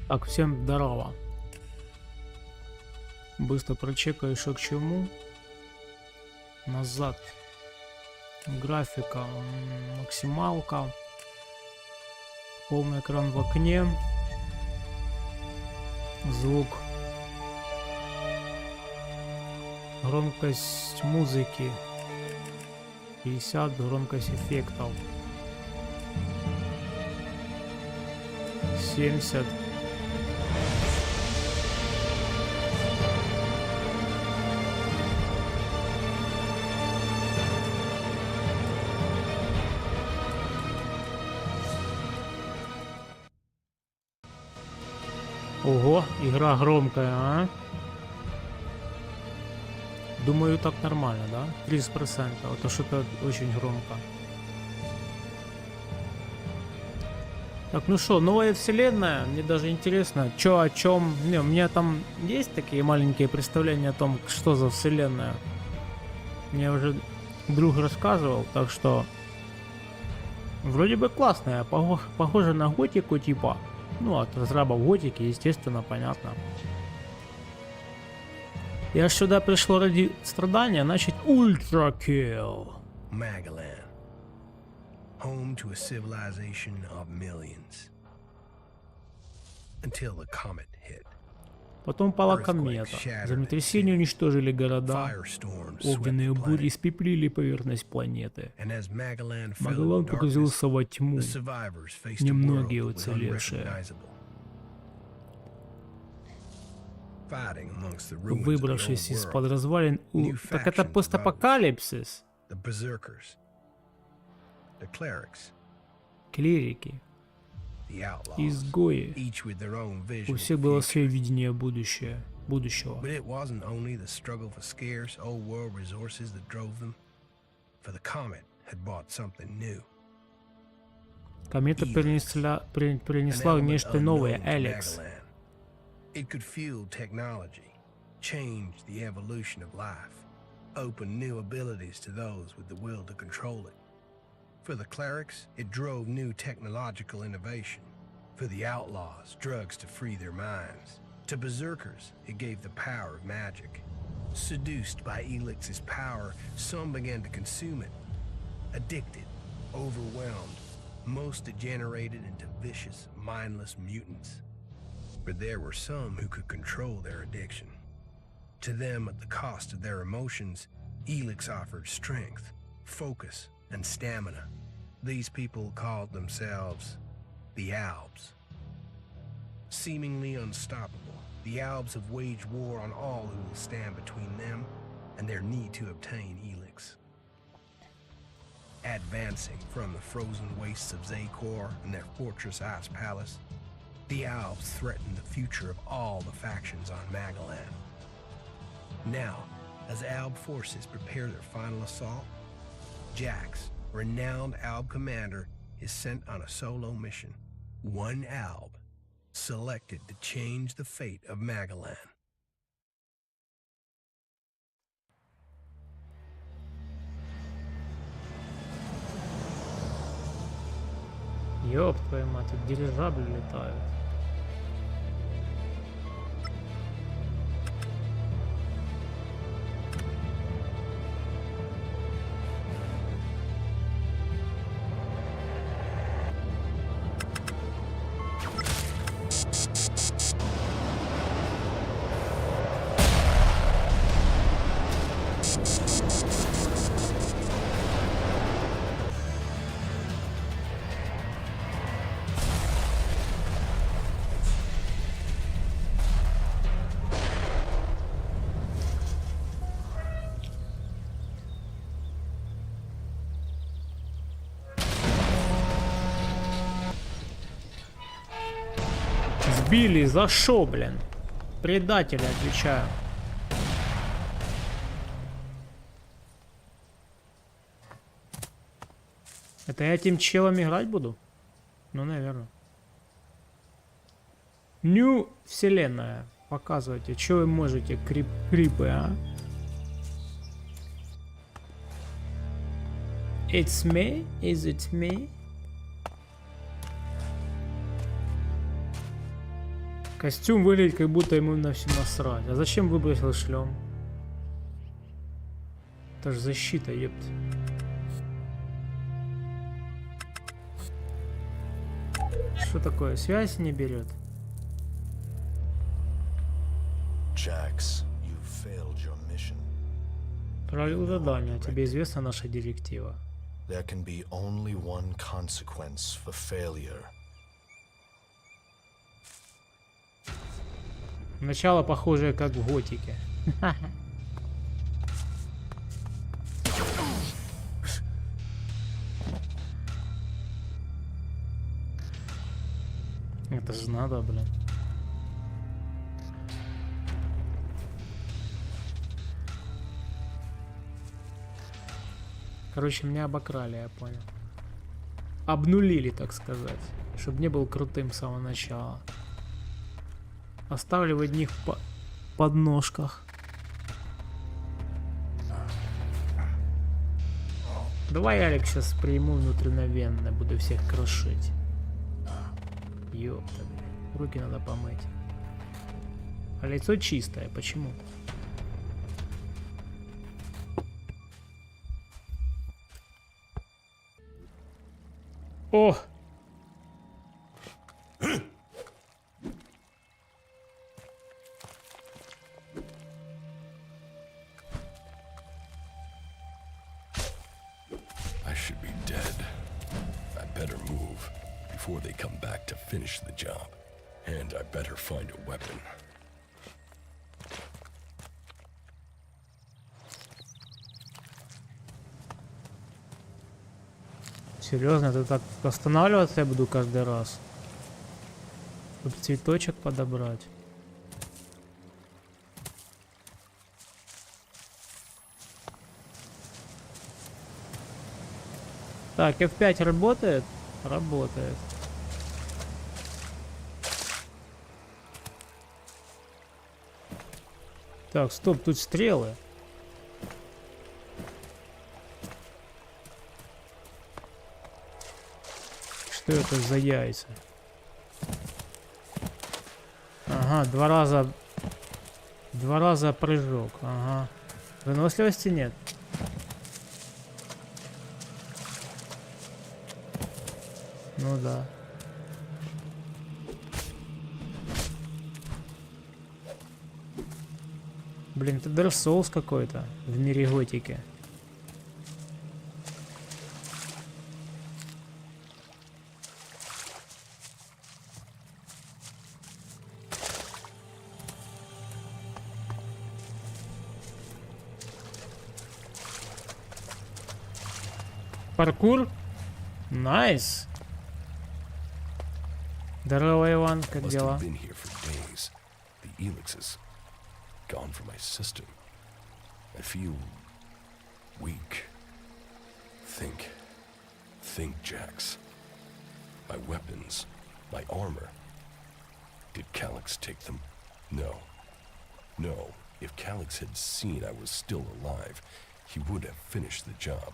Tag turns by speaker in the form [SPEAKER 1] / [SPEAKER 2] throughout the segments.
[SPEAKER 1] Так, всем здорово. Быстро прочекаю, что к чему. Назад. Графика. Максималка. Полный экран в окне. Звук. Громкость музыки. 50. Громкость эффектов. 70. Ого, игра громкая, а? Думаю, так нормально, да? 30%. Это что-то очень громко. Так, ну что, новая вселенная. Мне даже интересно, что о чем. Не, у меня там есть такие маленькие представления о том, что за вселенная. Мне уже друг рассказывал, так что вроде бы классная, похоже на готику типа. Ну, от разрабов готики, естественно, понятно. Я сюда пришел ради страдания, значит, ультракилл.
[SPEAKER 2] Magalan, home to a civilization of millions. Until the comet hit.
[SPEAKER 1] Потом пала комета. Землетрясения уничтожили города. Огненные бури испепелили поверхность планеты. Магалан погрузился во тьму. Немногие уцелевшие. Выбравшись из-под развалин... Так это постапокалипсис. Клирики. Изгои. У всех было свое видение будущего. Комета принесла нечто новое, Elex.
[SPEAKER 2] It could fuel technology, change the evolution of life, open new abilities to those with the will to control it. For the clerics, it drove new technological innovation. For the outlaws, drugs to free their minds. To berserkers, it gave the power of magic. Seduced by Elix's power, some began to consume it. Addicted, overwhelmed, most degenerated into vicious, mindless mutants. But there were some who could control their addiction. To them, at the cost of their emotions, Elex offered strength, focus, and stamina. These people called themselves the Albs. Seemingly unstoppable, the Albs have waged war on all who will stand between them and their need to obtain Elex. Advancing from the frozen wastes of Zakor and their fortress Ice Palace, the Albs threaten the future of all the factions on Magalan. Now, as Alb forces prepare their final assault, Jax, renowned Alb commander, is sent on a solo mission. One Alb, selected to change the fate of Magalan.
[SPEAKER 1] Ёб твою мать, тут дирижабли летают. Сбили, за шо, блин? Предатели, отвечаю. Это я этим челом играть буду? Ну, наверное. Нью вселенная. Показывайте, что вы можете, крипы, а? It's me? Is it me? Костюм выглядит, как будто ему на все насрать. А зачем выбросил шлем? Это же защита, ёпт. Что такое? Связь не берет.
[SPEAKER 3] Jax, you failed your mission.
[SPEAKER 1] Провалил задание. Тебе известна наша директива.
[SPEAKER 3] There can be only one consequence for failure.
[SPEAKER 1] Начало похожее, как в готике. Это же надо, блин. Короче, меня обокрали, я понял. Обнулили, так сказать. Чтобы не был крутым с самого начала. Оставлю в одних подножках. Давай, Алекс, сейчас приму внутривенно, буду всех крошить. Ёпта, блин. Руки надо помыть. А лицо чистое, почему? О!
[SPEAKER 4] I should be dead. I better move before they come back to finish the job. And I better find a weapon.
[SPEAKER 1] Серьезно, это так останавливаться я буду каждый раз? Чтобы цветочек подобрать. Так, F5 работает? Работает. Так, стоп, тут стрелы. Что это за яйца? Ага, два раза прыжок. Ага. Выносливости нет. Ну да. Блин, это Dark Souls какой-то в мире готики. Паркур? Найс. Здорово, Иван, как
[SPEAKER 4] Must
[SPEAKER 1] дела?
[SPEAKER 4] have been here for days. The Elex is gone from my system. I feel weak. Think, Jax. My weapons, my armor. Did Calyx take them? No. If Calyx had seen I was still alive, he would have finished the job.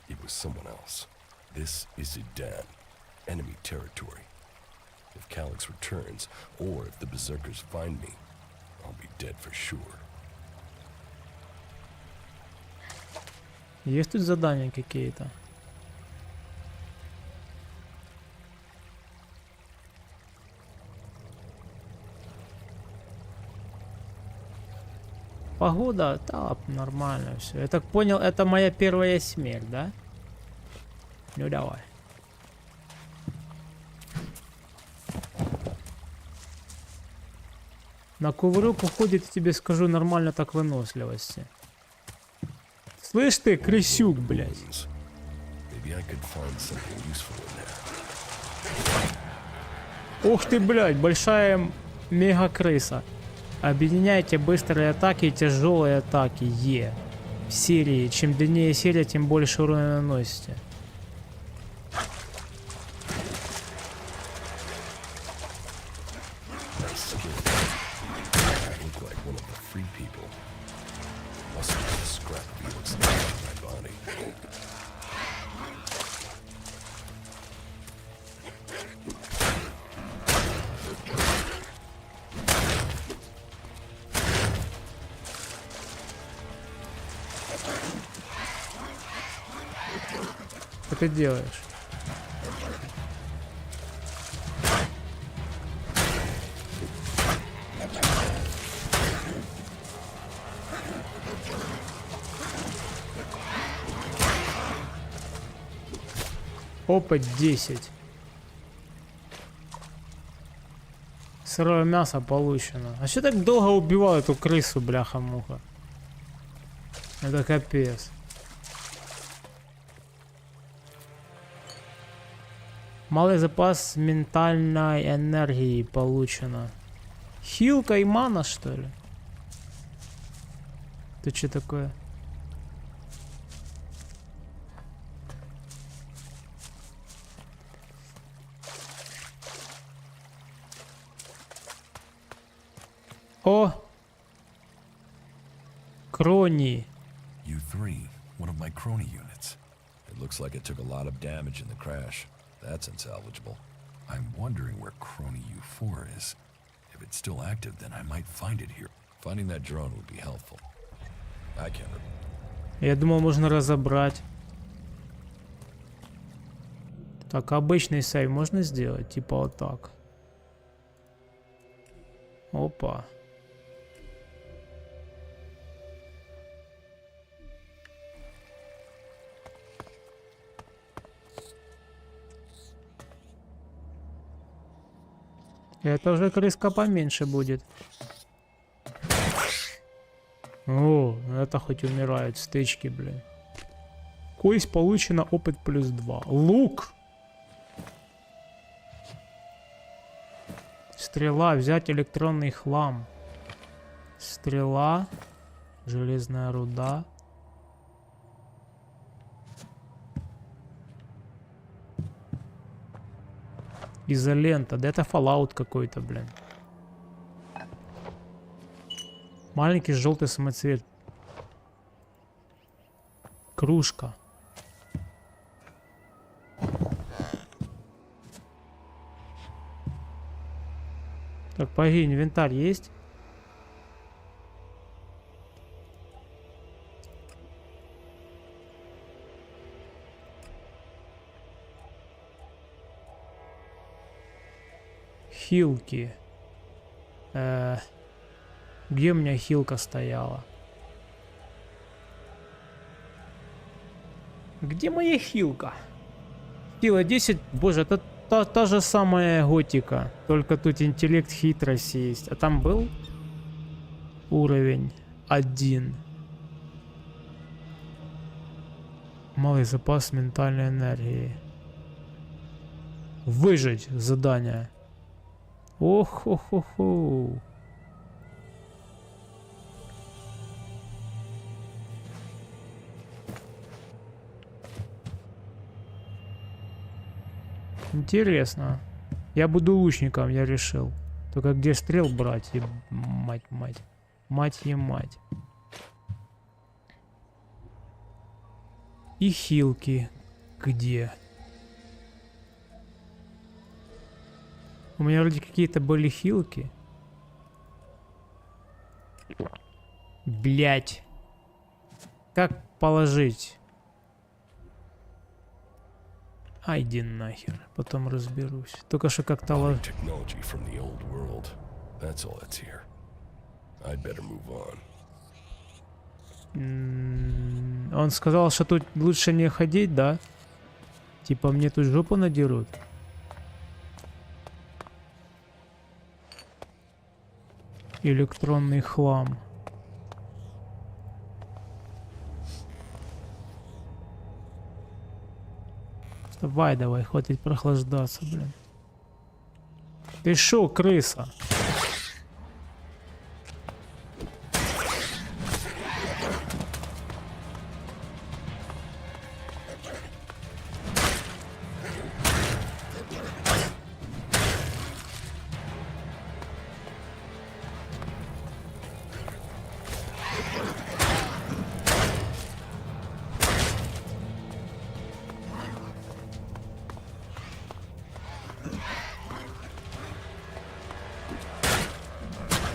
[SPEAKER 4] It was someone else. This is Idan, enemy territory. If Calyx returns, or if the Berserkers find me, I'll be dead for sure.
[SPEAKER 1] Есть тут задания какие-то? Погода, да, нормально все. Я так понял, это моя первая смерть, да? Ну давай. На кувырок уходит, тебе скажу, нормально так выносливости. Слышь ты, крысюк, блядь.
[SPEAKER 4] Maybe I could find something useful in there.
[SPEAKER 1] Ух ты, блядь, большая мега-крыса. Объединяйте быстрые атаки и тяжелые атаки. В серии. Чем длиннее серия, тем больше урона наносите.
[SPEAKER 4] Nice skin. I look like one of the free people. Must have a scrap of Felix left in my body.
[SPEAKER 1] ты делаешь? Опыт 10. Сырое мясо получено. А что так долго убивал эту крысу, бляха-муха? Это капец. Малый запас ментальной энергии получено. Хилка и мана, что ли? Это что такое? О! Крони.
[SPEAKER 5] U3, one of my crony units. It looks like it took a lot of damage in the crash. That's unsalvageable. I'm wondering where crony U4 is. If it's still active, then I might find it here. Finding that drone would be helpful. I can't remember.
[SPEAKER 1] Я думал, можно разобрать. Так, обычный сейв можно сделать? Типа вот так. Опа. Это уже крыска поменьше будет. О, это хоть умирают стычки, блин. Кость получено, опыт плюс 2. Лук. Стрела, взять электронный хлам. Стрела. Железная руда. Изолента. Да это Fallout какой-то, блин. Маленький желтый самоцвет. Кружка. Так, погоди, инвентарь есть? Хилки. Где у меня хилка стояла? Где моя хилка? Хила 10. Боже, это та же самая готика. Только тут интеллект, хитрость есть. А там был уровень 1. Малый запас ментальной энергии. Выжить задание. Ох-хо-хо-хо. Интересно. Я буду лучником, я решил. Только где стрел брать? И мать. Мать. И хилки. Где? У меня вроде какие-то были хилки. Блять. Как положить? Айди нахер, потом разберусь. Только что как-то Он сказал, что тут лучше не ходить, да? Типа мне тут жопу надерут. Электронный хлам. Давай, хватит прохлаждаться, блин. Ты шо, крыса?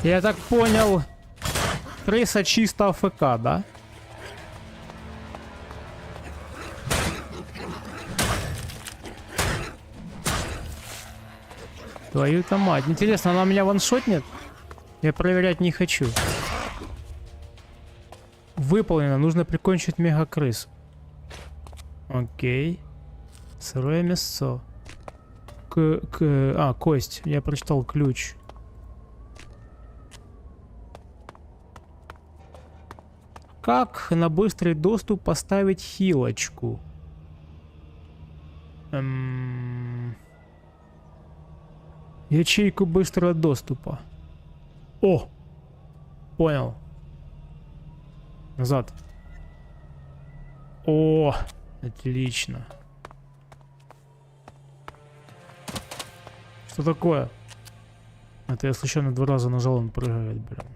[SPEAKER 1] Я так понял, крыса чисто АФК, да? Твою-то мать. Интересно, она меня ваншотнет? Я проверять не хочу. Выполнено. Нужно прикончить мега-крыс. Окей. Сырое мясо. Кость. Я прочитал ключ. Как на быстрый доступ поставить хилочку? Ячейку быстрого доступа. О! Понял. Назад. О! Отлично. Что такое? Это я случайно 2 раза нажал, он прыгает, блин.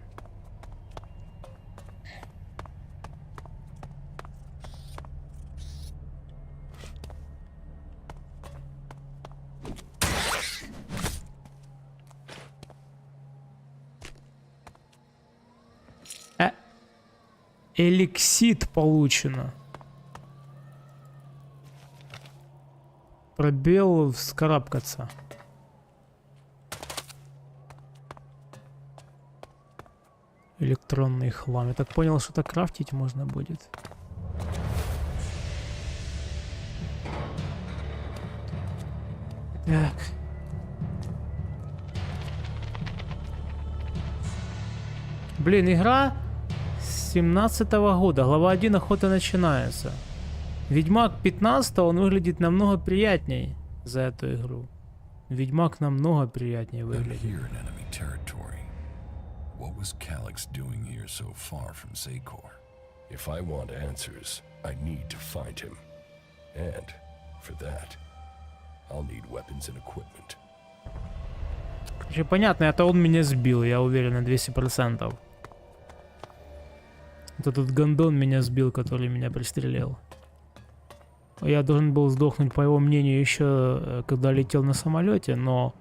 [SPEAKER 1] Элексит получено. Пробел вскарабкаться. Электронный хлам. Я так понял, что это крафтить можно будет. Так. Блин, игра 17-го года. Глава 1 охота начинается. Ведьмак 15, он выглядит намного приятней за эту игру. Ведьмак намного приятнее выглядит.
[SPEAKER 5] What was Calyx doing here so far from Secor?
[SPEAKER 4] If I want answers, I need to find him. And, for that, I'll need weapons and equipment.
[SPEAKER 1] Короче, понятно, это он меня сбил, я уверен, на 200%. Вот этот гондон меня сбил, который меня пристрелил. Я должен был сдохнуть, по его мнению, еще когда летел на самолете, но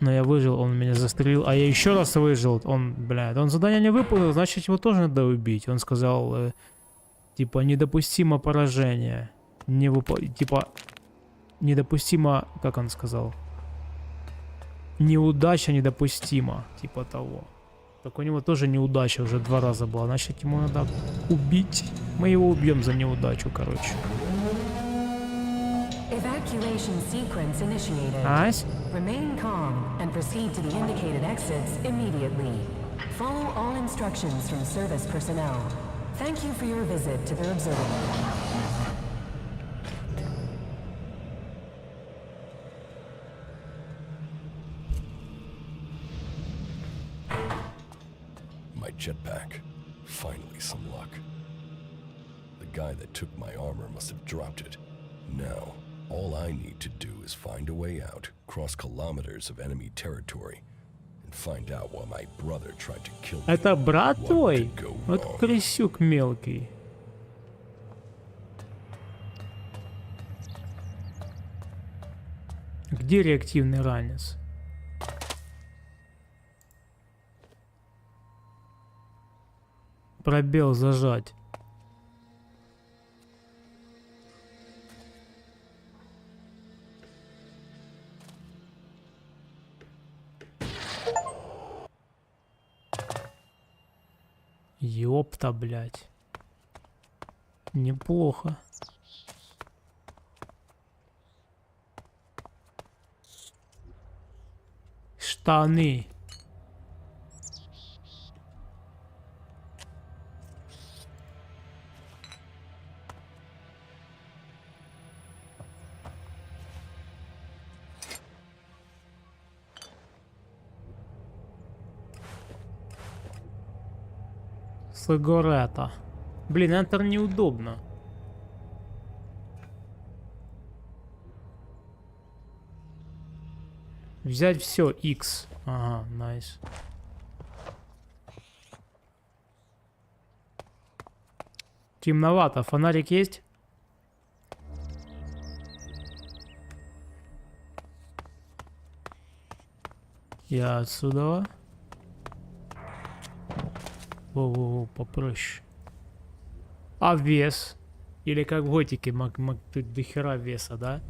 [SPEAKER 1] я выжил, он меня застрелил, а я еще раз выжил. Он задание не выполнил, значит его тоже надо убить. Он сказал, типа, недопустимо поражение. Типа, недопустимо, как он сказал? Неудача недопустима, типа того. Так у него тоже неудача уже 2 раза была, значит ему надо убить. Мы его убьем за неудачу, короче.
[SPEAKER 6] Evacuation sequence initiated.
[SPEAKER 1] Nice.
[SPEAKER 6] Remain calm and proceed to the indicated exits immediately. Follow all instructions from service personnel. Thank you for your visit to the observatory.
[SPEAKER 4] My jetpack. Finally some luck. The guy that took my armor must have dropped it. Now, all I need to do is find a way out, cross kilometers of enemy territory, and find out why my brother tried to kill me.
[SPEAKER 1] Это брат
[SPEAKER 4] What
[SPEAKER 1] твой?
[SPEAKER 4] could go
[SPEAKER 1] Вот
[SPEAKER 4] wrong?
[SPEAKER 1] крысюк мелкий. Где реактивный ранец? Пробел зажать. Ёпта, блядь. Неплохо. Штаны. Сигарета. Блин, Enter неудобно. Взять все, X. Ага, найс. Темновато. Фонарик есть? Я отсюда. Воу-воу-воу, попроще. А вес? Или как в Готике, тут до хера веса, да?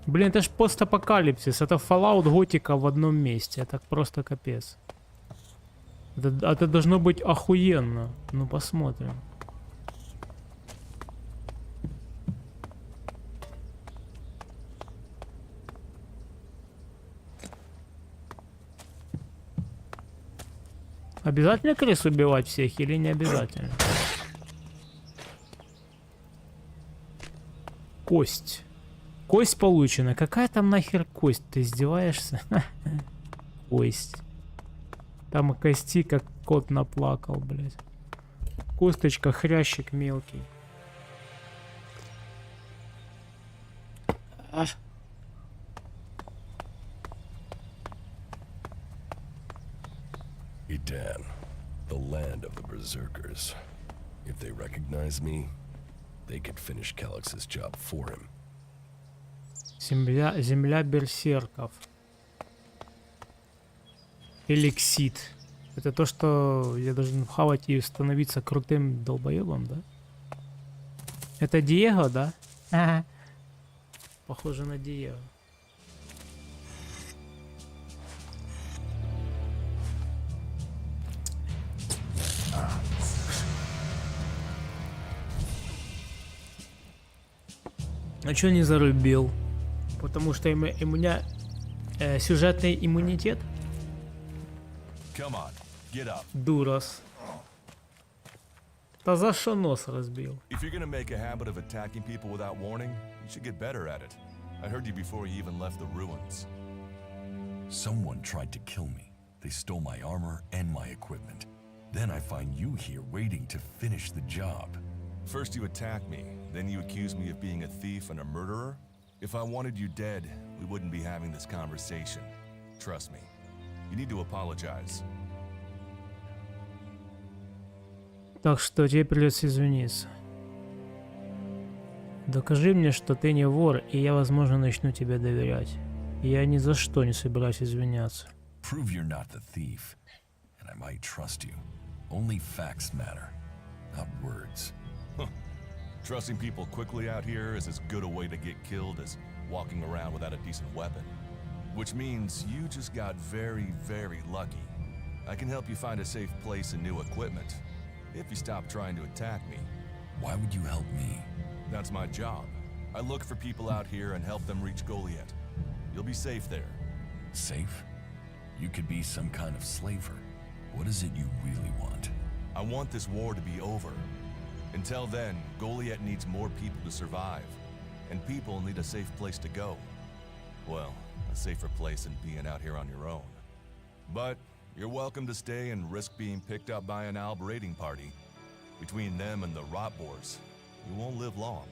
[SPEAKER 1] Блин, это ж постапокалипсис, это Fallout Готика в одном месте, это просто капец. Это должно быть охуенно. Ну посмотрим. Обязательно крыс убивать всех или не обязательно? Кость. Кость получена. Какая там нахер кость? Ты издеваешься? Кость. Там кости, как кот наплакал, блядь. Косточка, хрящик мелкий.
[SPEAKER 4] Edan, the land of the berserkers. If they recognize me, they could finish Calix's job for him.
[SPEAKER 1] Земля берсерков. Элексит. Это то, что я должен хавать и становиться крутым долбоебом, да? Это Диего, да? Ага. Похоже на Диего. А чё не зарубил? Потому что у меня сюжетный иммунитет.
[SPEAKER 5] Come on, get up.
[SPEAKER 1] Дурас. Та за что нос разбил?
[SPEAKER 5] If you're gonna make a habit of attacking people without warning, you should get better at it. I heard you before you even left the ruins. Someone tried to kill me. They stole my armor and my equipment. Then I find you here waiting to finish the job. First you attack me, then you accuse me of being a thief and a murderer? If I wanted you dead, we wouldn't be having this conversation. Trust me. You need to apologize.
[SPEAKER 1] Так что тебе придется извиниться. Докажи мне, что ты не вор, и я, возможно, начну тебе доверять. Я ни за что не собираюсь извиняться.
[SPEAKER 5] Prove you're not the thief, and I might trust you. Only facts matter, not words. Trusting people quickly out here is as good a way to get killed as walking around without a decent weapon. Which means you just got very, very lucky. I can help you find a safe place and new equipment, if you stop trying to attack me. Why would you help me? That's my job. I look for people out here and help them reach Goliath. You'll be safe there. Safe? You could be some kind of slaver. What is it you really want? I want this war to be over. Until then, Goliath needs more people to survive. And people need a safe place to go. Well, a safer place than being out here on your own. But you're welcome to stay and risk being picked up by an Alb raiding party. Between them and the Rotboars, you won't live long.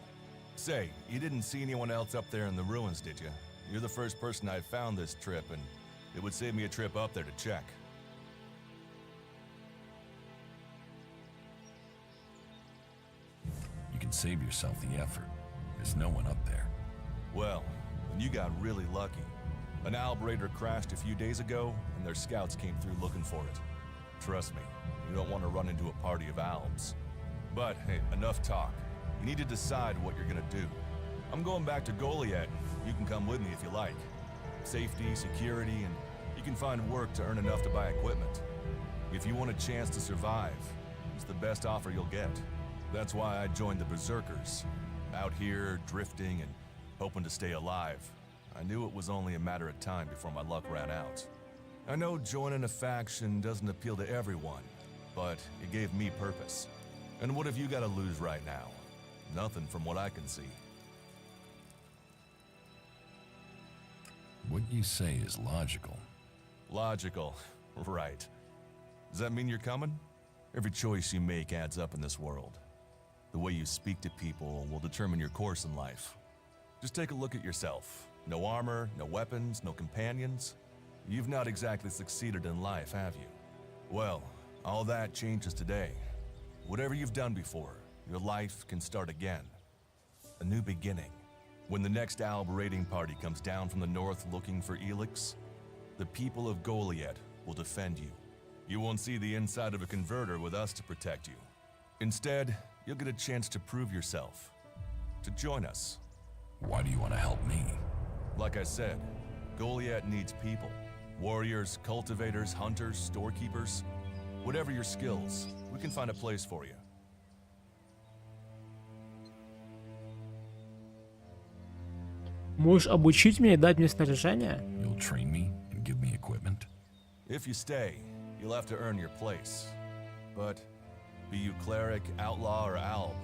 [SPEAKER 5] Say, you didn't see anyone else up there in the ruins, did you? You're the first person I've found this trip, and it would save me a trip up there to check. You can save yourself the effort. There's no one up there. Well, then you got really lucky. An Alb raider crashed a few days ago, and their scouts came through looking for it. Trust me, you don't want to run into a party of Albs. But hey, enough talk. You need to decide what you're gonna do. I'm going back to Goliath. You can come with me if you like. Safety, security, and you can find work to earn enough to buy equipment. If you want a chance to survive, it's the best offer you'll get. That's why I joined the Berserkers. Out here, drifting and hoping to stay alive. I knew it was only a matter of time before my luck ran out. I know joining a faction doesn't appeal to everyone, but it gave me purpose. And what have you got to lose right now? Nothing from what I can see. What you say is logical. Logical, right. Does that mean you're coming? Every choice you make adds up in this world. The way you speak to people will determine your course in life. Just take a look at yourself. No armor, no weapons, no companions. You've not exactly succeeded in life, have you? Well,
[SPEAKER 7] All that changes today. Whatever you've done before, your life can start again. A new beginning. When the next Alb raiding party comes down from the north looking for Elex, the people of Goliath will defend you. You won't see the inside of a converter with us to protect you. Instead, you'll get a chance to prove yourself. To join us.
[SPEAKER 5] Why do you want to help me?
[SPEAKER 7] Like I said, Goliath needs people. Warriors, cultivators, hunters, storekeepers. Whatever your skills, we can find a place for you.
[SPEAKER 1] Можешь обучить меня и дать мне снаряжение?
[SPEAKER 5] You'll train me and give me equipment?
[SPEAKER 7] If you stay, you'll have to earn your place. But be you cleric, outlaw, or alb,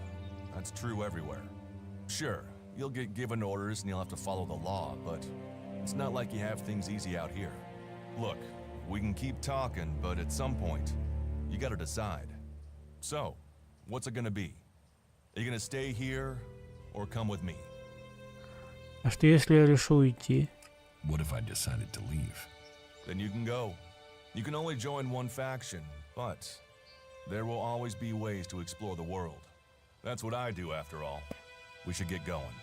[SPEAKER 7] that's true everywhere. Sure, you'll get given orders and you'll have to follow the law, but it's not like you have things easy out here. Look, we can keep talking, but at some point, you gotta decide. So, what's it gonna be? Are you gonna stay here or come with me?
[SPEAKER 1] А что если я решу уйти?
[SPEAKER 5] What if I decided to leave?
[SPEAKER 7] Then you can go. You can only join one faction, but there will always be ways to explore the world. That's what I do after all. We should get going.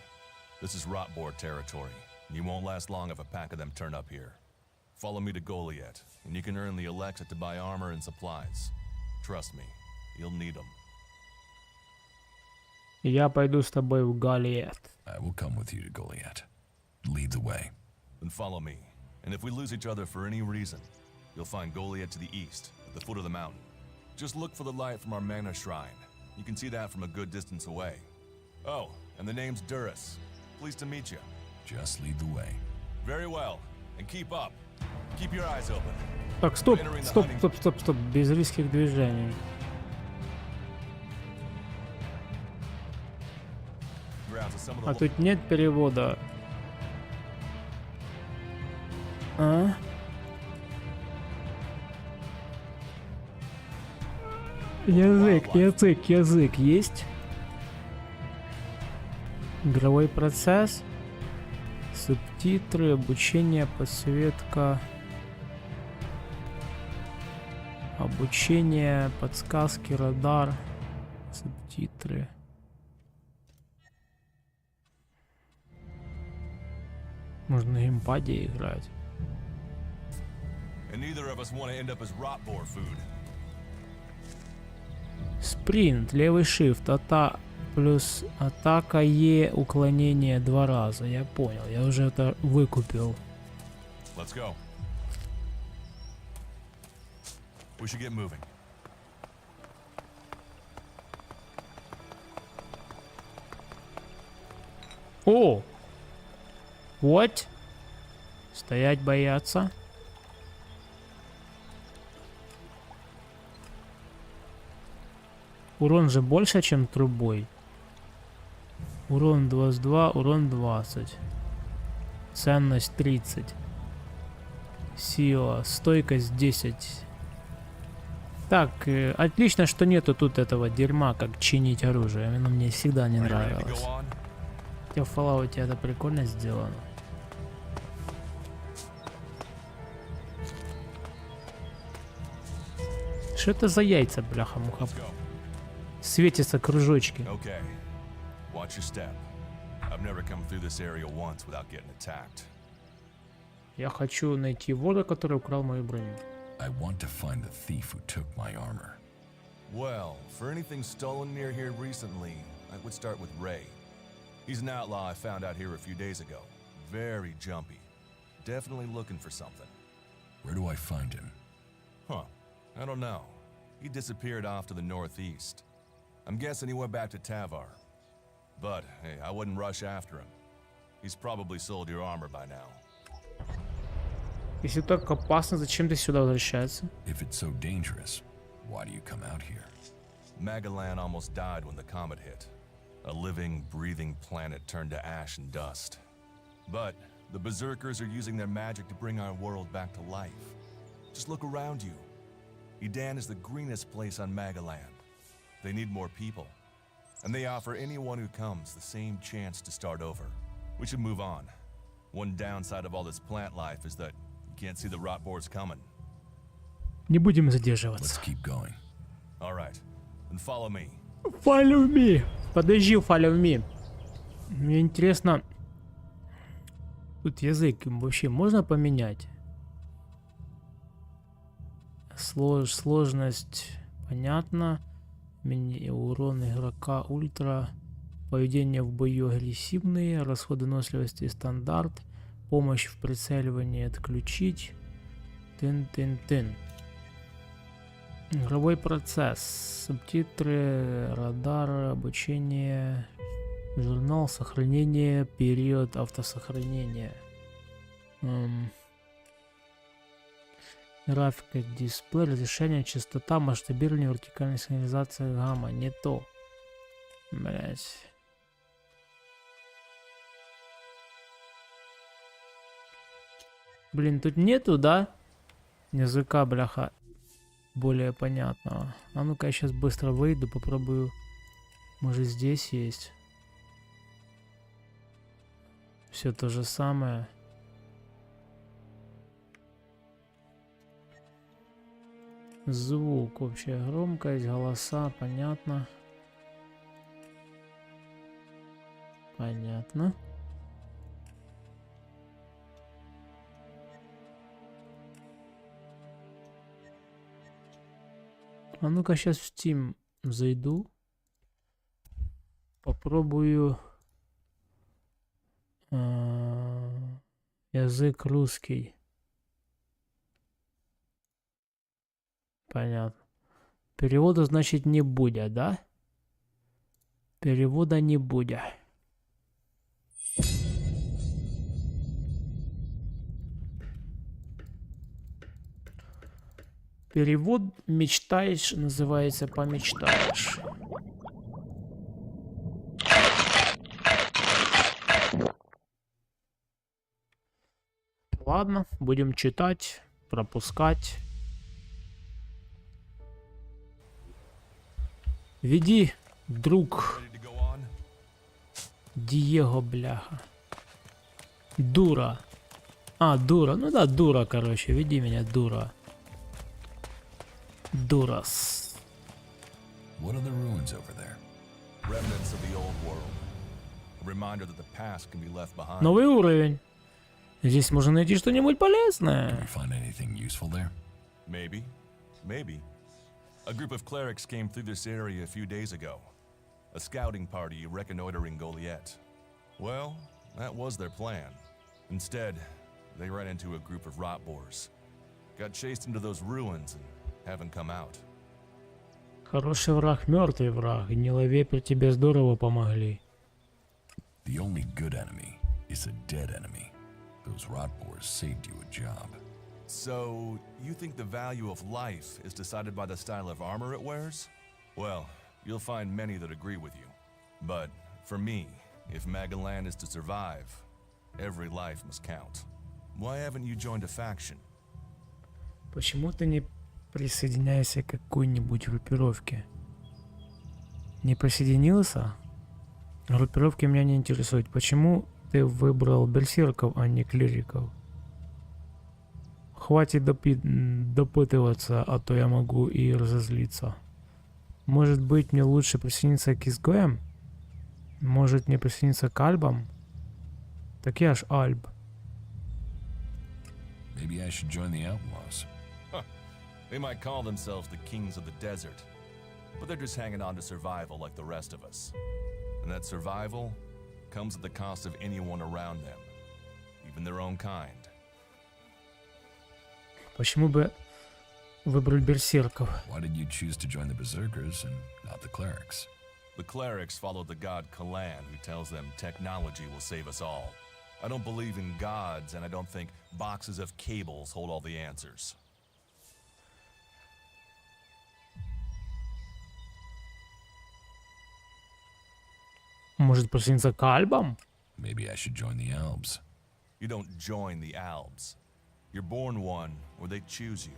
[SPEAKER 7] This is Rotboar territory. You won't last long if a pack of them turn up here. Follow me to Goliath, and you can earn the Elex to buy armor and supplies. Trust me, you'll need them.
[SPEAKER 1] Я пойду с тобой в Голиаф.
[SPEAKER 5] I will come with you to Goliath. Lead the way.
[SPEAKER 7] Then follow me, and if we lose each other for any reason, you'll find Goliath to the east, at the foot of the mountain. Just look for the light from our mana shrine. You can see that from a good distance away. Oh, and the name's Duras. Pleased to meet you.
[SPEAKER 5] Just lead the way.
[SPEAKER 7] Very well, and keep up. Keep your eyes open.
[SPEAKER 1] Так, стоп, стоп. Без резких движений. А тут нет перевода. А? Язык есть? Игровой процесс. Субтитры, обучение, подсветка. Обучение, подсказки, радар. Субтитры. Можно на геймпаде играть.
[SPEAKER 7] And neither of us want to end up as Rotboar food.
[SPEAKER 1] Спринт, левый shift, плюс атака Е, уклонение 2 раза. Я понял, я уже это выкупил.
[SPEAKER 7] Let's go. We should get moving.
[SPEAKER 1] О! Вот. Стоять, бояться. Урон же больше, чем трубой. Урон 22, урон 20. Ценность 30. Сила, стойкость 10. Так, отлично, что нету тут этого дерьма, как чинить оружие. Оно мне всегда не нравилось. Хотя в Fallout это прикольно сделано. Что это за яйца, бляха-муха? Светятся кружочки.
[SPEAKER 7] Okay. Watch your step. I've never come through this area once without getting attacked.
[SPEAKER 1] Я хочу найти вора, который украл мою броню.
[SPEAKER 5] I want to find the thief who took my armor.
[SPEAKER 7] Well, for anything stolen near here recently, I would start with Ray. He's an outlaw I found out here a few days ago. Very jumpy. Definitely looking for something.
[SPEAKER 5] Where do I find him?
[SPEAKER 7] Huh. I don't know. He disappeared off to the northeast. I'm guessing he went back to Tavar. But, hey, I wouldn't rush after him. He's probably sold your armor by now.
[SPEAKER 1] Если так опасно, зачем ты сюда возвращаться?
[SPEAKER 5] If it's so dangerous, why do you come out here?
[SPEAKER 7] Magalan almost died when the comet hit. A living, breathing planet turned to ash and dust. But the Berserkers are using their magic to bring our world back to life. Just look around you. Edan is the greenest place on Magalan. They need more people. And they offer anyone who comes the same chance to start over. We should move on. One downside of all this plant life is that you can't see the Rotboars coming.
[SPEAKER 1] Не будем
[SPEAKER 5] Let's
[SPEAKER 1] задерживаться.
[SPEAKER 5] keep going.
[SPEAKER 7] All right, then follow me.
[SPEAKER 1] Follow me. Подожди, follow me. Мне интересно, тут язык вообще можно поменять? Сложность, понятно. Урон игрока ультра. Поведение в бою агрессивные. Расходы выносливости стандарт. Помощь в прицеливании отключить. Тын-тын-тын. Игровой процесс. Субтитры, радар, обучение, журнал, сохранение, период автосохранения. Графика, дисплей, разрешение, частота, масштабирование, вертикальная сигнализация, гамма. Не то. Блять. Блин, тут нету, да? Языка, бляха, более понятного. А ну-ка, я сейчас быстро выйду, попробую. Может, здесь есть. Все то же самое. Звук, общая громкость, голоса, понятно. Понятно. А ну-ка, сейчас в Steam зайду. Попробую язык русский. Понятно. Перевода, значит, не будет, да? Перевода не будет. Перевод «Мечтаешь» называется «Помечтаешь». Ладно, будем читать, пропускать. Веди, друг.
[SPEAKER 7] Ready to go on?
[SPEAKER 1] Диего, бляха. Дура. А, дура. Ну да, дура, короче. Веди меня, дура. Дурас.
[SPEAKER 5] What are the ruins over there?
[SPEAKER 7] Remnants of the old world. A reminder that the past can be left behind.
[SPEAKER 1] Новый уровень. Здесь можно найти что-нибудь
[SPEAKER 5] Did
[SPEAKER 1] полезное.
[SPEAKER 5] we find anything useful there?
[SPEAKER 7] Maybe. Maybe. A group of clerics came through this area a few days ago. A scouting party reconnoitering Goliath. Well, that was their plan. Instead, they ran into a group of rot boars. Got chased into those ruins and haven't come out.
[SPEAKER 1] Хороший враг, мертвый враг. Гнилове при тебе здорово помогли.
[SPEAKER 5] The only good enemy is a dead enemy. Those rot boars saved you a job.
[SPEAKER 7] So, you think the value of life is decided by the style of armor it wears? Well, you'll find many that agree with you. But, for me, if Magalan is to survive, every life must count. Why haven't you joined a faction?
[SPEAKER 1] Почему ты не присоединяешься к какой-нибудь группировке? Не присоединился? Группировки меня не интересуют. Почему ты выбрал берсерков, а не клириков? Хватит допытываться, а то я могу и разозлиться. Может быть, мне лучше присоединиться к изгоям? Может, мне присоединиться к альбам? Так я ж альб.
[SPEAKER 5] Maybe I should join the outlaws.
[SPEAKER 7] They might call themselves the kings of the desert, but they're just hanging on to survival like the rest of us. And that survival comes at the cost of anyone around them, even their own kind.
[SPEAKER 1] Почему бы выбрать берсерков?
[SPEAKER 5] Why did you choose to join the berserkers and not the clerics?
[SPEAKER 7] The clerics follow the god Kalan, who tells them technology will save us all. I don't believe in gods, and I don't think boxes of cables hold all the answers.
[SPEAKER 1] Может присоединиться к альбам?
[SPEAKER 5] Maybe I should join the Albs.
[SPEAKER 7] You don't join the Albs. You're born one, or they choose you.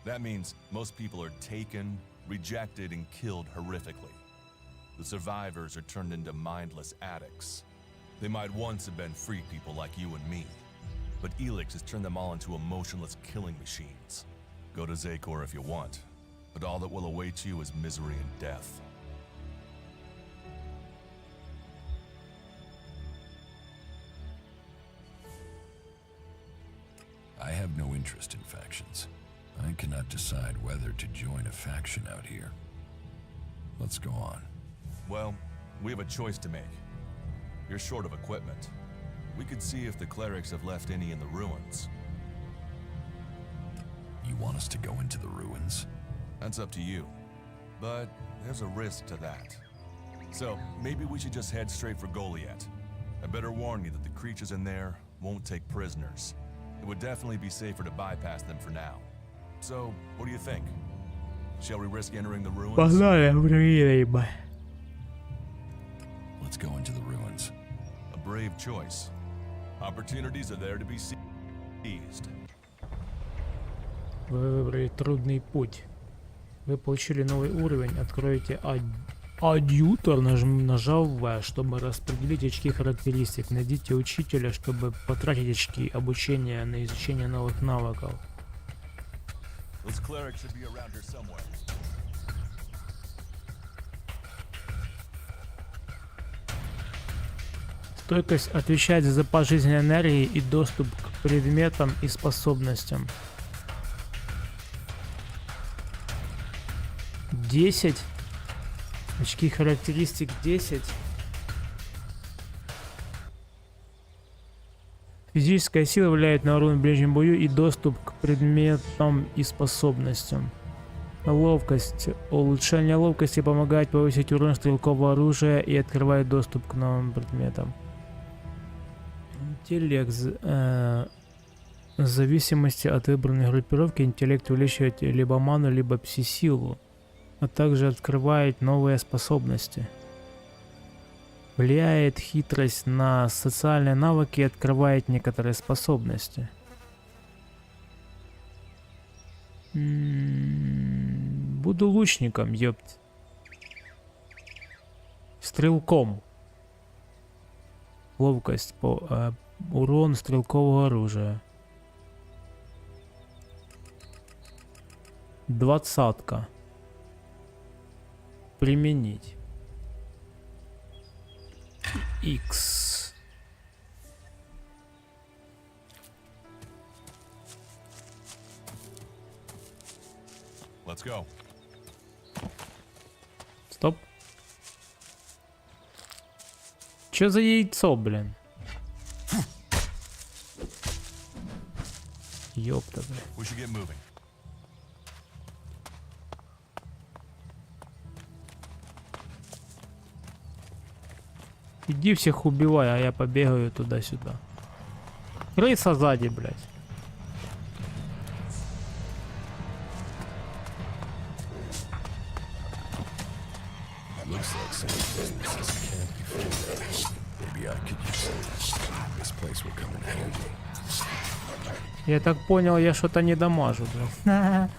[SPEAKER 7] That means most people are taken, rejected, and killed horrifically. The survivors are turned into mindless addicts. They might once have been free people like you and me, but Elex has turned them all into emotionless killing machines. Go to Zakor if you want, but all that will await you is misery and death.
[SPEAKER 5] I have no interest in factions. I cannot decide whether to join a faction out here. Let's go on.
[SPEAKER 7] Well, we have a choice to make. You're short of equipment. We could see if the clerics have left any in the ruins.
[SPEAKER 5] You want us to go into the ruins?
[SPEAKER 7] That's up to you. But there's a risk to that. So, maybe we should just head straight for Goliath. I better warn you that the creatures in there won't take prisoners. It would definitely be safer to bypass them for now. So, what do you think? Shall we risk entering the ruins?
[SPEAKER 1] Погнали, ебать.
[SPEAKER 5] Let's go into the ruins.
[SPEAKER 7] A brave choice. Opportunities are there to be seized.
[SPEAKER 1] Вы выбрали трудный путь. Вы получили новый уровень. Откроете адъютор, нажав V, чтобы распределить очки характеристик. Найдите учителя, чтобы потратить очки обучения на изучение новых навыков.
[SPEAKER 7] Those clerics should be around here somewhere.
[SPEAKER 1] Стойкость отвечает за запас жизненной энергии и доступ к предметам и способностям. 10. Очки характеристик 10. Физическая сила влияет на урон в ближнем бою и доступ к предметам и способностям. Ловкость. Улучшение ловкости помогает повысить урон стрелкового оружия и открывает доступ к новым предметам. Интеллект. В зависимости от выбранной группировки интеллект увеличивает либо ману, либо пси-силу, а также открывает новые способности. Влияет хитрость на социальные навыки и открывает некоторые способности. Буду лучником, ёпть. Стрелком. Ловкость по урон стрелкового оружия. 20. Применить. X.
[SPEAKER 7] Let's go.
[SPEAKER 1] Стоп. Чё за яйцо, блин? Ёпта, блин.
[SPEAKER 7] We should get moving.
[SPEAKER 1] Иди всех убивай, а я побегаю туда-сюда. Крыса сзади, блядь.
[SPEAKER 5] Looks like some of these businesses can't be fooled. Maybe I could use it. This place will come in handy.
[SPEAKER 1] Я так понял, я что-то не дамажу, блядь.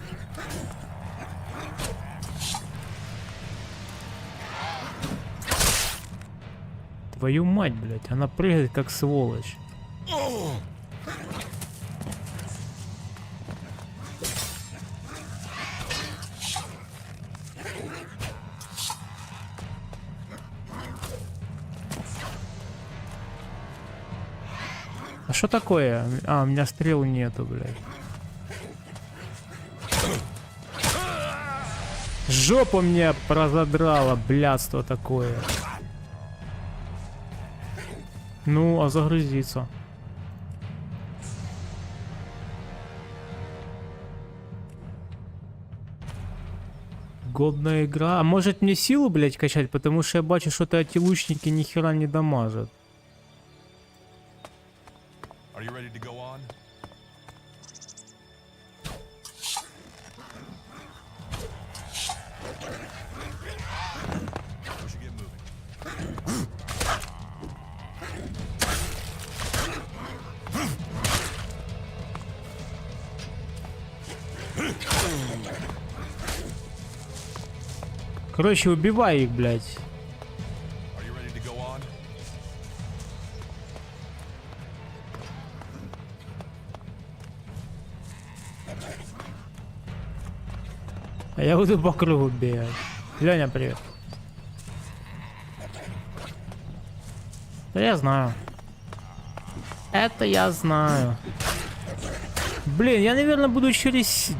[SPEAKER 1] Твою мать, блядь, она прыгает как сволочь. А что такое? А, у меня стрел нету, блядь. Жопу мне разодрало, блядство такое. Ну, а загрузиться. Годная игра. А может мне силу, блядь, качать? Потому что я бачу, что эти лучники ни хера не дамажат.
[SPEAKER 7] Are you ready to go on? We should get moving.
[SPEAKER 1] Короче, убивай их, блядь.
[SPEAKER 7] Are you ready to go on?
[SPEAKER 1] А я буду по кругу бегать. Леня, привет. Да я знаю. Это я знаю. Блин, я, наверное, буду через...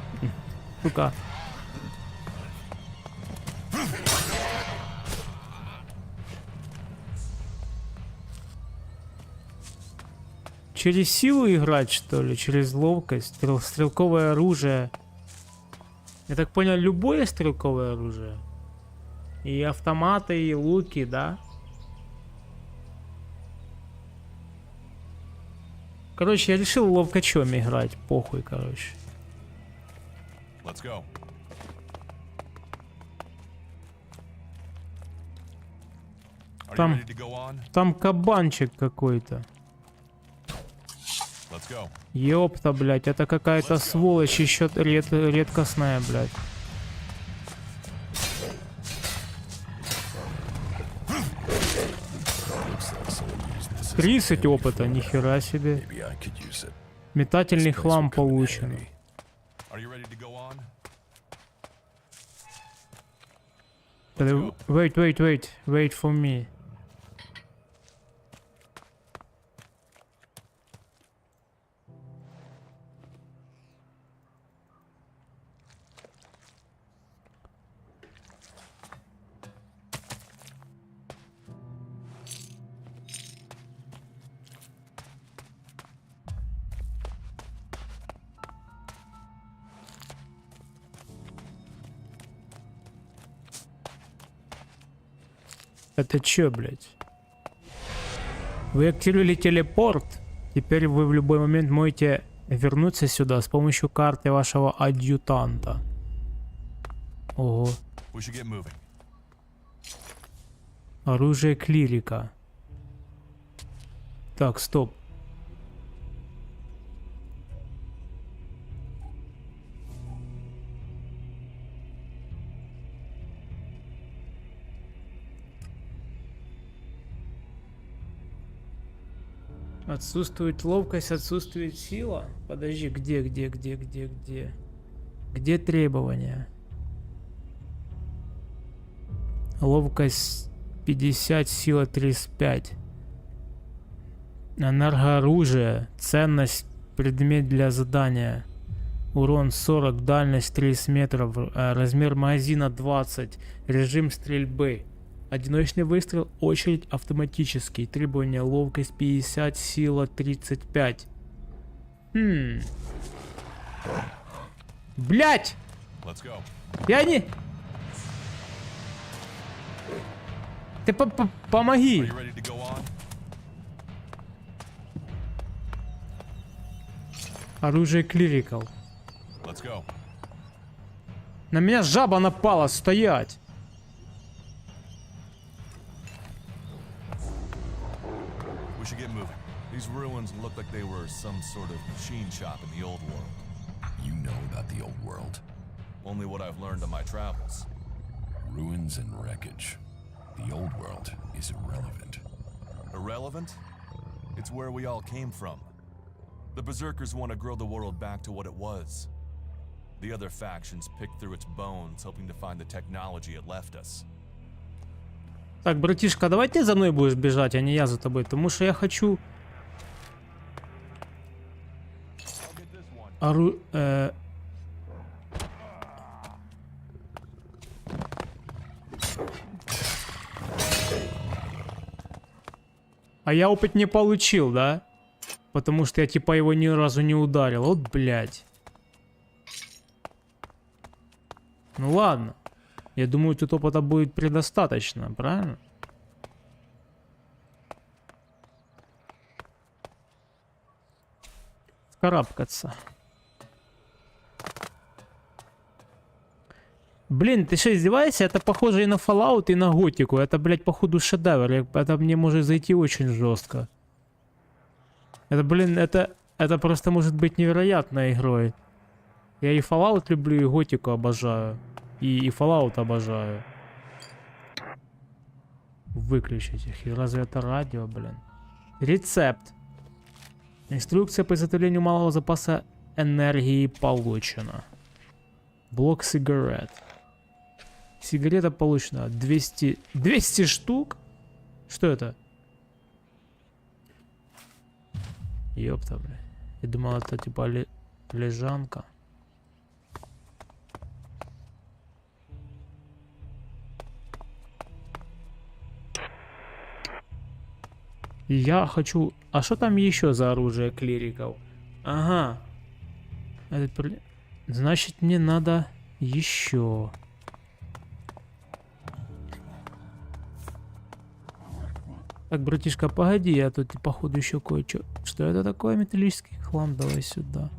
[SPEAKER 1] Сука. Через силу играть, что ли? Через ловкость? Стрелковое оружие? Я так понял, любое стрелковое оружие? И автоматы, и луки, да? Короче, я решил ловкачом играть. Похуй, короче.
[SPEAKER 7] Let's go. Are you
[SPEAKER 1] Там,
[SPEAKER 7] ready to go on?
[SPEAKER 1] там кабанчик какой-то.
[SPEAKER 7] Let's go.
[SPEAKER 1] Ёпта, блядь, это какая-то сволочь еще редкостная, блядь.
[SPEAKER 4] Looks like someone used this as a
[SPEAKER 1] 30 опыта, нихера себе.
[SPEAKER 4] Maybe I could use it.
[SPEAKER 1] Метательный
[SPEAKER 4] This place
[SPEAKER 1] хлам
[SPEAKER 4] will come in
[SPEAKER 1] получен.
[SPEAKER 7] Are
[SPEAKER 4] handy.
[SPEAKER 7] you ready to go on?
[SPEAKER 1] Wait for me. Это чё, блядь? Вы активировали телепорт. Теперь вы в любой момент можете вернуться сюда с помощью карты вашего адъютанта. Ого.
[SPEAKER 7] We should get moving.
[SPEAKER 1] Оружие клирика. Так, стоп. Отсутствует ловкость, отсутствует сила. Подожди, где? Где требования? Ловкость 50, сила 35. Энергооружие. Ценность, предмет для задания. Урон 40, дальность 30 метров, размер магазина 20, режим стрельбы. Одиночный выстрел, очередь автоматический. Требования: ловкость 50, сила 35. Блять!
[SPEAKER 7] Let's go.
[SPEAKER 1] Я не... Ты помоги!
[SPEAKER 7] Are you ready to go on?
[SPEAKER 1] Оружие клирикал.
[SPEAKER 7] Let's go.
[SPEAKER 1] На меня жаба напала, стоять!
[SPEAKER 7] We should get moving. These ruins look like they were some sort of machine shop in the old world.
[SPEAKER 5] You know about the old world.
[SPEAKER 7] Only what I've learned on my travels.
[SPEAKER 5] Ruins and wreckage. The old world is irrelevant.
[SPEAKER 7] Irrelevant? It's where we all came from. The Berserkers want to grow the world back to what it was. The other factions picked through its bones, hoping to find the technology it left us.
[SPEAKER 1] Так, братишка, давай ты за мной будешь бежать, а не я за тобой, потому что я хочу... А я опыт не получил, да? Потому что я типа его ни разу не ударил. Вот, блядь. Ну ладно. Я думаю, тут опыта будет предостаточно, правильно? Карабкаться. Блин, ты что, издеваешься? Это похоже и на Fallout, и на Готику. Это, блядь, походу шедевр. Это мне может зайти очень жестко. Это, блин, это просто может быть невероятной игрой. Я и Fallout люблю, и Готику обожаю. И Fallout обожаю. Выключить их. И разве это радио, блин? Рецепт. Инструкция по изготовлению малого запаса энергии получена. Блок сигарет. Сигарета получена. 200 штук? Что это? Ёпта, бля. Я думал, это типа лежанка. Я хочу... А что там еще за оружие клириков? Ага. Значит, мне надо еще. Так, братишка, погоди, я тут походу еще кое-что. Что это такое? Металлический хлам? Давай сюда.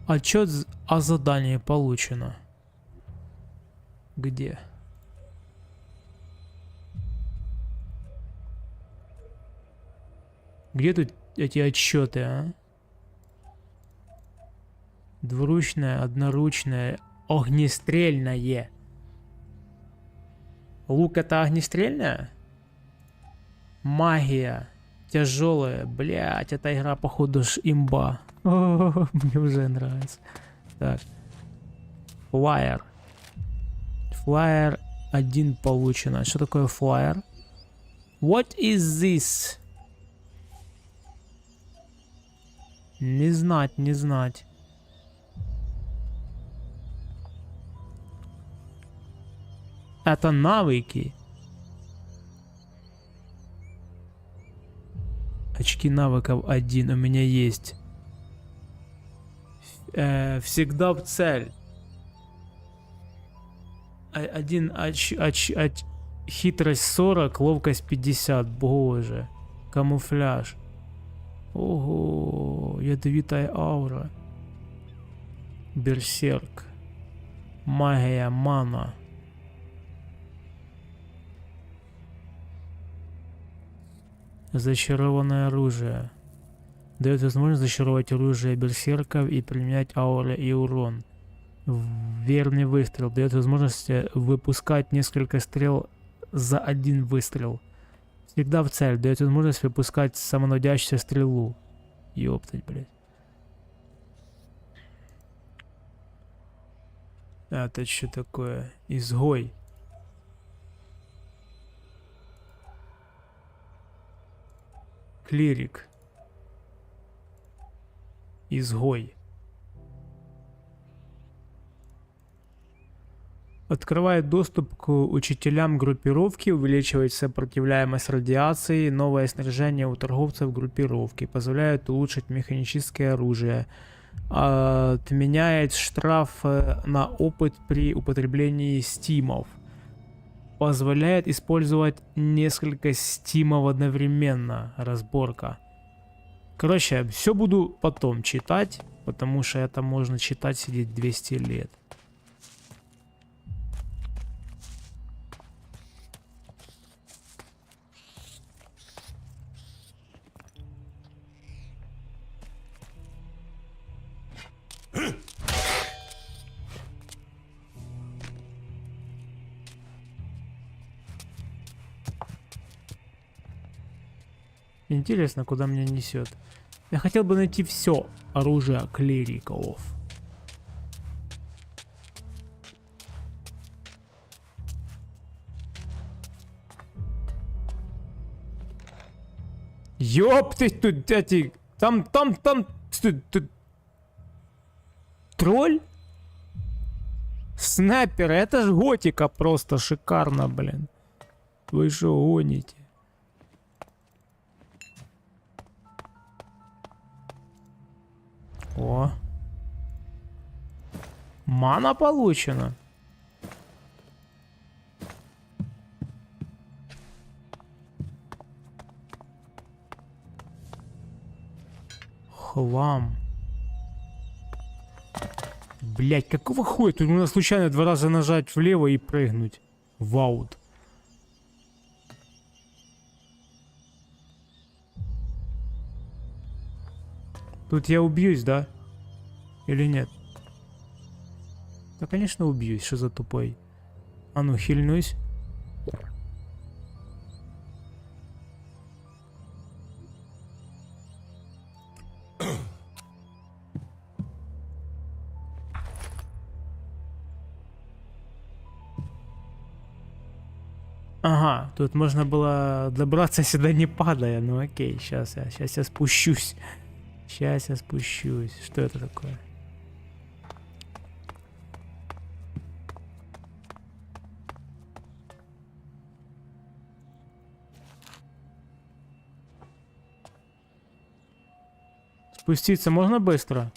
[SPEAKER 1] Отчет о задании получено. Где? Где тут эти отчеты, а? Двуручное, одноручное, огнестрельное. Лук это огнестрельное? Магия. Тяжелая. Блять, эта игра походу ж имба. О, мне уже нравится. Так. Флайер. Флайер 1 получено. Что такое флайер? What is this? Не знать, не знать. Это навыки. Очки навыков 1 у меня есть. Всегда в цель. Хитрость 40, ловкость 50. Боже. Камуфляж. Ого, ядовитая аура. Берсерк. Магия, мана. Зачарованное оружие. Дает возможность зачаровать оружие берсерков и применять ауры и урон. Верный выстрел. Дает возможность выпускать несколько стрел за один выстрел. Всегда в цель. Дает возможность выпускать самонаводящуюся стрелу. Ёптать, блядь. Это что такое? Изгой. Клирик. Изгой. Открывает доступ к учителям группировки, увеличивает сопротивляемость радиации, новое снаряжение у торговцев группировки, позволяет улучшить механическое оружие, отменяет штраф на опыт при употреблении стимов, позволяет использовать несколько стимов одновременно, разборка. Короче, все буду потом читать, потому что это можно читать, сидеть 200 лет. Интересно, куда меня несет. Я хотел бы найти все оружие клириков. Ёпты, тут эти... Там... Тут... Тролль? Снайпер, это ж готика просто шикарно, блин. Вы шо гоните? О. Мана получена. Хлам. Блять, какого хуя? Тут можно случайно 2 раза нажать влево и прыгнуть. В аут. Тут я убьюсь, да? Или нет? Да, конечно, убьюсь. Что за тупой? А ну, хильнусь. Ага, тут можно было добраться сюда не падая. Ну окей, сейчас я спущусь. Сейчас я спущусь. Что это такое? Спуститься можно быстро?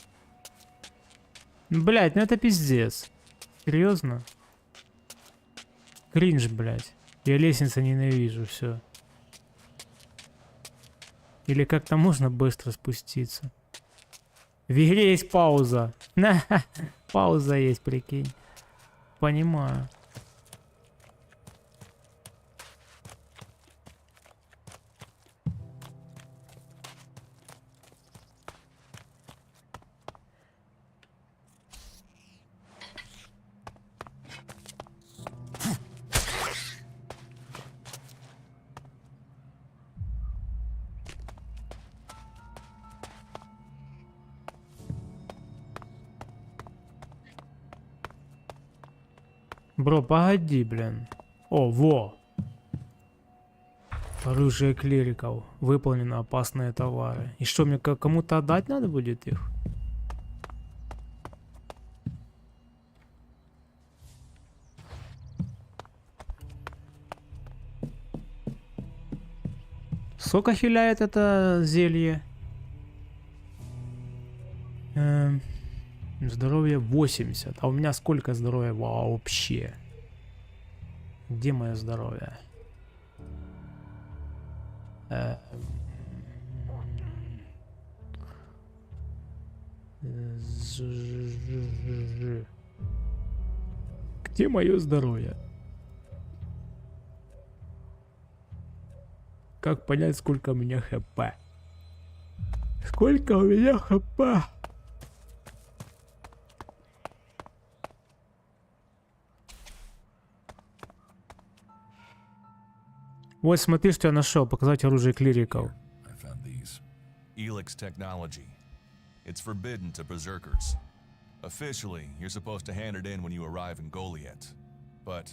[SPEAKER 1] Блять, ну это пиздец. Серьезно? Кринж, блять. Я лестницы ненавижу, все. Или как-то можно быстро спуститься? В игре есть пауза. Пауза есть, прикинь. Понимаю. Бро, погоди, блин. О, во. Оружие клириков. Выполнено опасные товары. И что, мне кому-то отдать надо будет их? Сколько хиляет это зелье? Здоровье 80. А у меня сколько здоровья вообще? Где мое здоровье? Где мое здоровье? Как понять, сколько у меня хп? Сколько у меня хп? Вот смотри, что я нашел. Показать оружие клириков.
[SPEAKER 5] I found these.
[SPEAKER 7] Elex technology. It's forbidden to berserkers. Officially, you're supposed to hand it in when you arrive in Goliath. But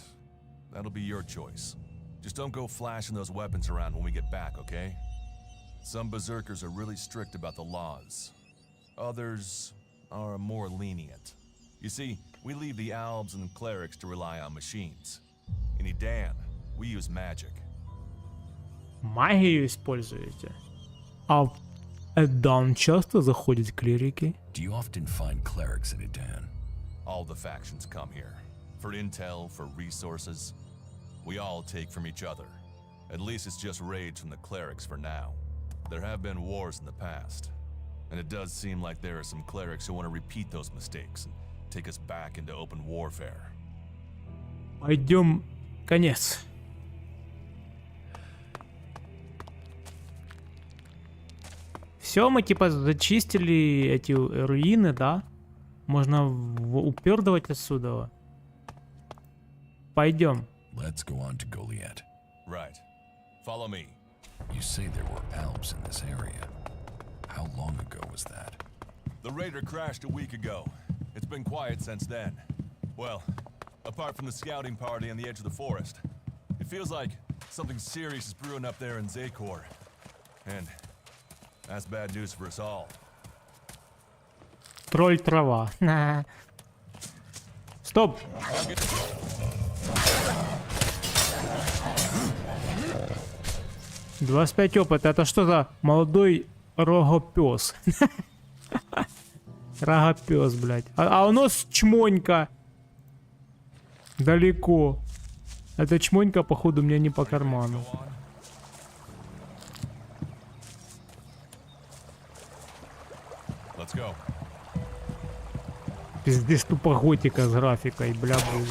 [SPEAKER 7] that'll be your choice. Just don't go flashing those weapons around when we get back, okay? Some berserkers are really strict about the laws. Others are more lenient. You see, we leave the Albs and clerics to rely on machines. In Edan, we use magic.
[SPEAKER 1] Магию используете? А в Эдан часто заходят клирики?
[SPEAKER 5] Do you often find clerics in Edan?
[SPEAKER 7] All the factions come here. For intel, for resources. We all take from each other. At least it's just raids from the clerics for now. There have been wars in the past. And it does seem like there are some clerics who want to repeat those mistakes and take us back into open warfare.
[SPEAKER 1] Пойдем. Конец. Все, мы типа зачистили эти руины, да? Можно упердывать отсюда. Пойдем.
[SPEAKER 5] Let's go on to Goliath.
[SPEAKER 7] Right. Follow me.
[SPEAKER 5] You say there were Alps in this area. How long ago was that?
[SPEAKER 7] The raider crashed a week ago. It's been quiet since then. Well, apart from the scouting party on the edge of the forest. It feels like something serious is brewing up there in Zakor. And that's bad news for us all.
[SPEAKER 1] Тролль трава. Стоп! 25 опыта. Это что за молодой рогопёс? Рогопёс, блядь. А у нас чмонька. Далеко. Эта чмонька, походу, мне не по карману.
[SPEAKER 7] Let's go.
[SPEAKER 1] Пиздец, тупо готика с графикой, бля, блин.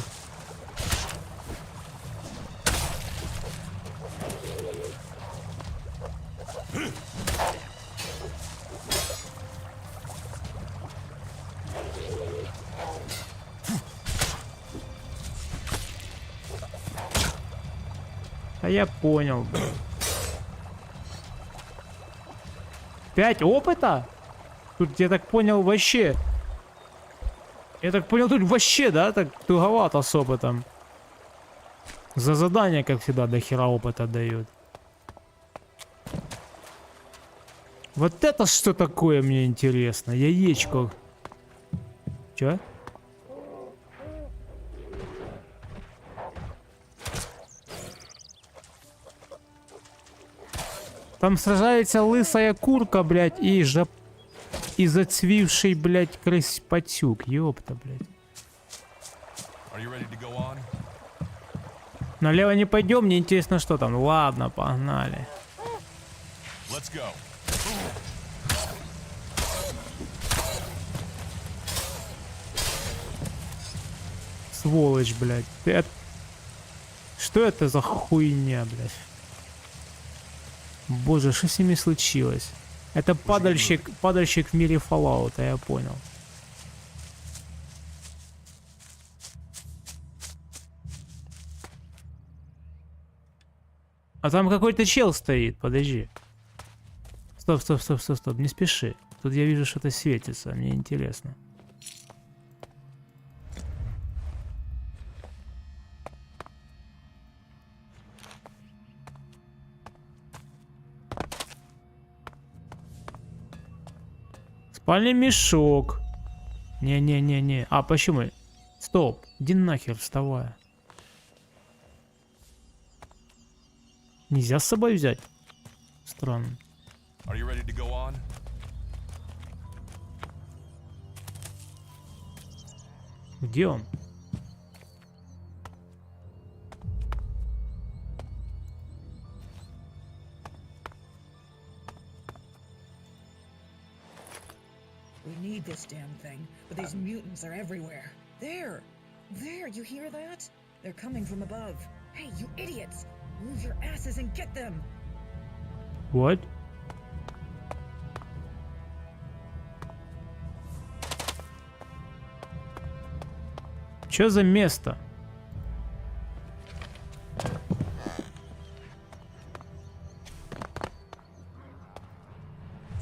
[SPEAKER 1] А я понял, блин. 5 опыта? Тут, я так понял, вообще... Я так понял, тут вообще, да, так туговато с опытом. За задание, как всегда, до хера опыта дают. Вот это что такое, мне интересно? Яичко. Чё? Там сражается лысая курка, блядь, и зацвивший, блядь, крыс-пацюк. Ёпта, блядь. Налево не пойдем, мне интересно, что там. Ладно, погнали. Сволочь, блядь. Что это за хуйня, блядь? Боже, что с ними случилось? Это падальщик в мире Fallout, я понял. А там какой-то чел стоит, подожди. Стоп, не спеши. Тут я вижу, что-то светится, мне интересно. Спальный мешок. Не. А, почему? Стоп. Иди нахер, вставай. Нельзя с собой взять? Странно. Где он?
[SPEAKER 8] We need this damn thing, but these mutants are everywhere. There! There, you hear that? They're coming from above. Hey, you idiots! Move your asses and get them!
[SPEAKER 1] What? Чё за место?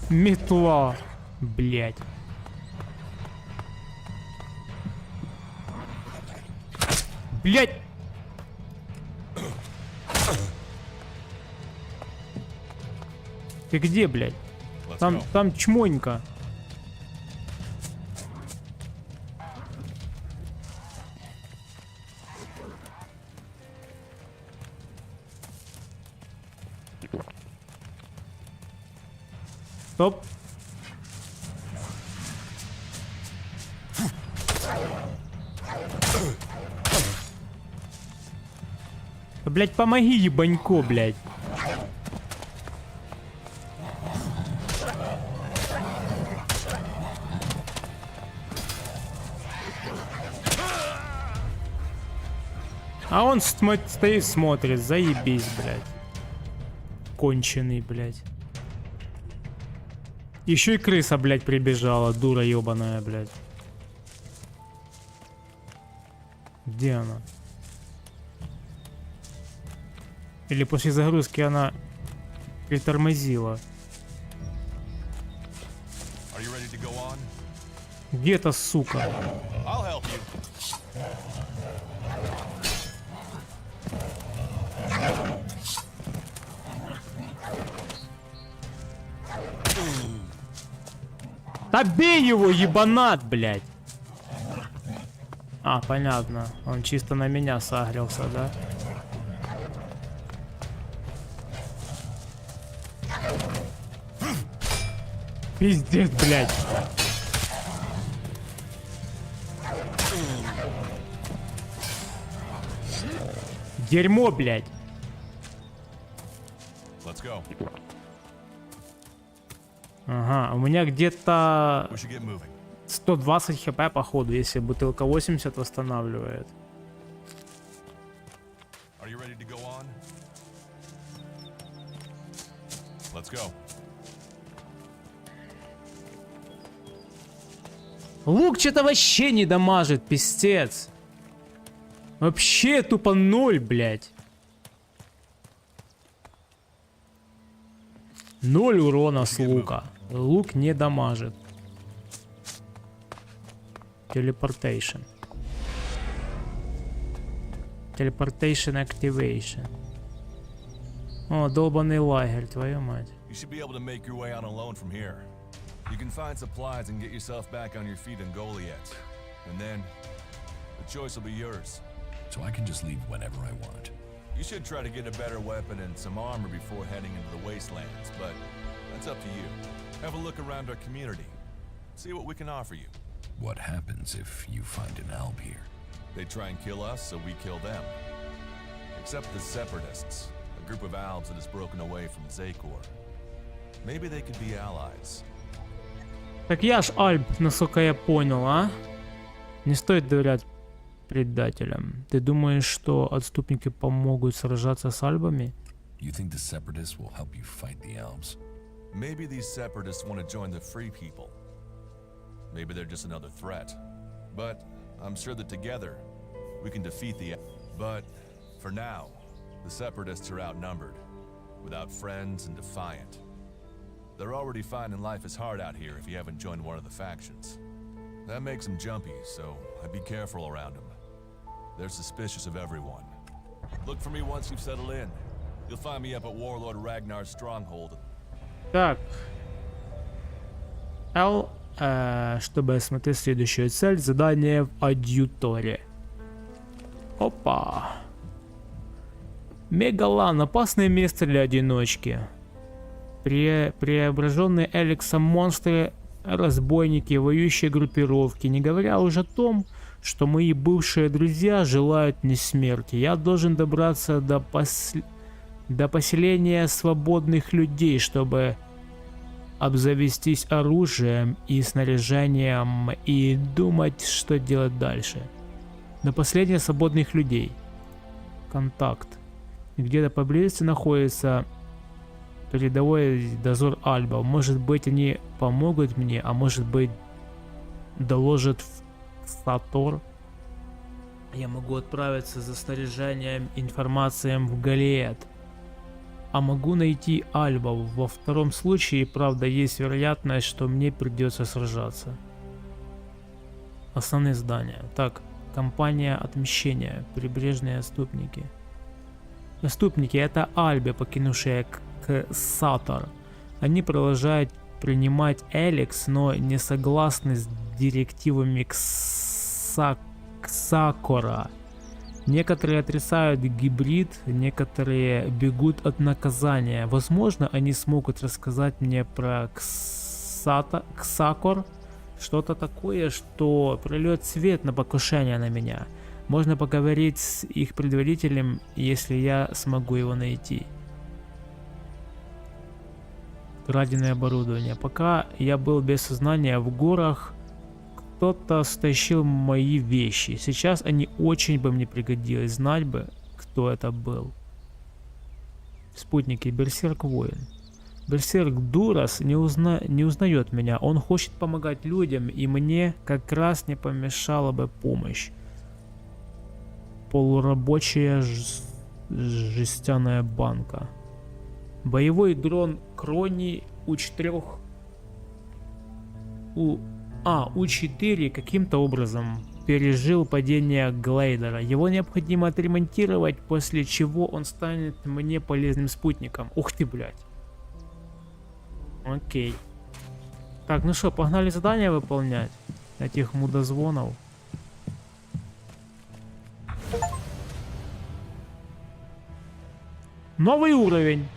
[SPEAKER 1] Метла, блядь. Блядь! Ты где, блядь? Там чмонька. Стоп. Да, блядь, помоги, ебанько, блядь. А он стоит, смотрит, заебись, блядь. Конченый, блядь. Еще и крыса, блядь, прибежала, дура ебаная, блядь. Где она? Или после загрузки она притормозила? Где-то, сука. Да бей его, ебанат, блядь. А, понятно. Он чисто на меня сагрился, да? Пиздец, блядь. Дерьмо, блядь. Ага, у меня где-то 120 хп, походу, если бутылка 80 восстанавливает. Лук что-то вообще не дамажит, пиздец. Вообще тупо 0, блядь. 0 урона с лука. Лук не дамажит. Телепортейшн. Teleportation activation. О, долбаный лагерь, твою мать.
[SPEAKER 7] You should be able to make your way out alone from here. You can find supplies and get yourself back on your feet in Goliath. And then, the choice will be yours.
[SPEAKER 5] So I can just leave whenever I want.
[SPEAKER 7] You should try to get a better weapon and some armor before heading into the wastelands, but that's up to you. Have a look around our community. See what we can offer you.
[SPEAKER 5] What happens if you find an alb here?
[SPEAKER 7] They try and kill us, so we kill them. Except the Separatists, a group of Albs that has broken away from Zakor. Maybe they could be allies.
[SPEAKER 1] Так я ж Альб, насколько я понял, а? Не стоит доверять предателям. Ты думаешь, что отступники помогут сражаться с Альбами?
[SPEAKER 5] You think the Separatists will help you fight the Albs?
[SPEAKER 7] Maybe these Separatists want to join the Free People. Maybe they're just another threat. But I'm sure that together, we can defeat the... But for now, the Separatists are outnumbered, without friends and defiant. They're already finding life is hard out here if you haven't joined one of the factions. That makes them jumpy, so I'd be careful around them. They're suspicious of everyone. Look for me once you've settled in. You'll find me up at Warlord Ragnar's stronghold.
[SPEAKER 1] Так. L, чтобы осмотреть следующую цель, задание в адъюторе. Опа. Мегалан, опасное место для одиночки. Преображенные Элексом монстры, разбойники, воюющие группировки. Не говоря уже о том, что мои бывшие друзья желают мне смерти. Я должен добраться до поселения свободных людей, чтобы обзавестись оружием и снаряжением и думать, что делать дальше. До последних свободных людей. Контакт. Где-то поблизости находится передовой дозор Альба. Может быть, они помогут мне, а может быть, доложат в Сатор. Я могу отправиться за снаряжением, информацией в Голиет. А могу найти Альба. Во втором случае, правда, есть вероятность, что мне придется сражаться. Основные здания. Так, компания отмщения. Прибрежные отступники. Отступники — это Альбы, покинувшие к Сатор. Они продолжают принимать Elex, но не согласны с директивами Ксакора. Некоторые отрицают гибрид, некоторые бегут от наказания. Возможно, они смогут рассказать мне про Ксакор, что-то такое, что прольет свет на покушение на меня. Можно поговорить с их предводителем, если я смогу его найти. Краденое оборудование. Пока я был без сознания в горах, кто-то стащил мои вещи. Сейчас они очень бы мне пригодились. Знать бы, кто это был. Спутники. Берсерк воин. Берсерк Дурас не узнает меня. Он хочет помогать людям, и мне как раз не помешала бы помощь. Полурабочая жестяная банка. Боевой дрон Крони У-4 У-4 каким-то образом пережил падение глайдера. Его необходимо отремонтировать, после чего он станет мне полезным спутником. Ух ты, блядь. Окей. Так, ну что, погнали задание выполнять этих мудозвонов. Новый уровень.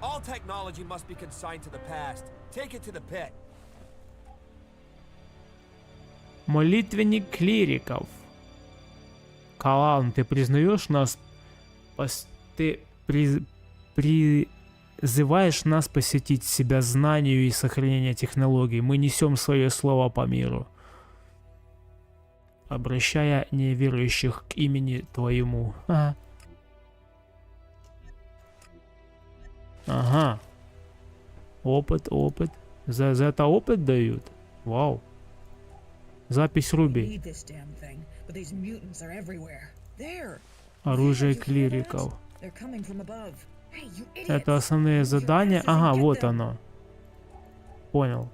[SPEAKER 9] All technology must be consigned to the past. Take it to the pit.
[SPEAKER 1] Молитвенник клириков. Калан, ты признаешь нас? Ты призываешь нас посетить себя знанию и сохранению технологий. Мы несем свое слово по миру, обращая неверующих к имени твоему. Ага. Опыт. За это опыт дают? Вау. Запись Руби. Оружие клириков. Это основные задания. Ага, вот оно. Понял.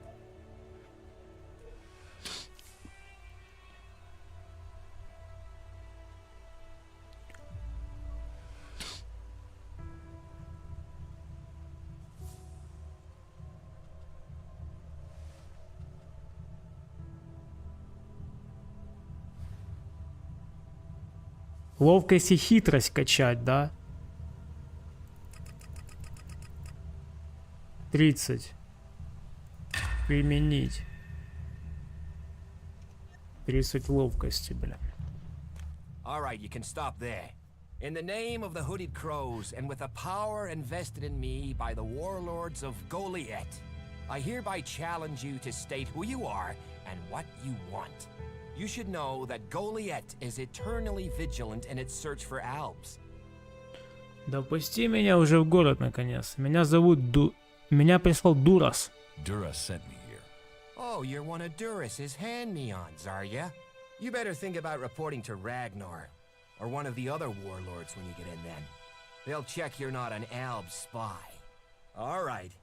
[SPEAKER 1] Ловкость и хитрость качать, да? 30. Применить. 30 ловкости, бля.
[SPEAKER 9] All right, you can stop there. In the name of the Hooded Crows, and with the power invested in me by the warlords of Goliath, I hereby challenge you to state who you are and what you want. You should know that Goliath is eternally vigilant in its search for Albs.
[SPEAKER 1] Допусти меня уже в город, наконец. Меня зовут Меня прислал Дурас.
[SPEAKER 5] Dura sent me here.
[SPEAKER 9] Oh, you're one of Duras's hand-me-ons, are ya? You better think about reporting to Ragnar, or one of the other warlords when you get in then. They'll check you're not an Alb spy. All right.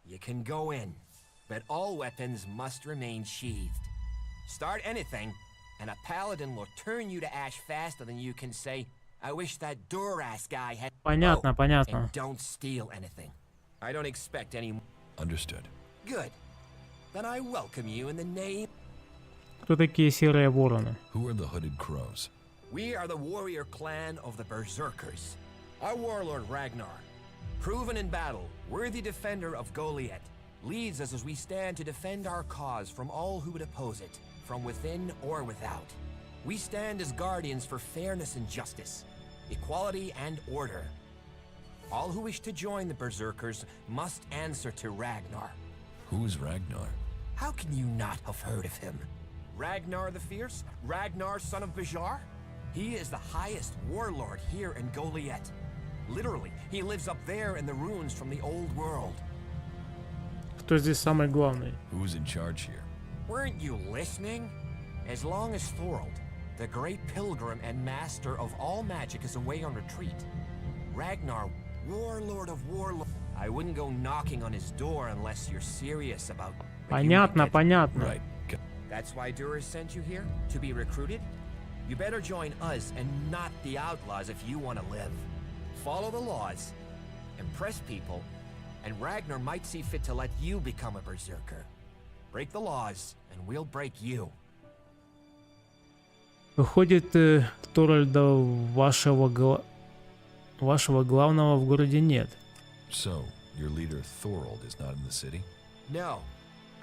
[SPEAKER 9] You can go in, but all weapons must remain sheathed. Start anything, and a paladin will turn you to ash faster than you can say, I wish that Duras guy had...
[SPEAKER 1] Понятно, понятно.
[SPEAKER 9] And don't steal anything. I don't expect any...
[SPEAKER 5] Understood.
[SPEAKER 9] Good. Then I welcome you in the name...
[SPEAKER 1] Кто такие серые вороны?
[SPEAKER 5] Who are the Hooded Crows?
[SPEAKER 9] We are the warrior clan of the Berserkers. Our warlord Ragnar, proven in battle, worthy defender of Goliath, leads us as we stand to defend our cause from all who would oppose it, from within or without. We stand as guardians for fairness and justice, equality and order. All who wish to join the Berserkers must answer to Ragnar.
[SPEAKER 5] Who is Ragnar?
[SPEAKER 9] How can you not have heard of him? Ragnar the Fierce? Ragnar, son of Bajar? He is the highest warlord here in Goliath. Literally, he lives up there in the ruins from the old world.
[SPEAKER 1] Кто здесь самый главный?
[SPEAKER 5] Who's in charge here?
[SPEAKER 9] Weren't you listening? As long as Thorold, the great pilgrim and master of all magic, is away on retreat, Ragnar, warlord of warlords, I wouldn't go knocking on his door unless you're serious about...
[SPEAKER 1] Понятно, понятно.
[SPEAKER 5] Right.
[SPEAKER 9] That's why Duras sent you here? To be recruited? You better join us and not the outlaws if you want to live. Follow the laws, impress people, and Ragnar might see fit to let you become a berserker. Break the laws, and we'll break you.
[SPEAKER 1] Выходит, Торальда вашего главного в городе нет.
[SPEAKER 5] So, your leader Thorold is not in the city?
[SPEAKER 9] No.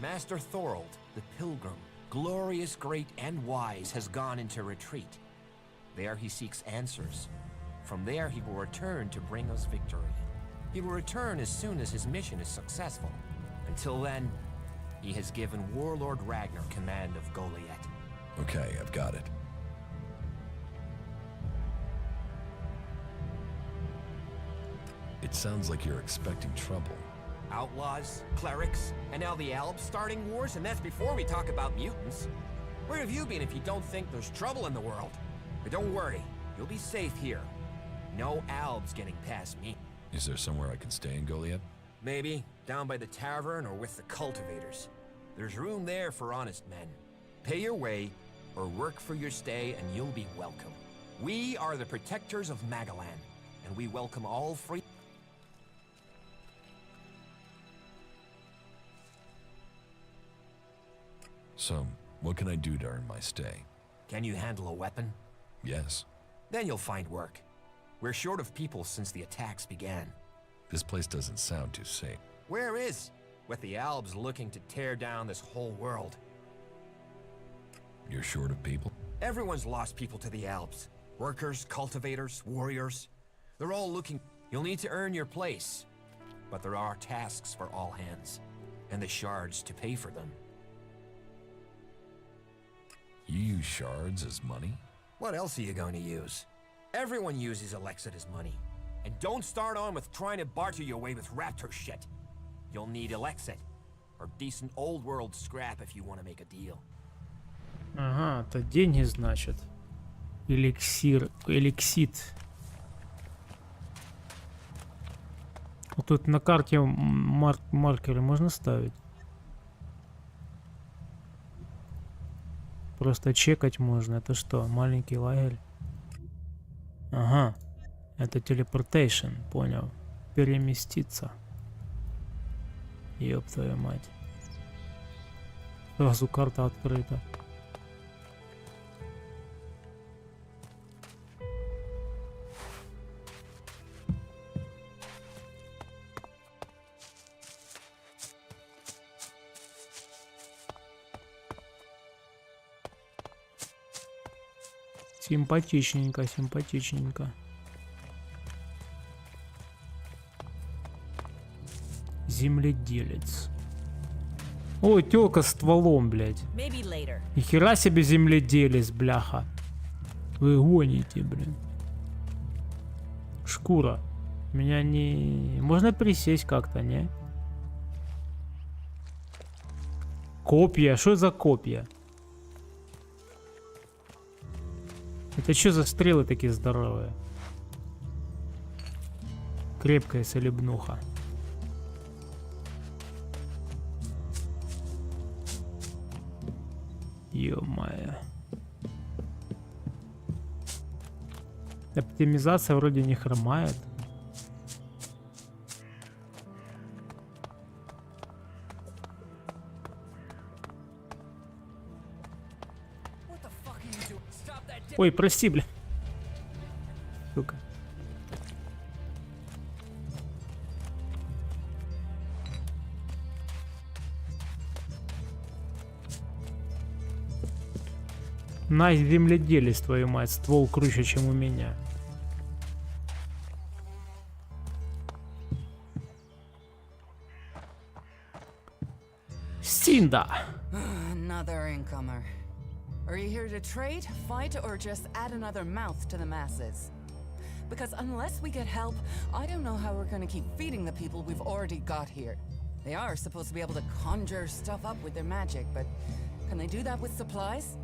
[SPEAKER 9] Master Thorold, the pilgrim, glorious, great, and wise, has gone into retreat. There he seeks answers. From there he will return to bring us victory. He will return as soon as his mission is successful. Until then, he has given Warlord Ragnar command of Goliath.
[SPEAKER 5] Okay, I've got it. It sounds like you're expecting trouble.
[SPEAKER 9] Outlaws, clerics, and now the Albs starting wars, and that's before we talk about mutants. Where have you been if you don't think there's trouble in the world? But don't worry, you'll be safe here. No Albs getting past me.
[SPEAKER 5] Is there somewhere I can stay in Goliath?
[SPEAKER 9] Maybe, down by the tavern or with the cultivators. There's room there for honest men. Pay your way, or work for your stay, and you'll be welcome. We are the protectors of Magalan, and we welcome all free...
[SPEAKER 5] So, what can I do to earn my stay?
[SPEAKER 9] Can you handle a weapon?
[SPEAKER 5] Yes.
[SPEAKER 9] Then you'll find work. We're short of people since the attacks began.
[SPEAKER 5] This place doesn't sound too safe.
[SPEAKER 9] Where is? With the Albs looking to tear down this whole world.
[SPEAKER 5] You're short of people?
[SPEAKER 9] Everyone's lost people to the Albs. Workers, cultivators, warriors. They're all looking... You'll need to earn your place. But there are tasks for all hands. And the shards to pay for them.
[SPEAKER 5] You use shards as money?
[SPEAKER 9] What else are you going to use? Everyone uses Elex as money. And don't start on with trying to barter your way with raptor shit. You'll need Elexit, or decent old world scrap if you want to make a deal.
[SPEAKER 1] Ага, это деньги, значит. Эликсит. Вот тут на карте маркеры можно ставить. Просто чекать можно. Это что, маленький лагерь? Ага. Это телепортейшн, понял. Переместиться. Ёб твою мать. Сразу карта открыта. Симпатичненько, симпатичненько. Земледелец. О, тёлка с стволом, блядь. Нихера себе земледелец, бляха. Вы гоните, блин. Шкура. Меня не... Можно присесть как-то, не? Копья. Что за копья? Это что за стрелы такие здоровые? Крепкая солебнуха. Ё-моё. Оптимизация вроде не хромает. Ой, прости, бля. Сука. На земледелец, твою мать, ствол круче, чем у меня. Синда.
[SPEAKER 10] Another incomer. Are you here to trade, fight, or just add another mouth to the masses? Because unless we get help, I don't know how we're gonna keep feeding the people we've already got here. They are supposed to be able to conjure stuff up with their magic, but can they do that with supplies?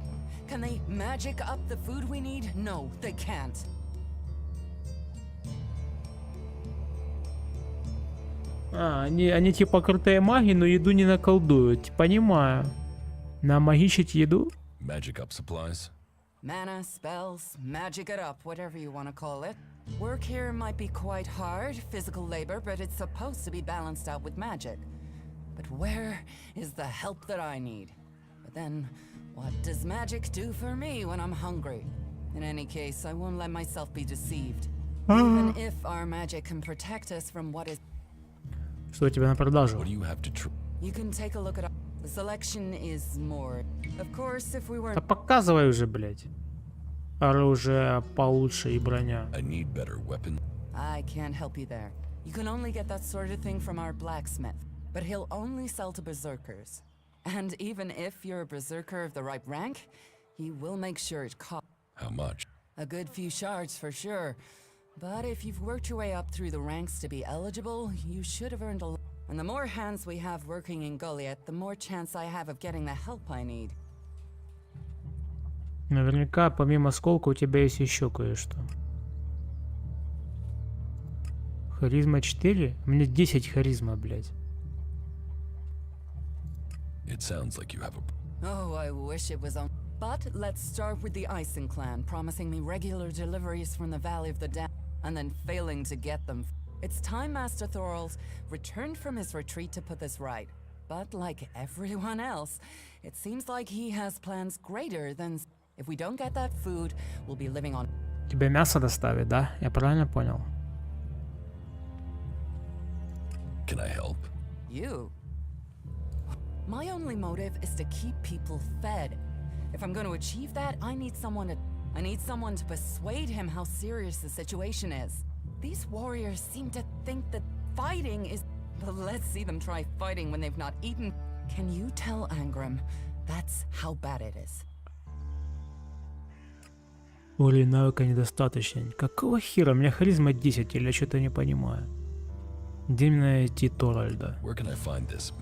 [SPEAKER 10] Can they magic up the food we need? No, they can't.
[SPEAKER 1] Они типа крутые маги, но еду не наколдуют. Понимаю. Намагичить еду?
[SPEAKER 5] Magic up supplies?
[SPEAKER 10] Mana, spells, magic it up, whatever you want to call it. Work here might be quite hard, physical labor, but it's supposed to be balanced out with magic. But where is the help that I need? But then, what does magic do for me when I'm hungry? In any case, I won't let myself be deceived. Even if our magic can protect us from what is...
[SPEAKER 1] Что у тебя на продажу?
[SPEAKER 5] What do you have to try?
[SPEAKER 10] You can take a look at... The selection is more... Of course, if we
[SPEAKER 1] Да
[SPEAKER 10] weren't...
[SPEAKER 1] показывай уже, блядь. Оружие получше и броня.
[SPEAKER 5] I need better weapon.
[SPEAKER 10] I can't help you there. You can only get that sort of thing from our blacksmith, but he'll only sell to berserkers. And even if you're a berserker of the right rank, he will make sure it costs
[SPEAKER 5] How much?
[SPEAKER 10] a good few shards for sure. But if you've worked your way up through the ranks to be eligible, you should have earned a lot. And the more hands we have working in Goliath, the more chance I have of getting the help I need.
[SPEAKER 1] Наверняка помимо сколка у тебя есть еще кое-что. Харизма 4? Мне 10 харизма, блядь.
[SPEAKER 5] It sounds like you have a...
[SPEAKER 10] Oh, I wish it was on. But let's start with the Ison clan, promising me regular deliveries from the Valley of the Damned, and then failing to get them. It's time Master Thorol's returned from his retreat to put this right. But like everyone else, it seems like he has plans greater than... If we don't get that food, we'll be living on...
[SPEAKER 1] Тебе мясо доставить, да? Я правильно понял?
[SPEAKER 5] Can I help?
[SPEAKER 10] You? My only motive is to keep people fed. If I'm going to achieve that, I need someone to persuade him how serious the situation is. These warriors seem to think that fighting is... But let's see them try fighting when they've not eaten. Can you tell Angram that's how bad it is?
[SPEAKER 1] Уровень навыка недостаточно. Какого хера? У меня харизма 10, или я что-то не понимаю. Где мне найти Торальда?
[SPEAKER 5] Where can I find this?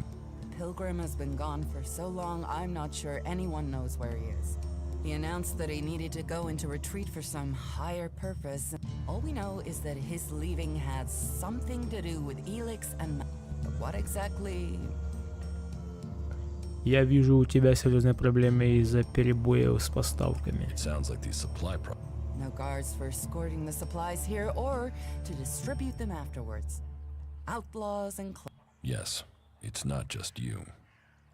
[SPEAKER 10] Pilgrim has been gone for so long, I'm not sure anyone knows where he is. He announced that he needed to go into retreat for some higher purpose. All we know is that his leaving had something to do with Elex and... But what exactly...
[SPEAKER 1] Я вижу, у тебя серьезные проблемы из-за перебоев с поставками.
[SPEAKER 5] It sounds like these supply
[SPEAKER 10] No guards for escorting the supplies here or to distribute them afterwards. Outlaws and...
[SPEAKER 5] Yes, it's not just you.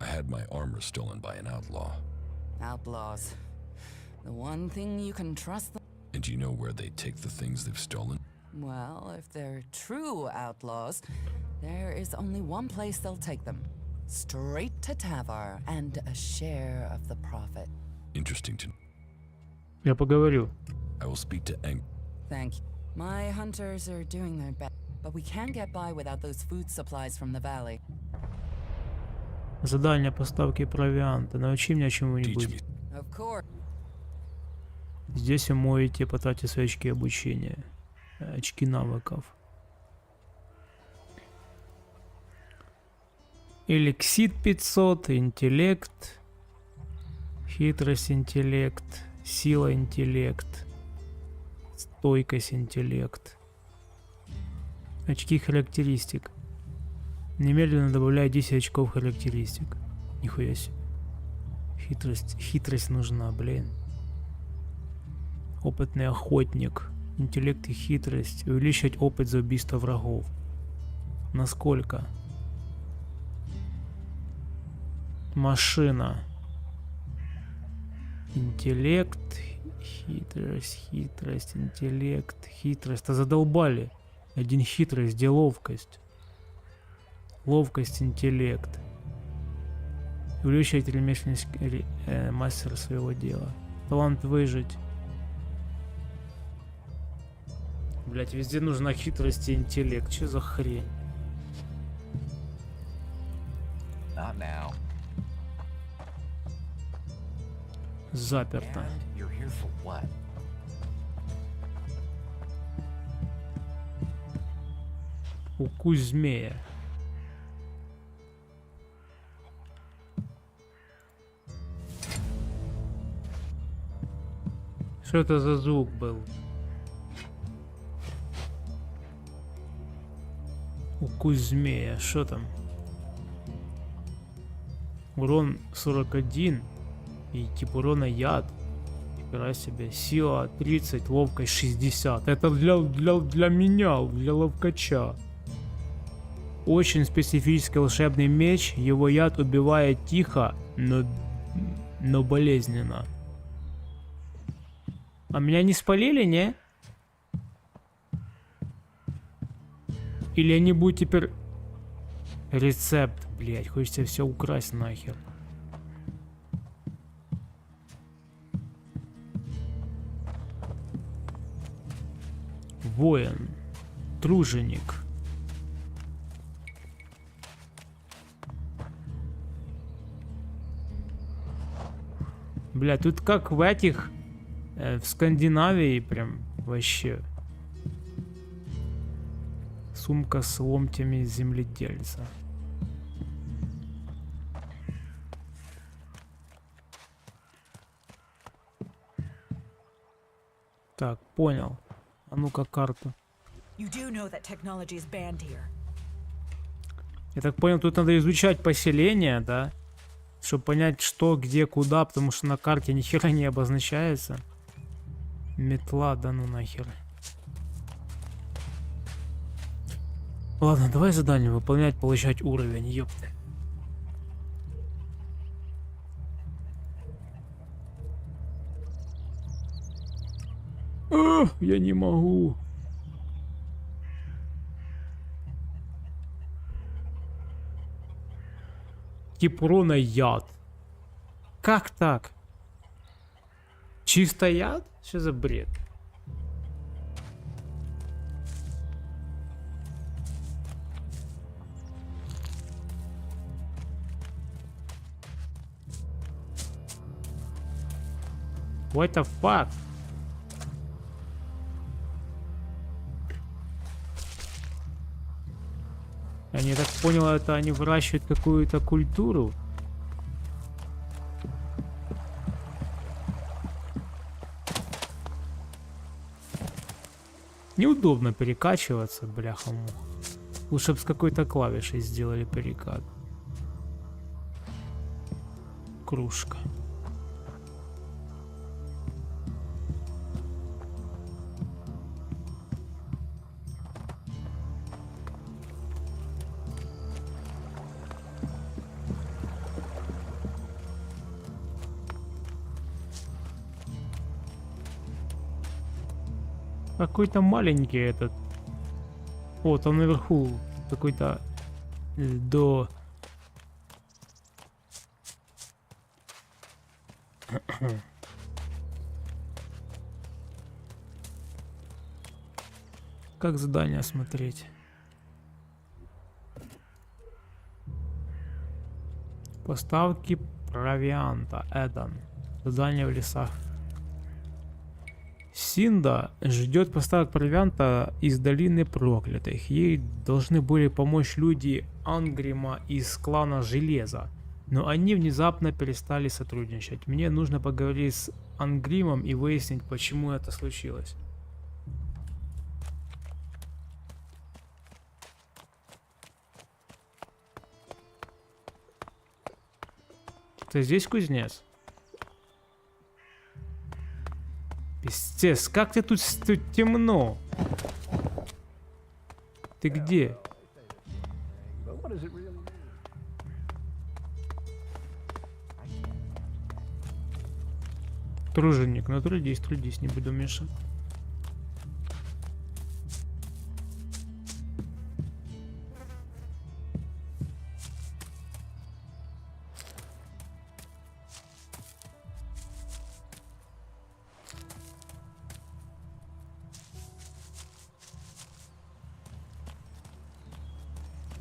[SPEAKER 5] I had my armor stolen by an outlaw.
[SPEAKER 10] Outlaws. The one thing you can trust them...
[SPEAKER 5] And do you know where they take the things they've stolen?
[SPEAKER 10] Well, if they're true outlaws, there is only one place they'll take them. Straight to Tavar and a share of the profit.
[SPEAKER 5] Interesting to...
[SPEAKER 1] Я поговорю.
[SPEAKER 5] I will speak to Eng.
[SPEAKER 10] Thank you. My hunters are doing their best, but we can't get by without those food supplies from the valley.
[SPEAKER 1] Задание поставки провианта. Научи меня
[SPEAKER 5] Teach
[SPEAKER 1] чему-нибудь.
[SPEAKER 5] me.
[SPEAKER 10] Of course.
[SPEAKER 1] Здесь вы можете потратить свои очки обучения. Очки навыков. Элексит 500, интеллект, хитрость, интеллект, сила, интеллект, стойкость, интеллект. Очки характеристик. Немедленно добавляй 10 очков характеристик. Нихуя себе. Хитрость нужна, блин. Опытный охотник. Интеллект и хитрость. Увеличивать опыт за убийство врагов. Насколько? Машина. Интеллект. Хитрость, интеллект, хитрость. А задолбали. Один хитрость, где ловкость. Ловкость, интеллект. Увеличивать ремесленность мастера своего дела. Талант выжить. Блять, везде нужна хитрость и интеллект. Че за хрень?
[SPEAKER 11] Not now.
[SPEAKER 1] Заперто.
[SPEAKER 11] And you're here for what?
[SPEAKER 1] Укус змея. Что это за звук был? Укус змея. Что там? Урон 41. И тип урона яд. Нифига себе. Сила 30, ловкость 60. Это для меня, для ловкача. Очень специфический волшебный меч. Его яд убивает тихо, но болезненно. А меня не спалили, не? Или они будут теперь... Рецепт, блять, хочется все украсть нахер. Воин. Труженик. Бля, тут как в этих... в Скандинавии прям вообще. Сумка с ломтями земледельца. Так, понял. А ну-ка карту.
[SPEAKER 8] You do know that technology is banned here.
[SPEAKER 1] Я так понял, тут надо изучать поселение, да? Чтобы понять, что, где, куда, потому что на карте ни хера не обозначается. Метла, да ну нахер. Ладно, давай задание выполнять, получать уровень, ёпты. Я не могу. Тип урона яд. Как так? Чисто яд? Что за бред? What the fuck? Я так понял, это они выращивают какую-то культуру. Неудобно перекачиваться, бляха-муха. Лучше бы с какой-то клавишей сделали перекат. Кружка. Какой-то маленький этот. О, там наверху какой-то до... Как задание смотреть? Поставки провианта. Эдан. Задание в лесах. Синда ждет поставок провианта из долины проклятых. Ей должны были помочь люди Ангрима из клана Железа. Но они внезапно перестали сотрудничать. Мне нужно поговорить с Ангримом и выяснить, почему это случилось. Ты здесь, кузнец? Пиздец, как ты тут темно? Ты где? Труженик, ну трудись, не буду мешать.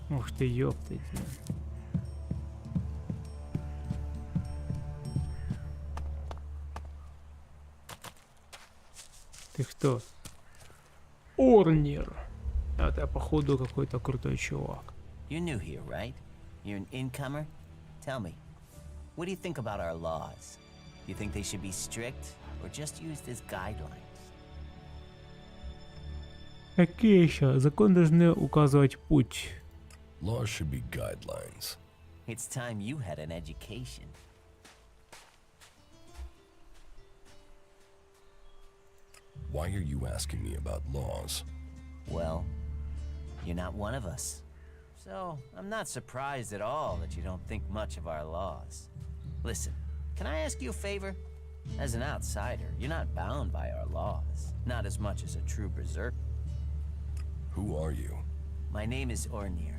[SPEAKER 1] Ух ты, ёптать. Ты кто? Орнир. Это, походу, какой-то крутой чувак.
[SPEAKER 12] You're new here, right? You're an incomer? Tell me, what do you think about our laws? You think they should be strict or just used as guidelines?
[SPEAKER 1] Какие еще? Закон должны указывать путь.
[SPEAKER 4] Laws should be guidelines.
[SPEAKER 12] It's time you had an education.
[SPEAKER 4] Why are you asking me about laws?
[SPEAKER 12] Well, you're not one of us. So, I'm not surprised at all that you don't think much of our laws. Listen, can I ask you a favor? As an outsider, you're not bound by our laws. Not as much as a true berserker.
[SPEAKER 4] Who are you?
[SPEAKER 12] My name is Ornir.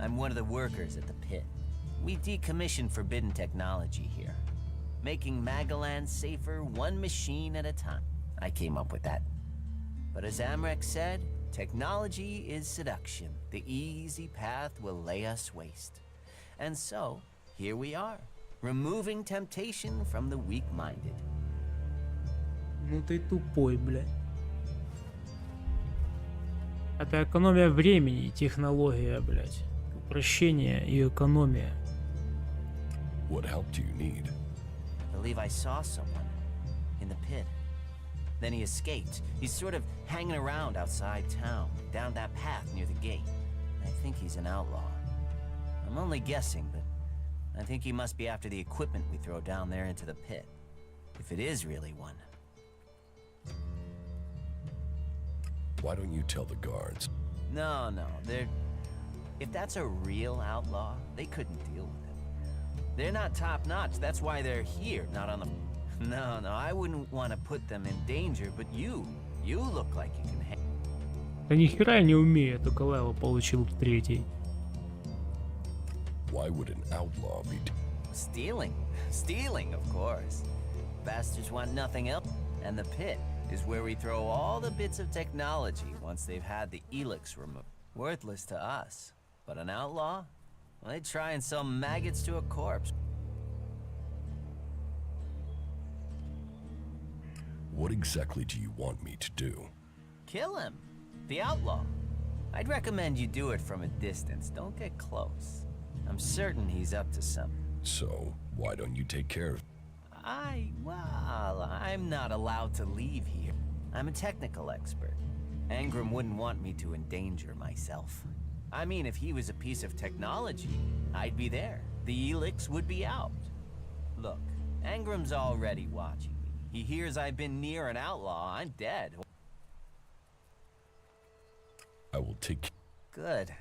[SPEAKER 12] I'm one of the workers at the pit. We decommission forbidden technology here, making Magaland safer one machine at a time. I came up with that. But as Amrek said, technology is seduction. The easy path will lay us waste. And so, here we are, removing temptation from the weak-minded.
[SPEAKER 1] Ну ты тупой, блядь. Это экономия времени и технология, блядь. Упрощение и экономия.
[SPEAKER 4] What help do you need?
[SPEAKER 12] I believe I saw someone in the pit. Then he escaped. He's sort of hanging around outside town, down that path near the gate. I think he's an outlaw. I'm only guessing, but I think he must be after the equipment we throw down there into the pit. If it is really one.
[SPEAKER 4] Why don't you tell the guards?
[SPEAKER 12] No, they're... If that's a real outlaw, they couldn't deal with him. They're not top-notch, that's why they're here, not on the... No, I wouldn't want to put them in danger, but you look like you can hang.
[SPEAKER 1] Да нихера я не умею, только левел получил 3.
[SPEAKER 4] Why would an outlaw be...
[SPEAKER 12] Stealing, of course. Bastards want nothing else. And the pit is where we throw all the bits of technology once they've had the Elex removed. Worthless to us. But an outlaw? Well, they'd try and sell maggots to a corpse.
[SPEAKER 4] What exactly do you want me to do?
[SPEAKER 12] Kill him. The outlaw. I'd recommend you do it from a distance. Don't get close. I'm certain he's up to something.
[SPEAKER 4] So, why don't you take care of...
[SPEAKER 12] I'm not allowed to leave here. I'm a technical expert. Angram wouldn't want me to endanger myself. I mean, if he was a piece of technology, I'd be there. The Elex would be out. Look, Angram's already watching me. He hears I've been near an outlaw, I'm dead.
[SPEAKER 4] I will take...
[SPEAKER 12] Good.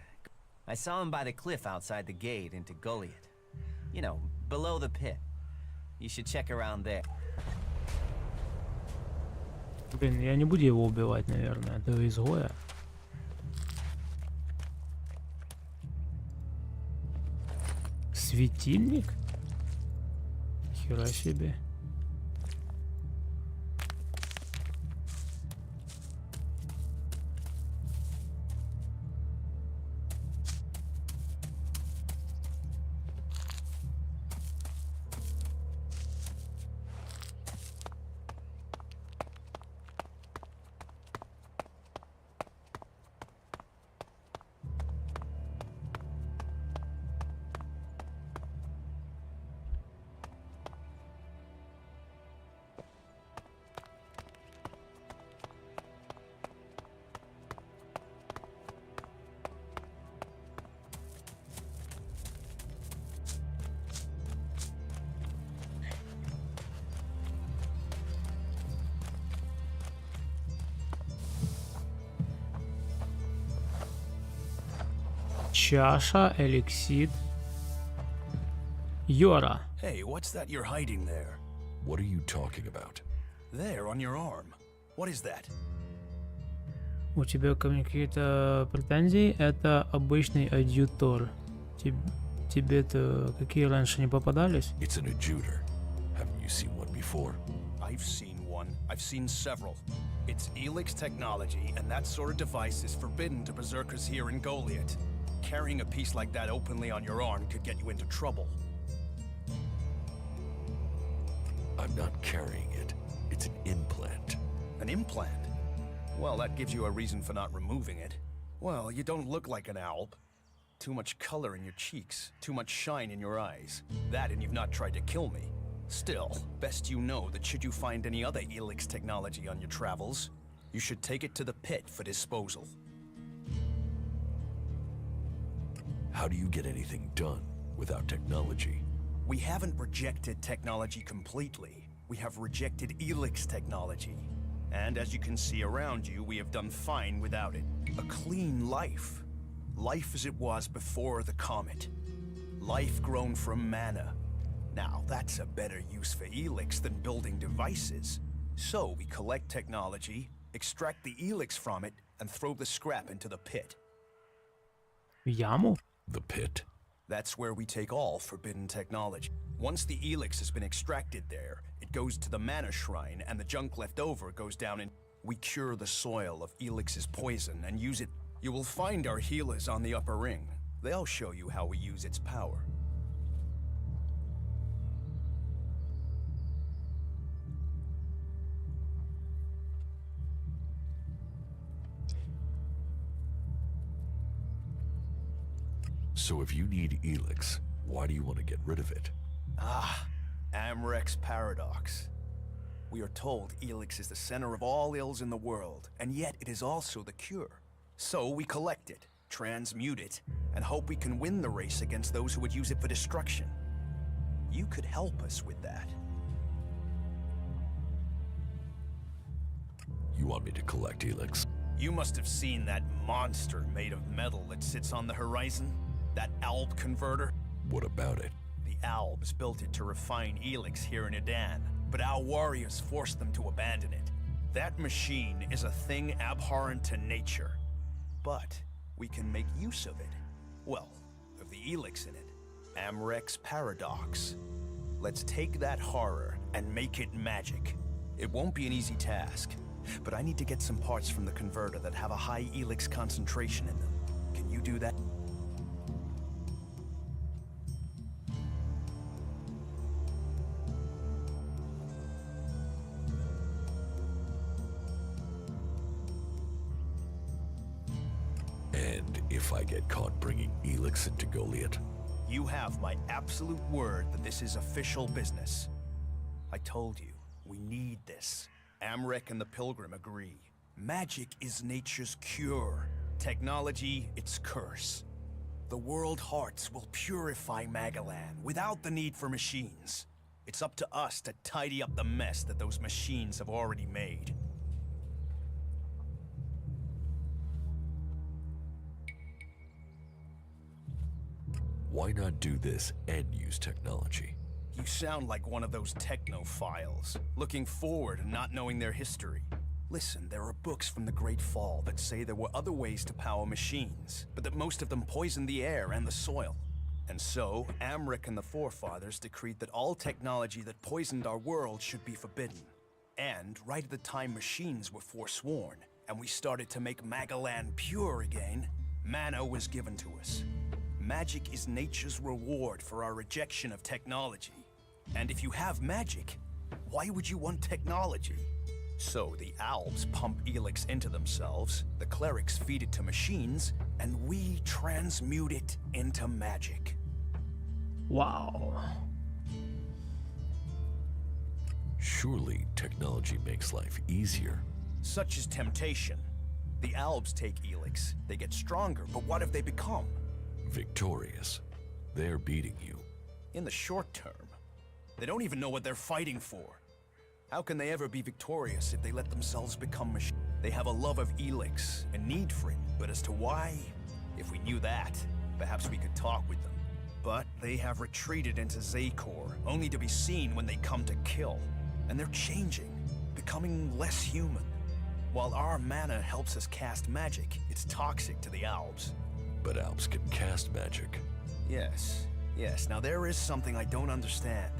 [SPEAKER 12] I saw him by the cliff outside the gate into Goliath. You know, below the pit. You should check around there.
[SPEAKER 1] Блин, я не буду его убивать, наверное, до изгоя. Светильник? Хера себе. Чаша, эликсид. Йора.
[SPEAKER 13] Hey, what's that you're hiding there?
[SPEAKER 5] What are you talking about?
[SPEAKER 13] There, on your arm. What is that?
[SPEAKER 1] У тебя ко мне какие-то претензии? Это обычный адъютор. Тебе-то какие раньше не попадались?
[SPEAKER 5] It's an adjutor. Haven't you seen one before?
[SPEAKER 13] I've seen one. I've seen several. It's Elex technology, and that sort of device is forbidden to berserkers here in Goliath. Carrying a piece like that openly on your arm could get you into trouble.
[SPEAKER 5] I'm not carrying it. It's an implant.
[SPEAKER 13] An implant? Well, that gives you a reason for not removing it. Well, you don't look like an owl. Too much color in your cheeks, too much shine in your eyes. That and you've not tried to kill me. Still, best you know that should you find any other Elex technology on your travels, you should take it to the pit for disposal.
[SPEAKER 5] How do you get anything done without technology?
[SPEAKER 13] We haven't rejected technology completely. We have rejected Elex technology. And as you can see around you, we have done fine without it. A clean life. Life as it was before the comet. Life grown from mana. Now, that's a better use for Elex than building devices. So we collect technology, extract the Elex from it, and throw the scrap into the pit.
[SPEAKER 1] Яму?
[SPEAKER 5] The pit?
[SPEAKER 13] That's where we take all forbidden technology. Once the Elex has been extracted there, it goes to the mana shrine, and the junk left over goes down in... We cure the soil of Elix's poison and use it. You will find our healers on the upper ring. They'll show you how we use its power.
[SPEAKER 5] So if you need Elex, why do you want to get rid of it?
[SPEAKER 13] Ah, Amrek's paradox. We are told Elex is the center of all ills in the world, and yet it is also the cure. So we collect it, transmute it, and hope we can win the race against those who would use it for destruction. You could help us with that.
[SPEAKER 5] You want me to collect Elex?
[SPEAKER 13] You must have seen that monster made of metal that sits on the horizon? That Alb converter?
[SPEAKER 5] What about it?
[SPEAKER 13] The Albs built it to refine Elex here in Edan, but our warriors forced them to abandon it. That machine is a thing abhorrent to nature. But we can make use of it. Well, of the Elex in it. Amrek's paradox. Let's take that horror and make it magic. It won't be an easy task, but I need to get some parts from the converter that have a high Elex concentration in them. Can you do that?
[SPEAKER 5] And if I get caught bringing Elex into Goliath?
[SPEAKER 13] You have my absolute word that this is official business. I told you, we need this. Amrek and the Pilgrim agree. Magic is nature's cure. Technology, its curse. The world hearts will purify Magalan without the need for machines. It's up to us to tidy up the mess that those machines have already made.
[SPEAKER 5] Why not do this and use technology?
[SPEAKER 13] You sound like one of those technophiles, looking forward and not knowing their history. Listen, there are books from the Great Fall that say there were other ways to power machines, but that most of them poisoned the air and the soil. And so, Amrik and the forefathers decreed that all technology that poisoned our world should be forbidden. And right at the time machines were forsworn, and we started to make Magalan pure again, mana was given to us. Magic is nature's reward for our rejection of technology. And if you have magic, why would you want technology? So the Albs pump Elex into themselves, the clerics feed it to machines, and we transmute it into magic.
[SPEAKER 1] Wow.
[SPEAKER 5] Surely technology makes life easier.
[SPEAKER 13] Such is temptation. The Albs take Elex, they get stronger, but what have they become?
[SPEAKER 5] Victorious. They're beating you.
[SPEAKER 13] In the short term. They don't even know what they're fighting for. How can they ever be victorious if they let themselves become machines? They have a love of Elex, a need for it, but as to why, if we knew that, Perhaps we could talk with them. But they have retreated into Zakor, only to be seen when they come to kill. And they're changing, becoming less human. While our mana helps us cast magic, it's toxic to the Albs.
[SPEAKER 4] But Alps can cast magic.
[SPEAKER 13] Yes. Now there is something I don't understand.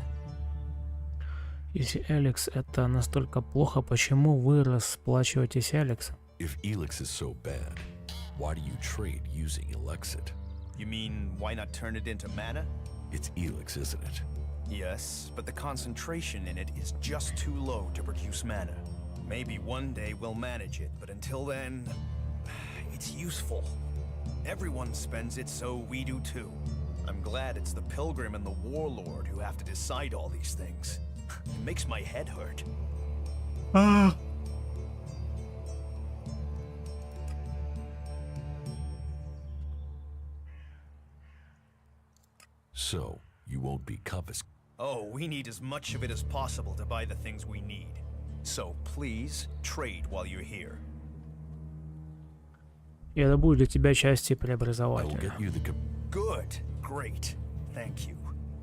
[SPEAKER 1] Если Elex это настолько плохо, почему вы расплачиваетесь Элексом?
[SPEAKER 4] If Elex is so bad, why do you trade using Elexit?
[SPEAKER 13] You mean, why not turn it into mana?
[SPEAKER 4] It's Elex, isn't it?
[SPEAKER 13] Yes, but the concentration in it is just too low to produce mana. Maybe one day we'll manage it, but until then, it's useful. Everyone spends it, so we do too. I'm glad it's the Pilgrim and the Warlord who have to decide all these things. It makes my head hurt.
[SPEAKER 4] So, you won't be confiscated.
[SPEAKER 13] Oh, we need as much of it as possible to buy the things we need. So please, trade while you're here.
[SPEAKER 1] И это будет для тебя части
[SPEAKER 4] I will
[SPEAKER 1] преобразователя.
[SPEAKER 4] get you the...
[SPEAKER 13] Good. Great. Thank you.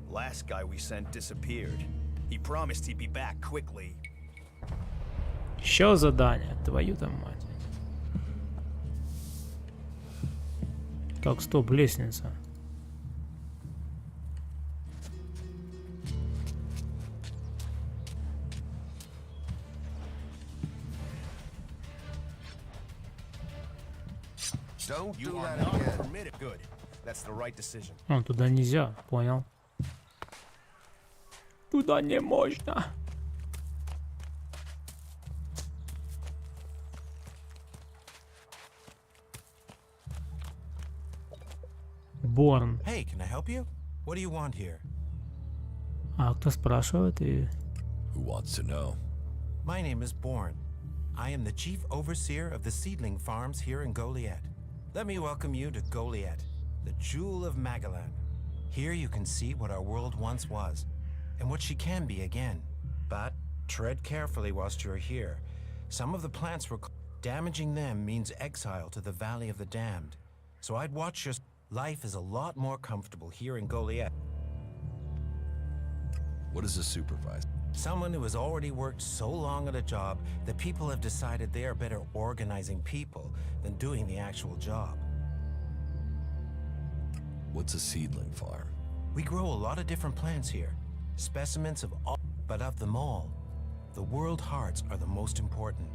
[SPEAKER 13] Last guy we sent disappeared. He promised he'd be back quickly.
[SPEAKER 1] Еще задание, твою там мать. Так, стоп, лестница.
[SPEAKER 9] Don't
[SPEAKER 13] You
[SPEAKER 9] do
[SPEAKER 13] are
[SPEAKER 9] that
[SPEAKER 13] not
[SPEAKER 9] again.
[SPEAKER 13] permitted. Good. That's the right decision.
[SPEAKER 1] Туда нельзя, понял. Туда не можно. Борн.
[SPEAKER 14] Hey, can I help you? What do you want here?
[SPEAKER 1] А кто спрашивает? И...
[SPEAKER 5] Who wants to know?
[SPEAKER 14] My name is Born. I am the chief overseer of the seedling farms here in Goliad. Let me welcome you to Goliad, the jewel of Magalan. Here you can see what our world once was, and what she can be again. But tread carefully whilst you're here. Some of the plants were... Damaging them means exile to the Valley of the Damned. So I'd watch your... Life is a lot more comfortable here in Goliad.
[SPEAKER 5] What is a supervisor?
[SPEAKER 14] Someone who has already worked so long at a job that people have decided they are better organizing people than doing the actual job.
[SPEAKER 5] What's a seedling farm?
[SPEAKER 14] We grow a lot of different plants here, specimens of all, but of them all, the world hearts are the most important.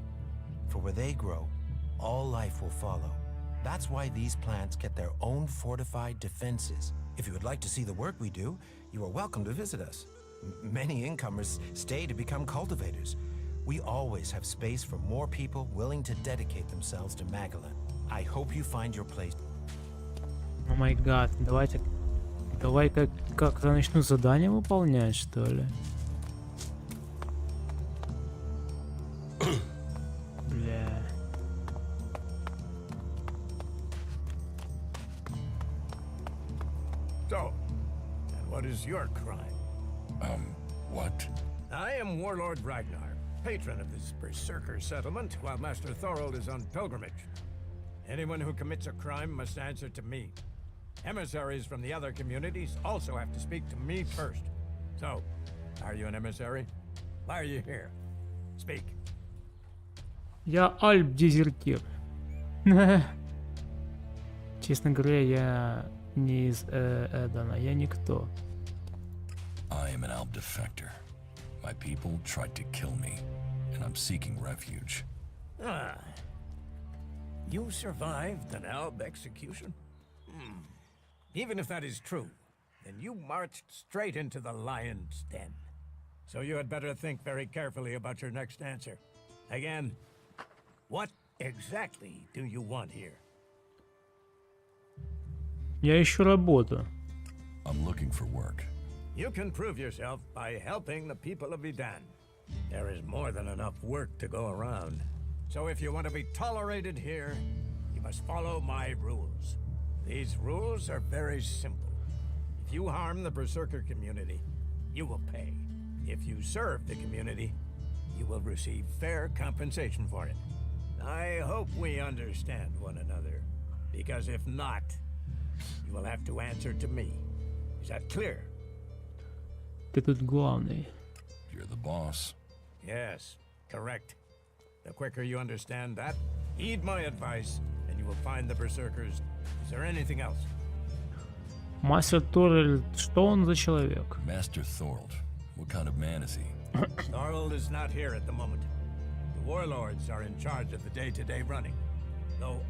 [SPEAKER 14] For where they grow, all life will follow. That's why these plants get their own fortified defenses. If you would like to see the work we do, you are welcome to visit us. Many incomers stay to become cultivators. We always have space for more people willing to dedicate themselves to Magalan. I hope you find your place.
[SPEAKER 1] О май гад, давай как-то начну задание выполнять, что ли? Бля.
[SPEAKER 15] So, and what is your crime?
[SPEAKER 5] What?
[SPEAKER 15] I am Warlord Ragnar, patron of this berserker settlement, while Master Thorold is on pilgrimage. Anyone who commits a crime must answer to me. Emissaries from the other communities also have to speak to me first. So, are you an emissary? Why are you here? Speak.
[SPEAKER 1] Я Альп-дезертир. Честно говоря, я не из Эдена, я никто.
[SPEAKER 5] I am an Alb defector. My people tried to kill me, and I'm seeking refuge.
[SPEAKER 15] Ah. You survived an Alb execution? Even if that is true, then you marched straight into the lion's den. So you had better think very carefully about your next answer. Again, what exactly do you want here?
[SPEAKER 1] Я ищу работу.
[SPEAKER 5] I'm looking for work.
[SPEAKER 15] You can prove yourself by helping the people of Idan. There is more than enough work to go around. So if you want to be tolerated here, you must follow my rules. These rules are very simple. If you harm the Berserker community, you will pay. If you serve the community, you will receive fair compensation for it. I hope we understand one another, because if not, you will have to answer to me. Is that clear?
[SPEAKER 1] Ты тут главный.
[SPEAKER 5] You're the boss.
[SPEAKER 15] Yes, correct. The quicker you understand that, heed my advice, and you will find the berserkers. Is there anything else?
[SPEAKER 1] Мастер Торрель, что он за человек?
[SPEAKER 5] Master Thorold. What kind of man is he?
[SPEAKER 15] Thorold is not here at the moment. The warlords are in charge of the day-to-day running. Though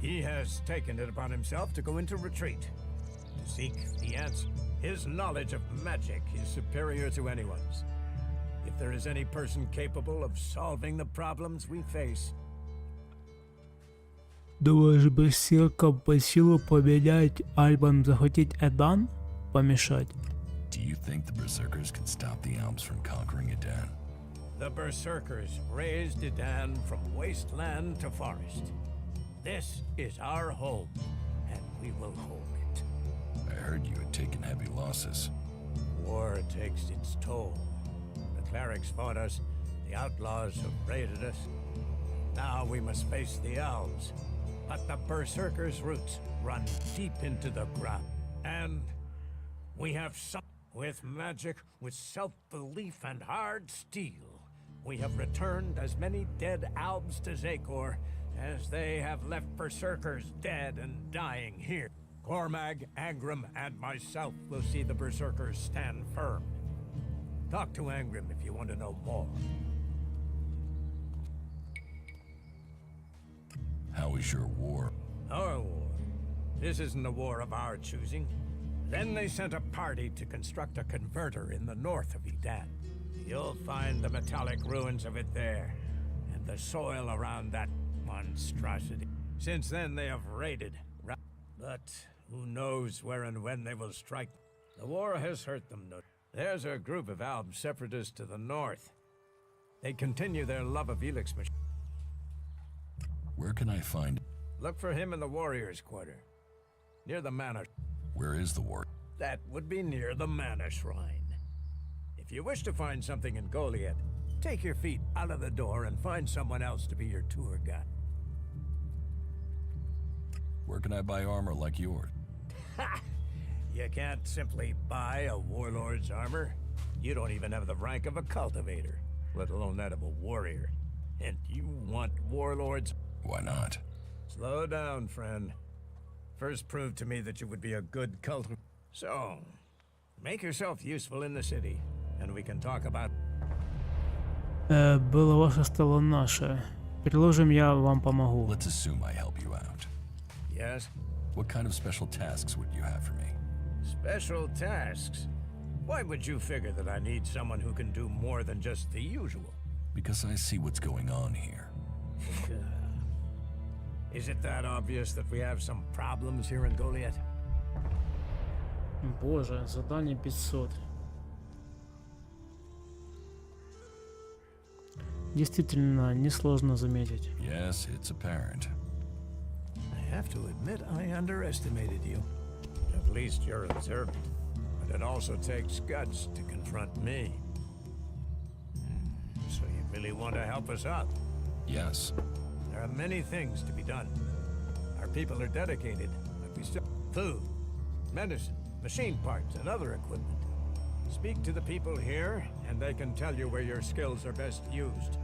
[SPEAKER 15] he has taken it upon himself to go into retreat, to seek the answer. His knowledge of magic is superior to anyone's. If there is any person capable of solving the problems we face,
[SPEAKER 1] Думаешь, берсеркам по силу поменять альбом захватить Эдан? Помешать?
[SPEAKER 5] Do you think the berserkers can stop the Alps from conquering Edan?
[SPEAKER 15] the berserkers raised Edan from wasteland to forest. This is our home, and we will hold it.
[SPEAKER 5] I heard you had taken heavy losses.
[SPEAKER 15] War takes its toll. The clerics fought us, the outlaws have raided us. Now we must face the elves. But the berserkers' roots run deep into the ground. And we have some with magic, with self-belief and hard steel. We have returned as many dead Albs to Zakor as they have left berserkers dead and dying here. Cormag, Angrim, and myself will see the berserkers stand firm. Talk to Angrim if you want to know more.
[SPEAKER 5] How is your war?
[SPEAKER 15] Our war. This isn't a war of our choosing. Then they sent a party to construct a converter in the north of Edan. You'll find the metallic ruins of it there, and the soil around that monstrosity. Since then they have raided, but who knows where and when they will strike. The war has hurt them. There's a group of Alb separatists to the north. They continue their love of Elex machines.
[SPEAKER 5] Where can I find...
[SPEAKER 15] Look for him in the warrior's quarter, near the manor.
[SPEAKER 5] Where is the war?
[SPEAKER 15] That would be near the Mana Shrine. If you wish to find something in Goliath, take your feet out of the door and find someone else to be your tour guide.
[SPEAKER 5] Where can I buy armor like yours?
[SPEAKER 15] Ha! You can't simply buy a warlord's armor. You don't even have the rank of a cultivator, let alone that of a warrior. And you want warlords?
[SPEAKER 5] Why not?
[SPEAKER 15] Slow down, friend. First prove to me that you would be a good cultivator. So, make yourself useful in the city, and we can talk about...
[SPEAKER 1] Было ваше, стало наше. Предложим, я вам помогу.
[SPEAKER 5] Let's assume I help you out.
[SPEAKER 15] Yes?
[SPEAKER 5] What kind of special tasks would you have for me?
[SPEAKER 15] Special tasks? Why would you figure that I need someone who can do more than just the usual?
[SPEAKER 5] Because I see what's going on here.
[SPEAKER 15] Is it that obvious that we have some problems here in Goliath?
[SPEAKER 1] Боже, задание 500. Действительно, несложно заметить.
[SPEAKER 5] Yes, it's apparent.
[SPEAKER 15] I have to admit I underestimated you. At least you're observant. But it also takes guts to confront me. So you really want to help us out?
[SPEAKER 5] Yes.
[SPEAKER 15] There are many things to be done. Our people are dedicated, but we still... Food, medicine, machine parts, and other equipment. Speak to the people here, and they can tell you where your skills are best used.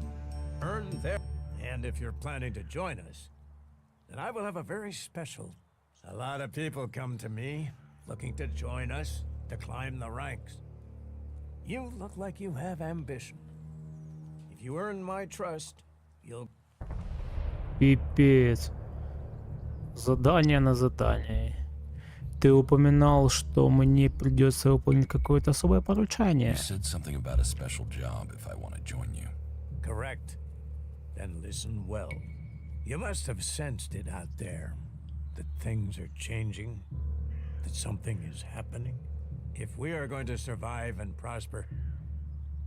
[SPEAKER 15] Earn their... And if you're planning to join us, then I will have a very special... A lot of people come to me, looking to join us, to climb the ranks. You look like you have ambition. If you earn my trust, you'll...
[SPEAKER 1] Пипец. Задание на задание. Ты упоминал, что мне придется выполнить какое-то особое поручение.
[SPEAKER 5] You said something about a special job if I want to join you.
[SPEAKER 15] Correct. Then listen well. You must have sensed it out there. That things are changing. That something is happening. If we are going to survive and prosper,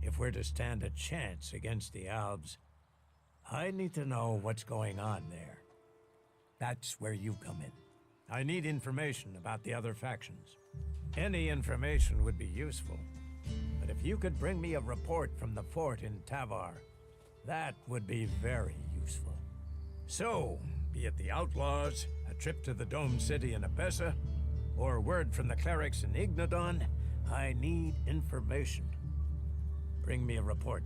[SPEAKER 15] if we're to stand a chance against the Albs, I need to know what's going on there. That's where you come in. I need information about the other factions. Any information would be useful. But if you could bring me a report from the fort in Tavar, that would be very useful. So, be it the outlaws, a trip to the Dome City in Abessa, or word from the clerics in Ignadon, I need information. Bring me a report.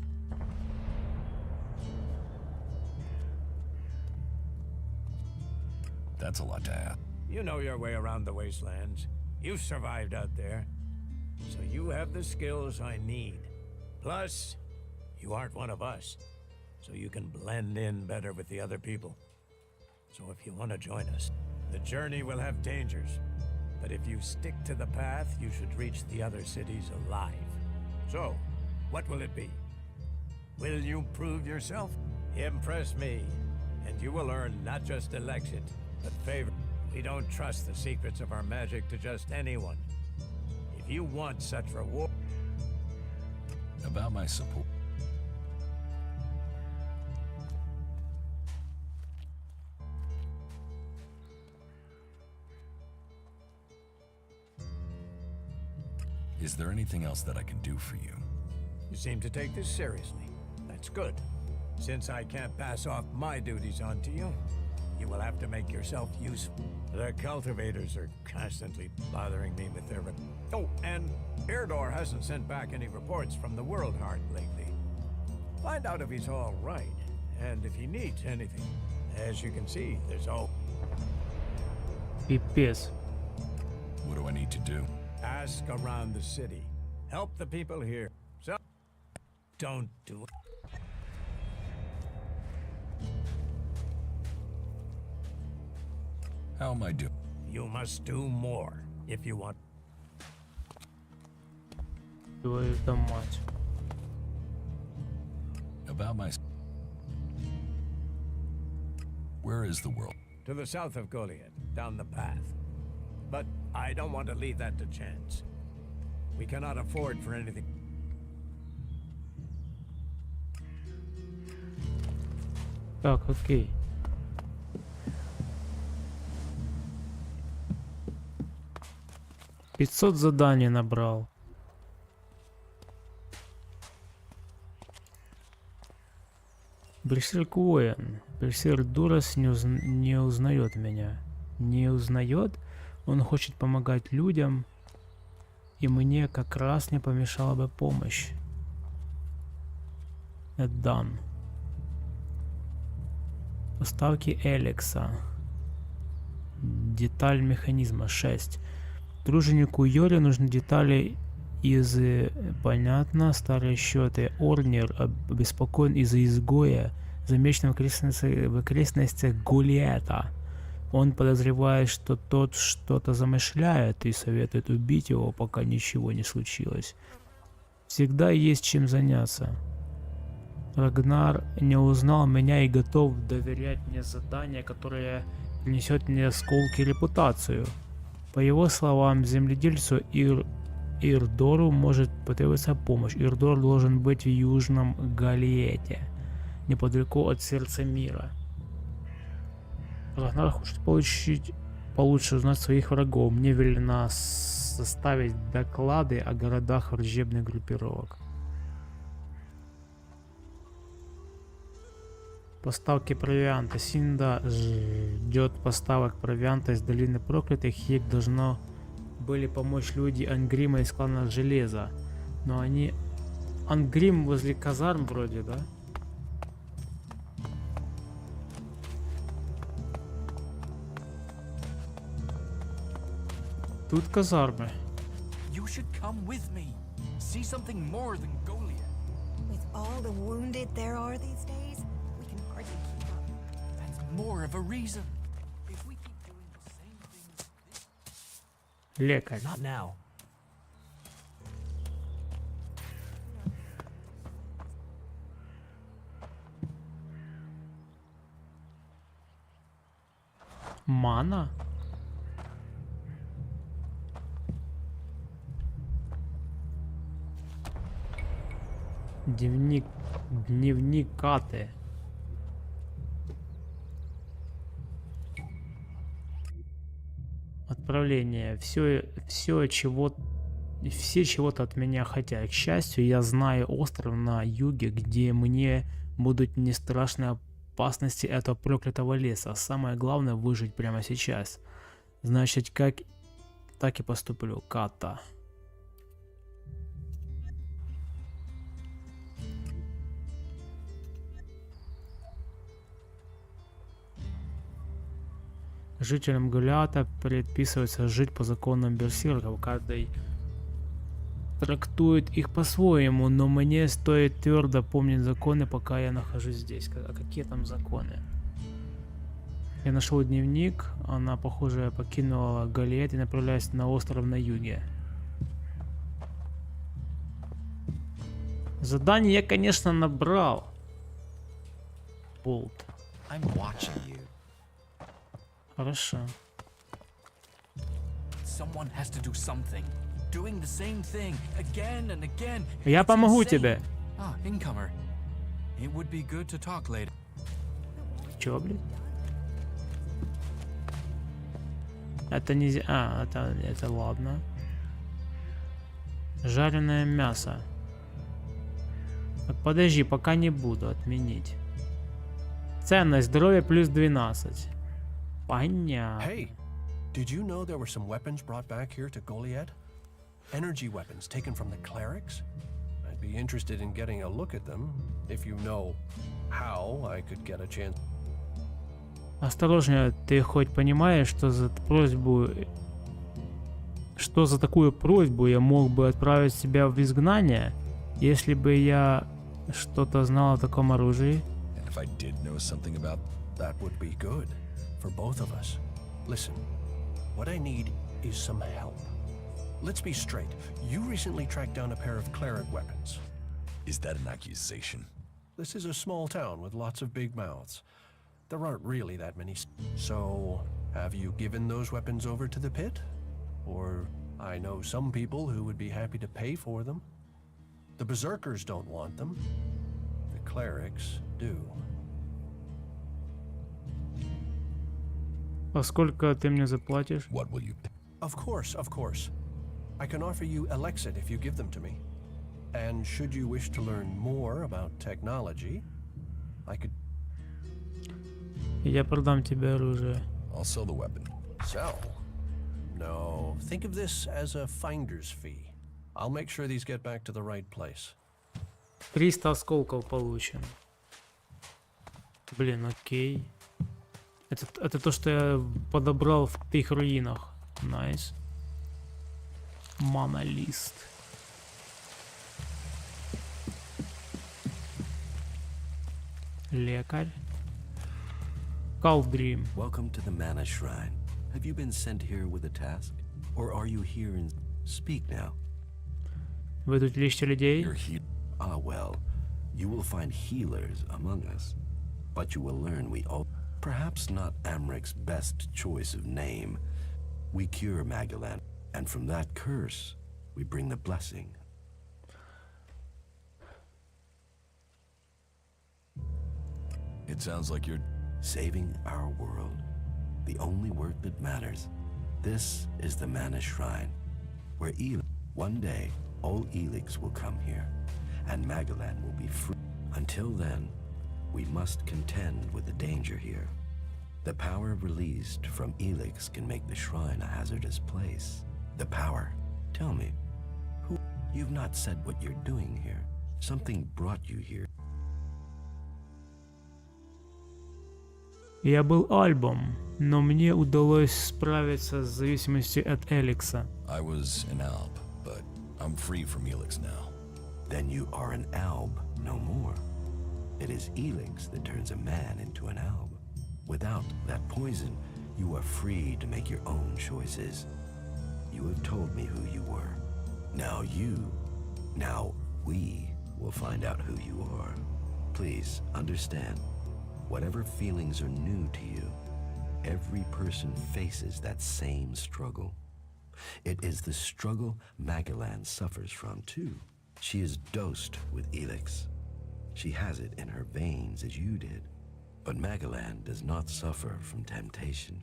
[SPEAKER 5] That's a lot to ask.
[SPEAKER 15] You know your way around the wastelands. You've survived out there. So you have the skills I need. Plus, you aren't one of us. So you can blend in better with the other people. So if you want to join us, the journey will have dangers. But if you stick to the path, you should reach the other cities alive. So, what will it be? Will you prove yourself? Impress me, and you will earn not just Elexit, but favor. We don't trust the secrets of our magic to just anyone. If you want such reward...
[SPEAKER 5] About my support. Is there anything else that I can do for you?
[SPEAKER 15] You seem to take this seriously. That's good. Since I can't pass off my duties onto you, you will have to make yourself useful. The cultivators are constantly bothering me with their... Oh, and Irdor hasn't sent back any reports from the World Heart lately. Find out if he's all right, and if he needs anything. As you can see, there's all...
[SPEAKER 1] Пипец.
[SPEAKER 5] What do I need to do?
[SPEAKER 15] Ask around the city. Help the people here. So, don't do it.
[SPEAKER 5] How am I doing?
[SPEAKER 15] You must do more if you want.
[SPEAKER 1] Твою-то мать.
[SPEAKER 5] About my... Where is the world?
[SPEAKER 15] To the south of Goliath, down the path. But I don't want to leave that to chance. We cannot afford for anything.
[SPEAKER 1] Так, окей. «500 заданий набрал». Берсерк воин. Берсерк Дурас не узнает меня. Не узнает? Он хочет помогать людям, и мне как раз не помешала бы помощь. Эддан. Поставки Элекса. Деталь механизма 6. Труженику Йоре нужны детали из... Понятно. Старые счеты. Орнер обеспокоен из-за изгоя, замеченного в окрестностях Гулиэта. Он подозревает, что тот что-то замышляет и советует убить его, пока ничего не случилось. Всегда есть чем заняться. Рагнар не узнал меня и готов доверять мне задание, которое принесет мне осколки репутацию. По его словам, земледельцу Ирдору может потребоваться помощь. Ирдор должен быть в Южном Галиете, неподалеку от сердца мира. Рагнар хочет получше узнать своих врагов. Мне велено составить доклады о городах враждебных группировок. Поставки провианта. Синда ждет поставок провианта из долины проклятых. Ей должно были помочь люди Ангрима из клана Железа. Но они... Ангрим возле казарм вроде, да? Тут казармы.
[SPEAKER 16] You should come with me. See something more than Goliath.
[SPEAKER 17] With all the wounded there are these days, we can hardly keep up.
[SPEAKER 16] That's more of a reason. If we keep doing the same things.
[SPEAKER 1] Лекарь.
[SPEAKER 16] Not now.
[SPEAKER 1] Мана? Дневник Каты. Отправление. Все чего-то от меня хотят. К счастью, я знаю остров на юге, где мне будут не страшны опасности этого проклятого леса. Самое главное — выжить прямо сейчас. Значит, как Так и поступлю. Ката. Жителям Голиата предписывается жить по законам берсерков. Каждый трактует их по-своему, но мне стоит твердо помнить законы, пока я нахожусь здесь. А какие там законы? Я нашел дневник. Она, похоже, покинула Голиат и направляется на остров на юге. Задание я, конечно, набрал. Болт.
[SPEAKER 11] I'm watching you.
[SPEAKER 1] Хорошо.
[SPEAKER 16] Someone has to do something. Doing the same thing again and again.
[SPEAKER 1] Я
[SPEAKER 16] It's
[SPEAKER 1] помогу
[SPEAKER 16] insane.
[SPEAKER 1] тебе.
[SPEAKER 16] Ah, incomer. It would be good to talk later.
[SPEAKER 1] Чё, блин? Это нельзя. А, это ладно. Жареное мясо. Так, подожди, пока не буду отменить. Ценность здоровья плюс 12. Понятно.
[SPEAKER 3] Hey, did you know there were some weapons brought back here to Goliad? Energy weapons taken from the clerics? I'd be interested in getting a look at them, if you know how I could get a chance.
[SPEAKER 1] Осторожнее, ты хоть понимаешь, что за просьбу... Что за такую просьбу я мог бы отправить себя в изгнание, если бы я что-то знал о таком оружии?
[SPEAKER 5] And if I did know something about...
[SPEAKER 3] That would be good for both of us. Listen, what I need is some help. Let's be straight. You recently tracked down a pair of cleric weapons.
[SPEAKER 5] Is that an accusation?
[SPEAKER 3] This is a small town with lots of big mouths. There aren't really that many. So, have you given those weapons over to the pit? Or I know some people who would be happy to pay for them. The berserkers don't want them. The clerics do.
[SPEAKER 1] А сколько ты мне заплатишь?
[SPEAKER 5] What will you pay?
[SPEAKER 3] Of course, of course. I can offer you Elex if you give them to me. And should you wish to learn more about technology, I could...
[SPEAKER 1] Я продам тебе оружие.
[SPEAKER 5] I'll sell the weapon.
[SPEAKER 3] Sell? No, think of this as a finder's fee. I'll make sure these get back to the right place.
[SPEAKER 1] 300 осколков получим. Блин, окей. Это то, что я подобрал в их руинах. Найс. Монолист. Лекарь. Калдрим.
[SPEAKER 18] Welcome to the Mana Shrine. Have you been sent here with a task? Or are you here in... Speak now.
[SPEAKER 1] Вы тут лечите людей?
[SPEAKER 18] Ah, well. You will find healers among us. But you will learn we all... Perhaps not Amric's best choice of name. We cure Magellan, and from that curse, we bring the blessing.
[SPEAKER 5] It sounds like you're...
[SPEAKER 18] Saving our world. The only work that matters. This is the Mana Shrine, where one day, all Elex will come here, and Magellan will be free. Until then, we must contend with the danger here. The power released from Elex can make the shrine a hazardous place. The power. Tell me, who... You've not said what you're doing here. Something brought you here.
[SPEAKER 1] Я был Альбом, но мне удалось справиться с зависимостью от Элекса.
[SPEAKER 5] I was an alb, but I'm free from Elex now.
[SPEAKER 18] Then you are an alb no more. It is Elex that turns a man into an alb. Without that poison, you are free to make your own choices. You have told me who you were. Now we will find out who you are. Please understand, whatever feelings are new to you, every person faces that same struggle. It is the struggle Magellan suffers from too. She is dosed with Elex. She has it in her veins as you did. But Magellan does not suffer from temptation.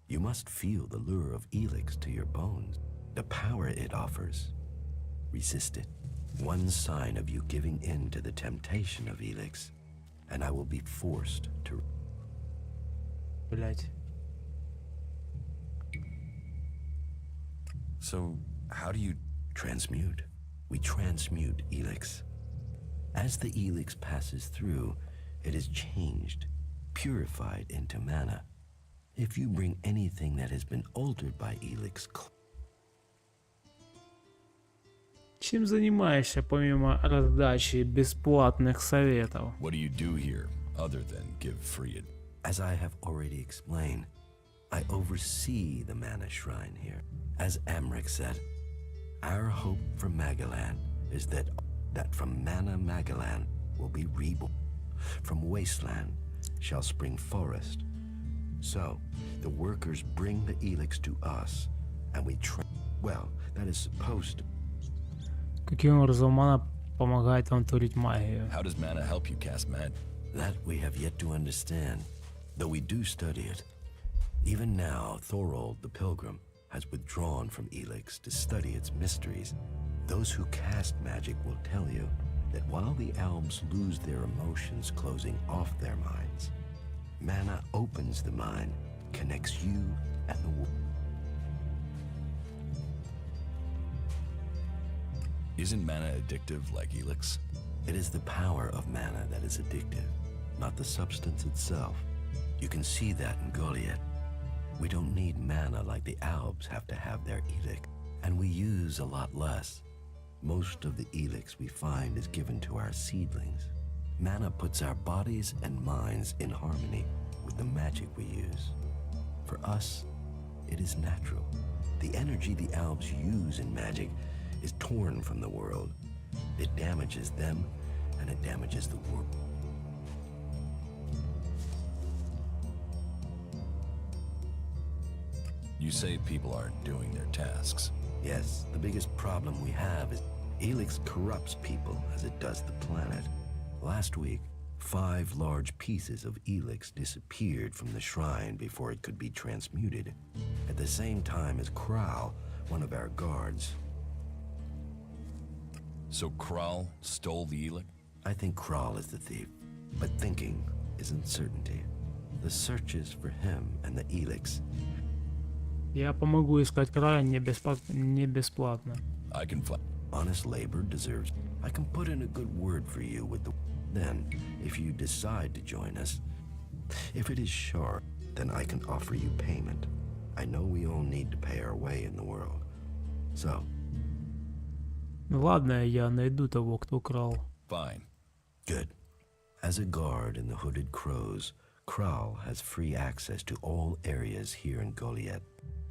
[SPEAKER 18] You must feel the lure of Elex to your bones, the power it offers. Resist it. One sign of you giving in to the temptation of Elex, and I will be forced to...
[SPEAKER 1] Блять.
[SPEAKER 5] So, how do you...
[SPEAKER 18] Transmute. We transmute Elex. As the Elex passes through, it is changed, purified into mana. If you bring anything that has been altered by Elex...
[SPEAKER 1] Чем занимаешься помимо раздачи бесплатных советов?
[SPEAKER 5] What do you do here, other than give free...
[SPEAKER 18] As I have already explained, I oversee the mana shrine here. As Amric said, our hope for Magalan is that from Mana Magalan will be reborn. From Wasteland shall spring forest. So, the workers bring the Elex to us, and we well, that is supposed to...
[SPEAKER 1] Каким образом мана помогает вам творить магию?
[SPEAKER 5] How does mana help you cast magic?
[SPEAKER 18] That we have yet to understand, though we do study it. Even now, Thorold the Pilgrim has withdrawn from Elex to study its mysteries. Those who cast magic will tell you that while the elves lose their emotions closing off their minds, mana opens the mind, connects you and the world.
[SPEAKER 5] Isn't mana addictive like Elex?
[SPEAKER 18] It is the power of mana that is addictive, not the substance itself. You can see that in Goliath. We don't need mana like the Albs have to have their Elex, and we use a lot less. Most of the Elex we find is given to our seedlings. Mana puts our bodies and minds in harmony with the magic we use. For us, it is natural. The energy the Albs use in magic is torn from the world. It damages them, and it damages the world.
[SPEAKER 5] You say people aren't doing their tasks.
[SPEAKER 18] Yes, the biggest problem we have is Elex corrupts people as it does the planet. Last week, 5 large pieces of Elex disappeared from the shrine before it could be transmuted, at the same time as Kral, one of our guards.
[SPEAKER 5] So Kral stole the Elex?
[SPEAKER 18] I think Kral is the thief, but thinking isn't certainty. The searches for him and the Elex.
[SPEAKER 1] Я помогу искать края не бесплатно.
[SPEAKER 5] I can find.
[SPEAKER 18] Honest labor deserves. I can put in a good word for you with the... Then, if you decide to join us, if it is short, then I can offer you payment. I know we all need to pay our way in the world. So...
[SPEAKER 1] Ну ладно, я найду того, кто украл.
[SPEAKER 5] Fine.
[SPEAKER 18] Good. As a guard in the Hooded Crows, Kral has free access to all areas here in Goliath.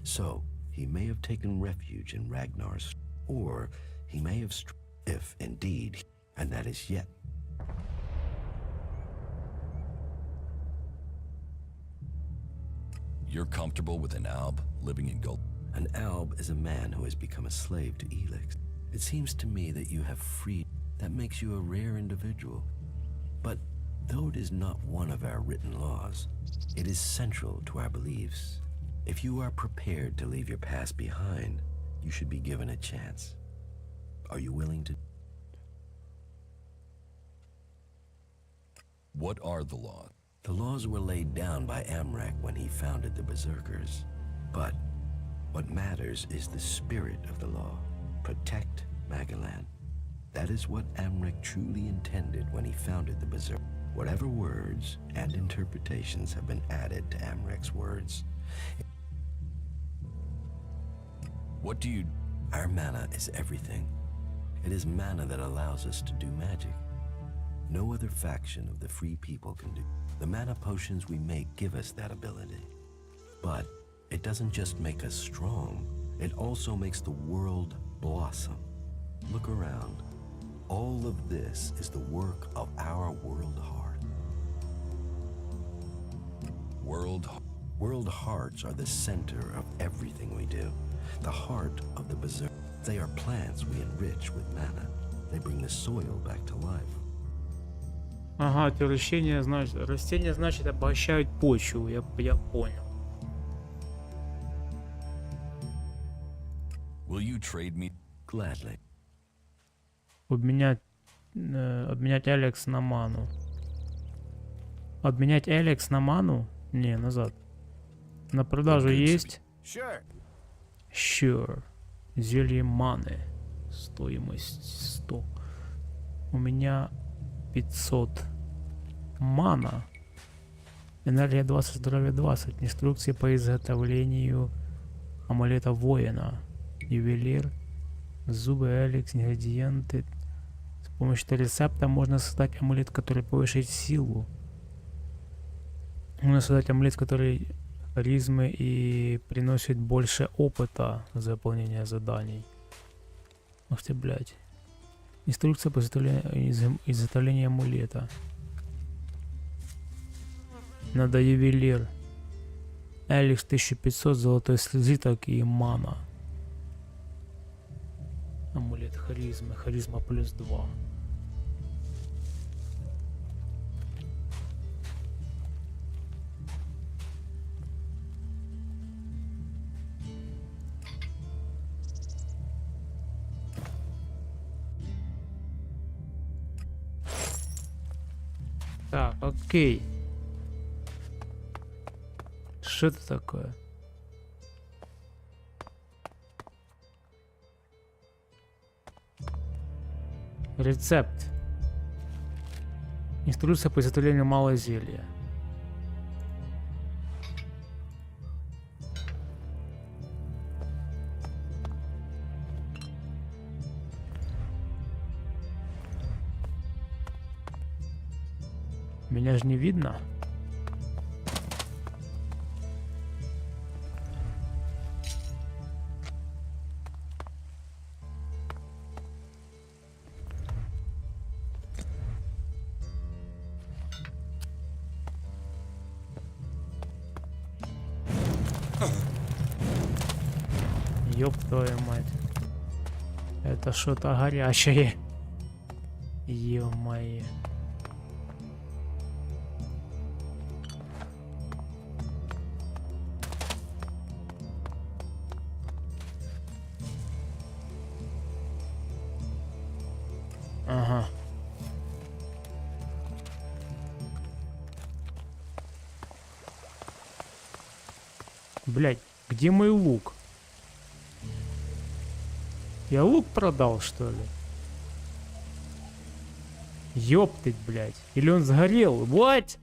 [SPEAKER 18] So, he may have taken refuge in Ragnar's, or he may have if indeed, and that is yet.
[SPEAKER 5] You're comfortable with an Alb living in Gold?
[SPEAKER 18] An Alb is a man who has become a slave to Elex. It seems to me that you have freed. That makes you a rare individual. But though it is not one of our written laws, it is central to our beliefs. If you are prepared to leave your past behind, you should be given a chance. Are you willing to?
[SPEAKER 5] What are the laws?
[SPEAKER 18] The laws were laid down by Amrak when he founded the Berserkers. But what matters is the spirit of the law. Protect Magalan. That is what Amrak truly intended when he founded the Berserk. Whatever words and interpretations have been added to Amrak's words.
[SPEAKER 5] What do you...
[SPEAKER 18] Our mana is everything. It is mana that allows us to do magic. No other faction of the free people can do. The mana potions we make give us that ability. But it doesn't just make us strong, it also makes the world blossom. Look around. All of this is the work of our world heart. World hearts are the center of everything we do. The heart of the berserk. They are plants we enrich with mana. They bring the soil back to life.
[SPEAKER 1] Ага, это растения значит обогащают почву, я понял.
[SPEAKER 5] Will you trade me?
[SPEAKER 18] Gladly.
[SPEAKER 1] Обменять Элекс на ману. Обменять Элекс на ману? Не, назад. На продажу есть?
[SPEAKER 9] Sure.
[SPEAKER 1] Sure. Зелье маны. Стоимость 100. У меня 500. Мана. Энергия 20, здоровье 20. Инструкции по изготовлению амулета воина. Ювелир. Зубы, Elex, ингредиенты. С помощью этого рецепта можно создать амулет, который повышает силу. Можно создать амулет, который харизмы и приносит больше опыта за выполнение заданий. Ух ты, блядь. Инструкция по изготовлению амулета. Надо ювелир. Elex 1500, золотой слезиток и мана. Амулет харизмы. Харизма плюс 2. Так, окей. Что это такое? Рецепт. Инструкция по изготовлению малого зелья. Меня же не видно. Ёб твою мать. Это что-то горячее. Ё-моё. Ага. Блядь, где мой лук? Я лук продал, что ли? Ёптыть, блядь. Или он сгорел? What?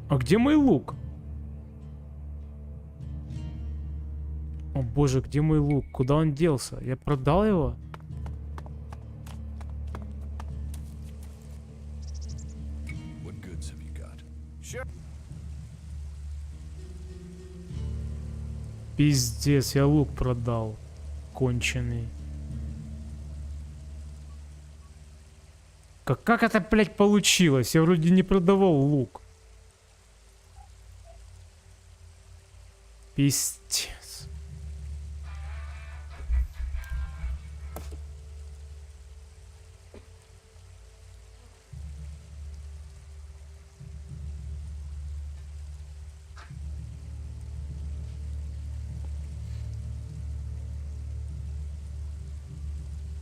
[SPEAKER 1] А где мой лук? О боже, где мой лук? Куда он делся? Я продал его?
[SPEAKER 5] What goods have you got?
[SPEAKER 3] Sure.
[SPEAKER 1] Пиздец, я лук продал. Конченый. Как это, блядь, получилось? Я вроде не продавал лук. Пиздец.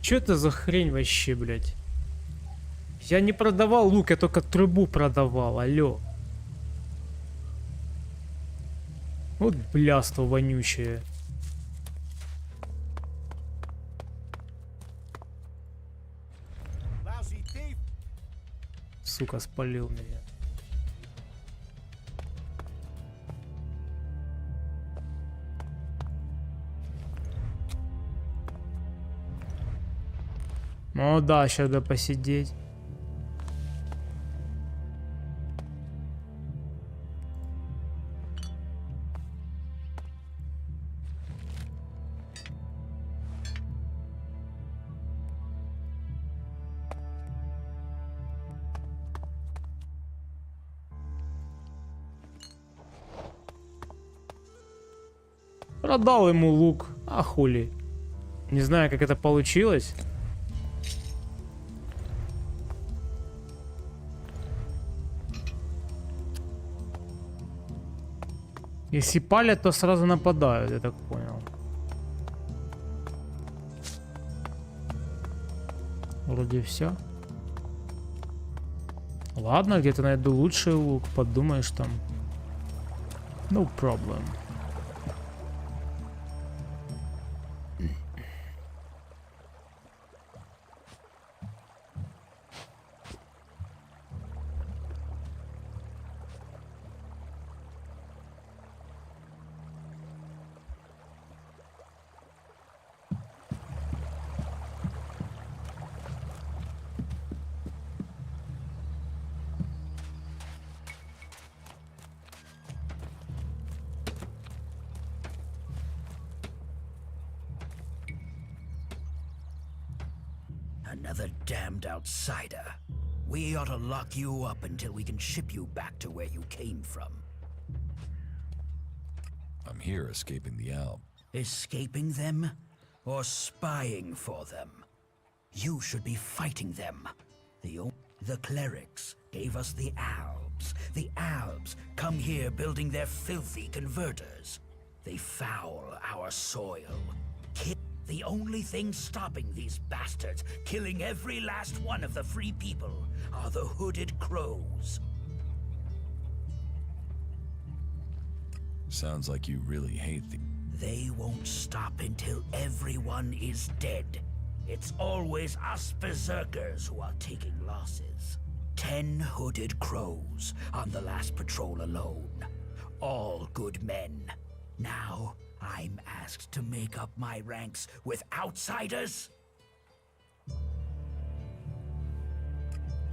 [SPEAKER 1] Чё это за хрень вообще, блядь? Я не продавал лук, я только трубу продавал, алло. Вот бляство вонючее. Сука, спалил меня. Ну да, сейчас надо посидеть. Продал ему лук, а хули. Не знаю, как это получилось. Если палят, то сразу нападают, я так понял. Вроде все. Ладно, где-то найду лучший лук, подумаешь там. No problem.
[SPEAKER 19] Another damned outsider. We ought to lock you up until we can ship you back to where you came from.
[SPEAKER 5] I'm here escaping the Alb.
[SPEAKER 19] Escaping them? Or spying for them? You should be fighting them. The clerics gave us the Albs. The Albs come here building their filthy converters. They foul our soil. The only thing stopping these bastards killing every last one of the free people are the hooded crows.
[SPEAKER 5] Sounds like you really hate the...
[SPEAKER 19] They won't stop until everyone is dead. It's always us berserkers who are taking losses. 10 hooded crows on the last patrol alone. All good men. Now, I'm asked to make up my ranks with outsiders?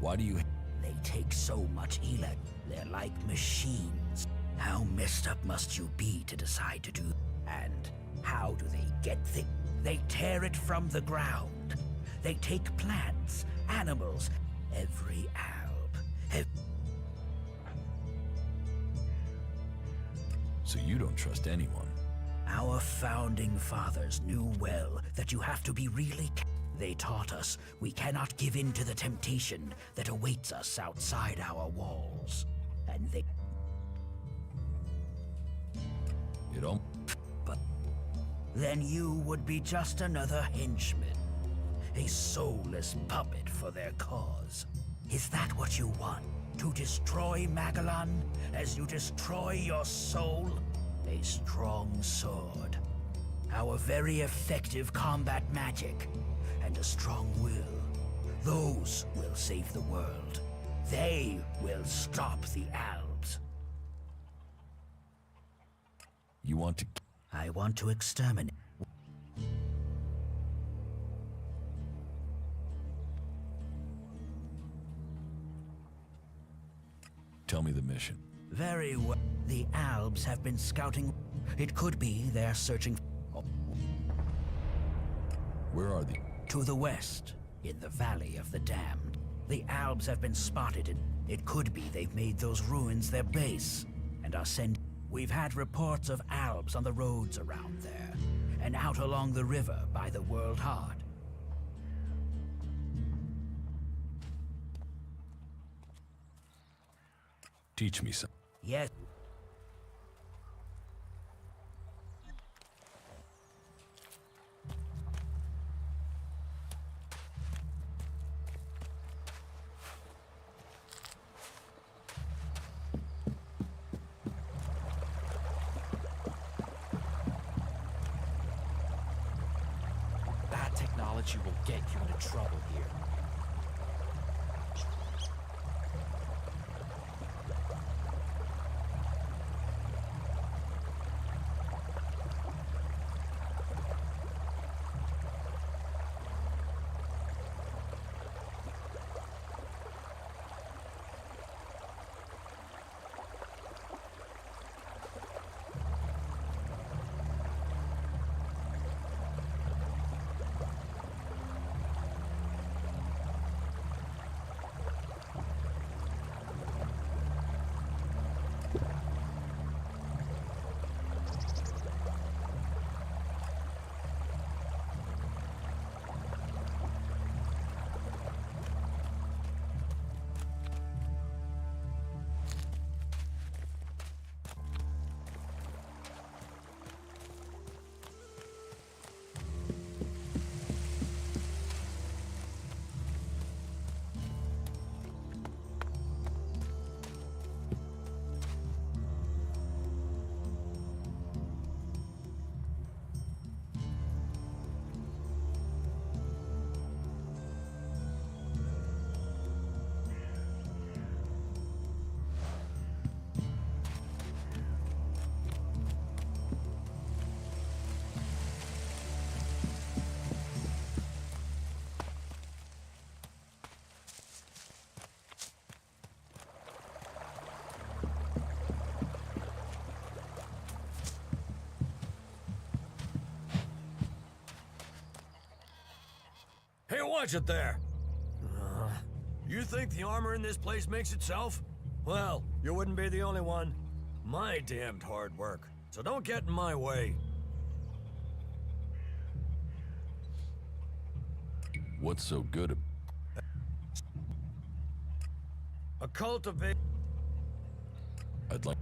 [SPEAKER 5] Why do you...
[SPEAKER 19] They take so much Elex. They're like machines. How messed up must you be to decide to do? And how do they get things? They tear it from the ground. They take plants, animals, every alb.
[SPEAKER 5] So you don't trust anyone?
[SPEAKER 19] Our founding fathers knew well that you have to be really... They taught us we cannot give in to the temptation that awaits us outside our walls. And they...
[SPEAKER 5] You don't...
[SPEAKER 19] But then you would be just another henchman. A soulless puppet for their cause. Is that what you want? To destroy Magellan as you destroy your soul? A strong sword. Our very effective combat magic. And a strong will. Those will save the world. They will stop the Albs.
[SPEAKER 5] You want to...
[SPEAKER 19] I want to exterminate...
[SPEAKER 5] Tell me the mission.
[SPEAKER 19] Very well. The Albs have been scouting. It could be they're searching...
[SPEAKER 5] Where are they?
[SPEAKER 19] To the west, in the Valley of the Damned. The Albs have been spotted and it could be they've made those ruins their base and are sending... We've had reports of Albs on the roads around there and out along the river by the World Heart.
[SPEAKER 5] Teach me some.
[SPEAKER 19] Yes.
[SPEAKER 16] Bad technology will get you into trouble here.
[SPEAKER 20] watch it there. You think the armor in this place makes itself? Well, you wouldn't be the only one. My damned hard work. So don't get in my way.
[SPEAKER 4] What's so good
[SPEAKER 20] A cultivate.
[SPEAKER 4] I'd like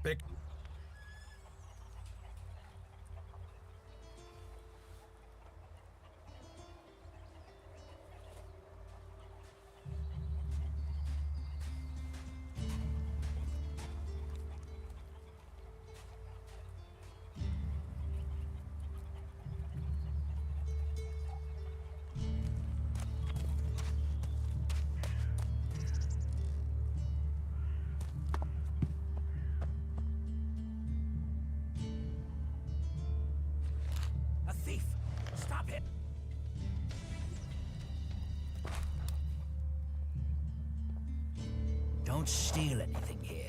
[SPEAKER 20] Pick.
[SPEAKER 19] A thief! Stop him! Don't steal anything here.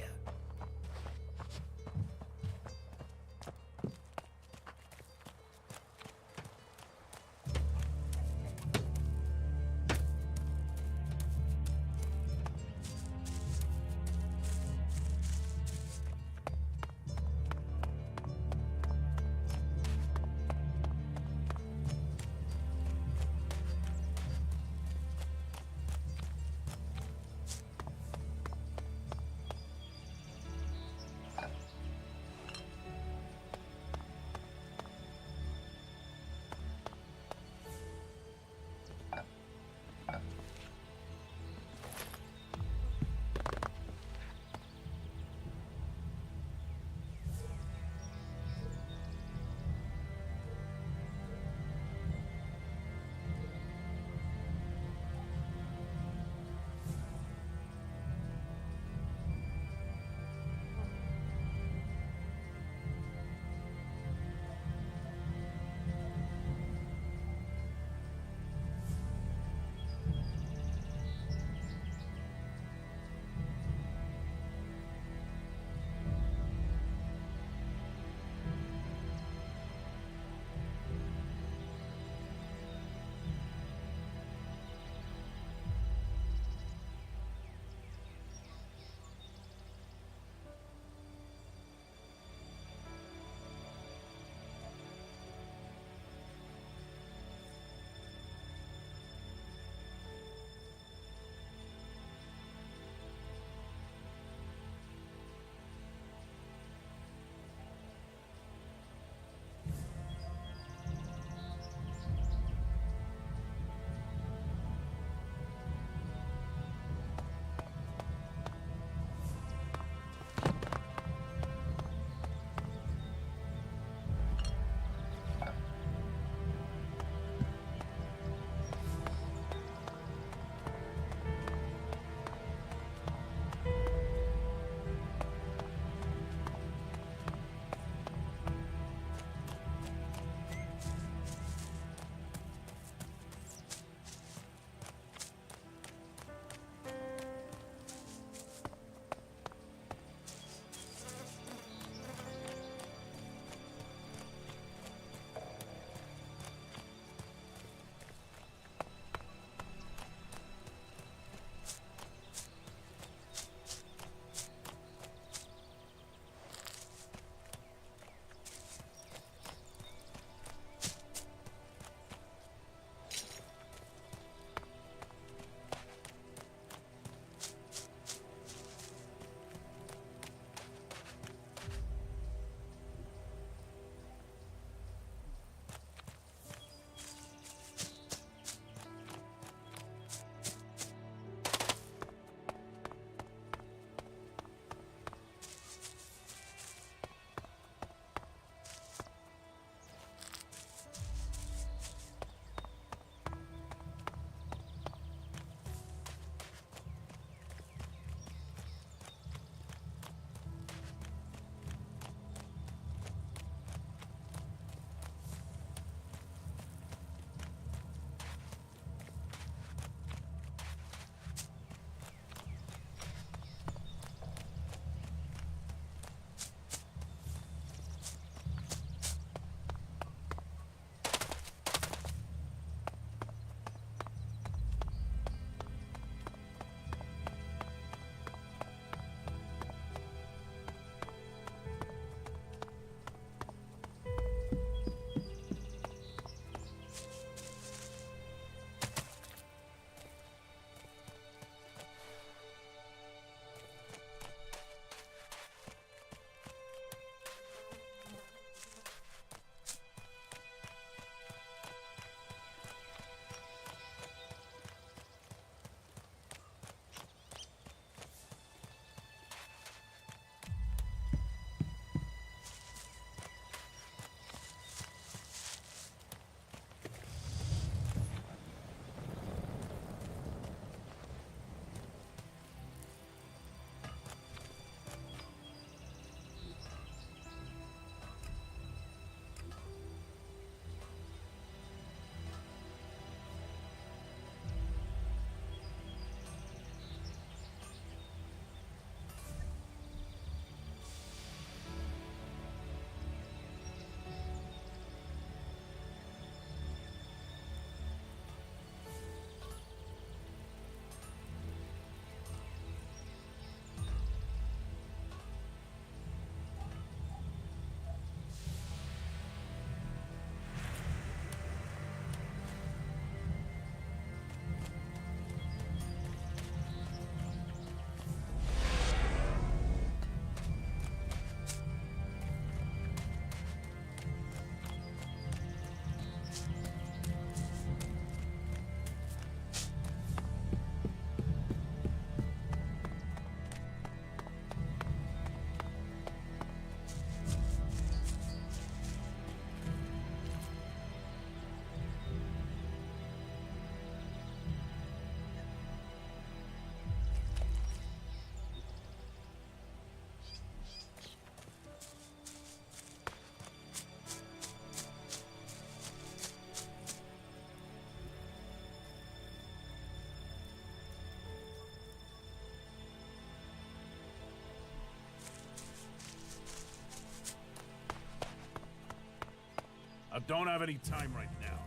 [SPEAKER 21] but don't have any time right now.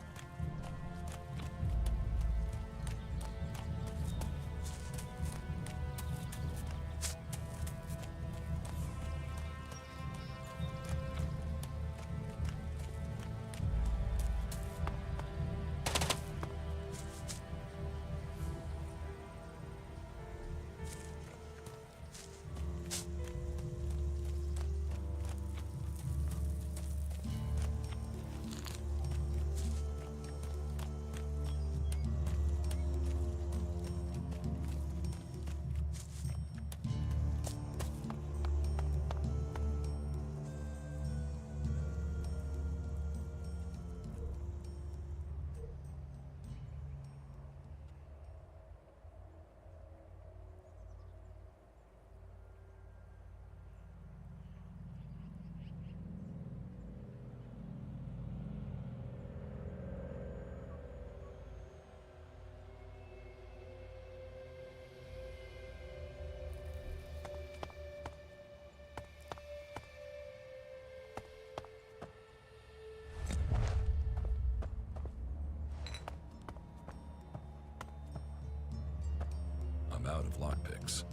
[SPEAKER 5] I'm out of lockpicks.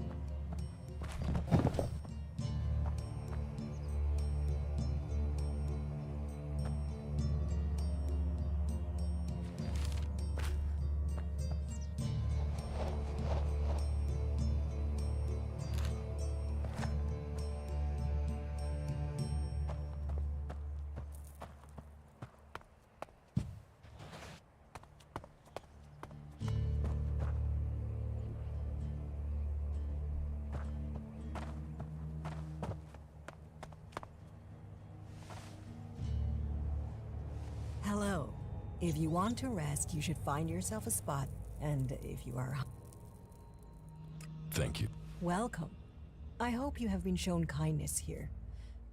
[SPEAKER 17] Hello. If you want to rest, you should find yourself a spot. And if you are...
[SPEAKER 5] Thank you.
[SPEAKER 17] Welcome. I hope you have been shown kindness here.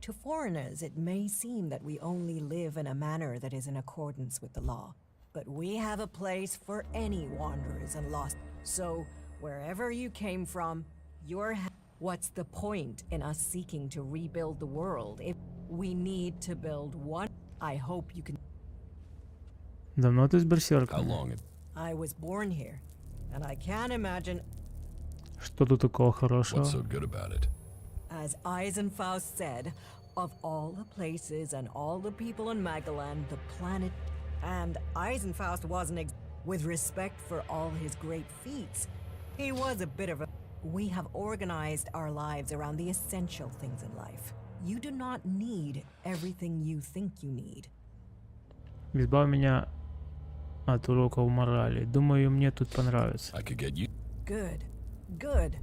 [SPEAKER 17] To foreigners, it may seem that we only live in a manner that is in accordance with the law. But we have a place for any wanderers and lost. So, wherever you came from, what's the point in us seeking to rebuild the world if we need to build one? I hope you can...
[SPEAKER 1] Давно ты с берсерком?
[SPEAKER 5] How long?
[SPEAKER 17] I was born here, and I can't imagine...
[SPEAKER 1] Что тут такого хорошего?
[SPEAKER 5] What's so good about it?
[SPEAKER 17] As Eisenfaust said, of all the places and all the people in Magalan, the planet... And Eisenfaust wasn't with respect for all his great feats. He was a bit of a... We have organized our lives around the essential things in life. You do not need everything you think you need.
[SPEAKER 1] Избавь меня от уроков морали. Думаю, мне тут понравится.
[SPEAKER 5] I could get you.
[SPEAKER 17] Good. Good.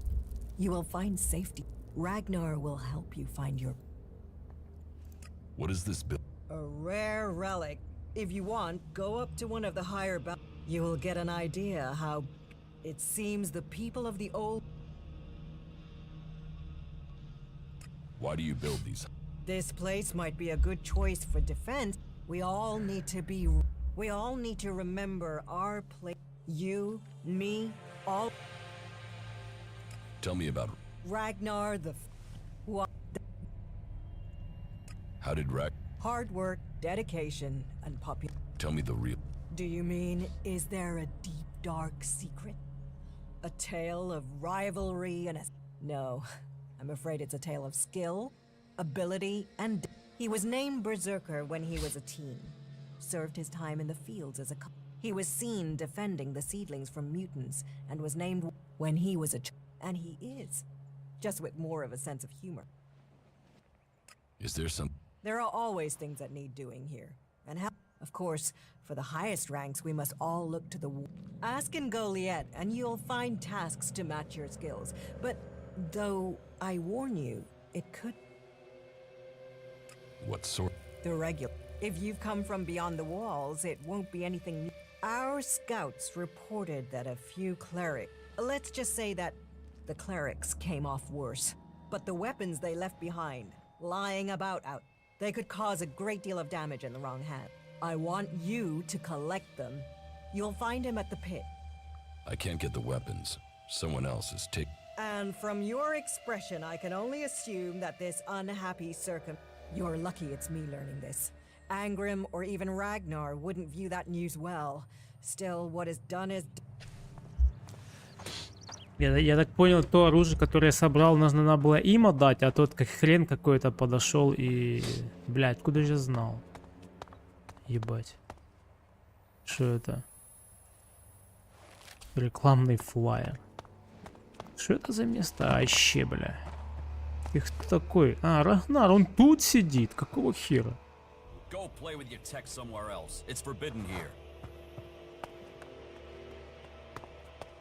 [SPEAKER 17] You will find safety. Ragnar will help you find your...
[SPEAKER 5] What is this bill?
[SPEAKER 17] A rare relic. If you want, go up to one of the higher... You will get an idea how... It seems the people of the old...
[SPEAKER 5] Why do you build these?
[SPEAKER 17] This place might be a good choice for defense. We all need to remember our place. You, me, all...
[SPEAKER 5] Tell me about...
[SPEAKER 17] Ragnar the...
[SPEAKER 5] How did
[SPEAKER 17] Hard work, dedication, and popular...
[SPEAKER 5] Tell me the real...
[SPEAKER 17] Do you mean, is there a deep, dark secret? A tale of rivalry and a... No, I'm afraid it's a tale of skill, ability, and... He was named Berserker when he was a teen. Served his time in the fields as a... He was seen defending the seedlings from mutants, and was named when he was a... And he is. Just with more of a sense of humor.
[SPEAKER 5] Is there some...
[SPEAKER 17] There are always things that need doing here. And how... Of course, for the highest ranks, we must all look to the... Ask in Goliath, and you'll find tasks to match your skills. But, though, I warn you, it could...
[SPEAKER 5] What sort?
[SPEAKER 17] The regular. If you've come from beyond the walls, it won't be anything new. Our scouts reported that a few clerics... Let's just say that the clerics came off worse. But the weapons they left behind, lying about out, they could cause a great deal of damage in the wrong hand. I want you to collect them. You'll find him at the pit.
[SPEAKER 5] I can't get the weapons. Someone else is taking...
[SPEAKER 17] And from your expression, I can only assume that this unhappy You're lucky it's me learning this. Angrim or even Ragnar wouldn't view that news well. Still, what is done is...
[SPEAKER 1] Я так понял, то оружие, которое я собрал, нужно было им отдать, а тот как хрен какой-то подошел и... Блядь, откуда же я знал? Ебать. Что это? Рекламный флаер. Что это за место? Вообще, бля. И кто такой? А, Рагнар, он тут сидит. Какого хера?
[SPEAKER 16] Go play with your tech somewhere else. It's forbidden here.